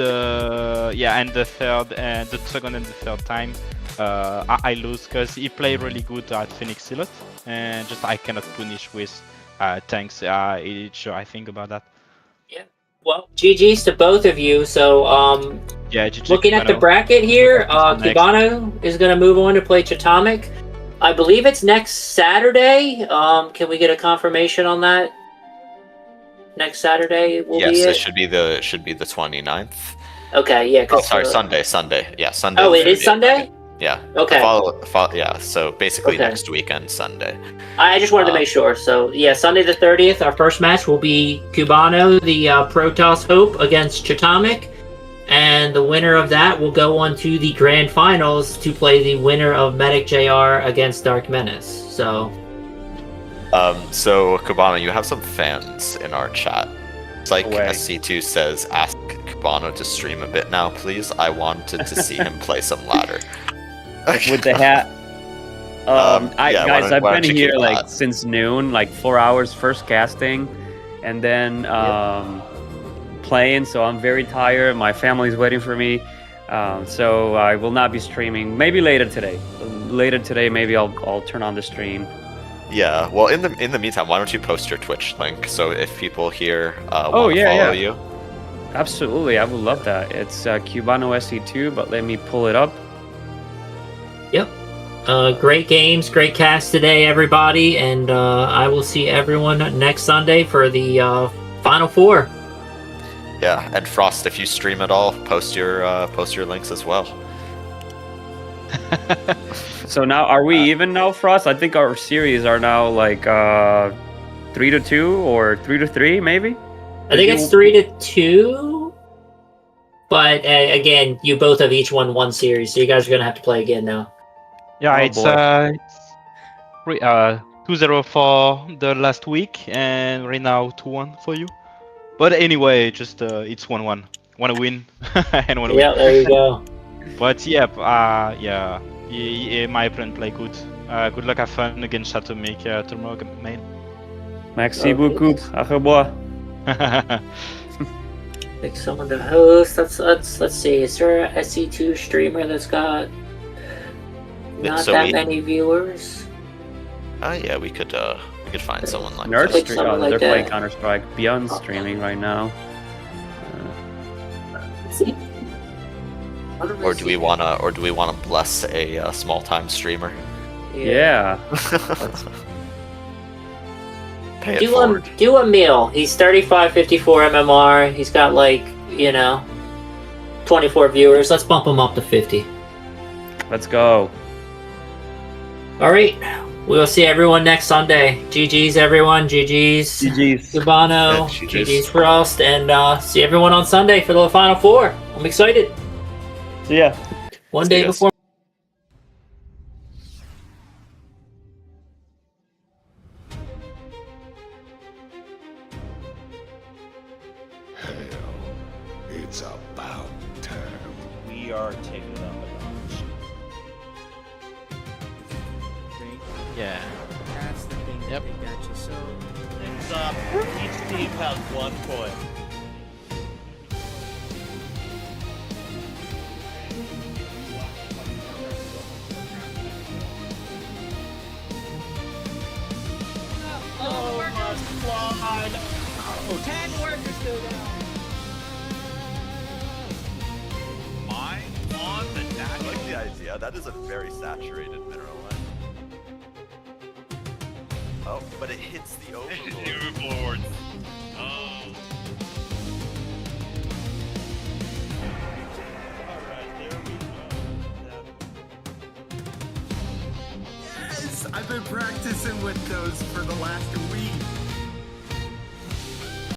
[SPEAKER 15] yeah, and the second and the third time I lose because he played really good at Phoenix Silhouette, and just I cannot punish with tanks. Sure, I think about that.
[SPEAKER 3] Yeah. Well, GG's to both of you. So
[SPEAKER 15] yeah, GG,
[SPEAKER 3] looking at the
[SPEAKER 15] Cubano.
[SPEAKER 3] bracket here, Cubano is going to move on to play Chatomic. I believe it's next Saturday. Can we get a confirmation on that? Next Saturday will be it?
[SPEAKER 13] It should be the 29th.
[SPEAKER 3] Okay, yeah.
[SPEAKER 13] Oh, sorry, Sunday. Yeah, Sunday.
[SPEAKER 3] Oh, it is Sunday?
[SPEAKER 13] Yeah.
[SPEAKER 3] Okay.
[SPEAKER 13] Yeah, so basically next weekend, Sunday.
[SPEAKER 3] I just wanted to make sure. So, yeah, Sunday the 30th, our first match will be Cubano, the Protoss Hope against Chatomic. And the winner of that will go on to the grand finals to play the winner of Medic JR against Dark Menace. So,
[SPEAKER 13] Cubano, you have some fans in our chat. It's like SC2 says, ask Cubano to stream a bit now, please. I wanted to see him play some ladder.
[SPEAKER 9] With the hat. I've been here
[SPEAKER 13] like
[SPEAKER 9] since noon, like 4 hours first casting, and then playing. So I'm very tired. My family's waiting for me, so I will not be streaming. Maybe later today. Maybe I'll turn on the stream.
[SPEAKER 13] Yeah. Well, in the meantime, why don't you post your Twitch link so if people here want to follow you?
[SPEAKER 9] Absolutely, I would love that. It's Cubano SC2, but let me pull it up.
[SPEAKER 3] Yep. Great games, great cast today, everybody, and I will see everyone next Sunday for the Final Four.
[SPEAKER 13] Yeah, and Frost, if you stream at all, post your links as well.
[SPEAKER 9] So now, are we even now, Frost? I think our series are now like 3-2 or 3-3, maybe.
[SPEAKER 3] I think it's 3-2. But again, you both have each won one series, so you guys are gonna have to play again now.
[SPEAKER 15] Yeah, it's 2-0 for the last week, and right now 2-1 for you. But anyway, just it's 1-1. Want to win and want to win.
[SPEAKER 3] Yeah, there you go.
[SPEAKER 15] But yeah, my opponent play good. Good luck, have fun against Chatomic tomorrow, main.
[SPEAKER 9] Merci beaucoup. Au revoir.
[SPEAKER 3] Pick someone to host. Let's see. Is there a SC2 streamer that's got not that many viewers?
[SPEAKER 13] Yeah, we could find someone like
[SPEAKER 9] Nerd
[SPEAKER 13] that.
[SPEAKER 9] they're playing Counter-Strike. Beyond streaming right now.
[SPEAKER 13] Or do we wanna bless a small-time streamer?
[SPEAKER 9] Yeah.
[SPEAKER 13] Pay it forward.
[SPEAKER 3] Do a meal. He's 3554 MMR. He's got 24 viewers. Let's bump him up to 50.
[SPEAKER 9] Let's go.
[SPEAKER 3] All right. We'll see everyone next Sunday. GG's, everyone. GG's. Cubano. GG's, Frost. And see everyone on Sunday for the Final Four. I'm excited.
[SPEAKER 9] See ya.
[SPEAKER 3] One day before.
[SPEAKER 1] It's about time.
[SPEAKER 2] We are taking it up a notch.
[SPEAKER 4] Yeah. That's the thing that they got you. So
[SPEAKER 2] it's each team has 1 point.
[SPEAKER 4] Oh, 10 workers still down.
[SPEAKER 13] Mine on the dash. I like the idea. That is a very saturated mineral line. Oh, but it hits the overlord. Oh.
[SPEAKER 7] Yes, I've been practicing with those for the last week.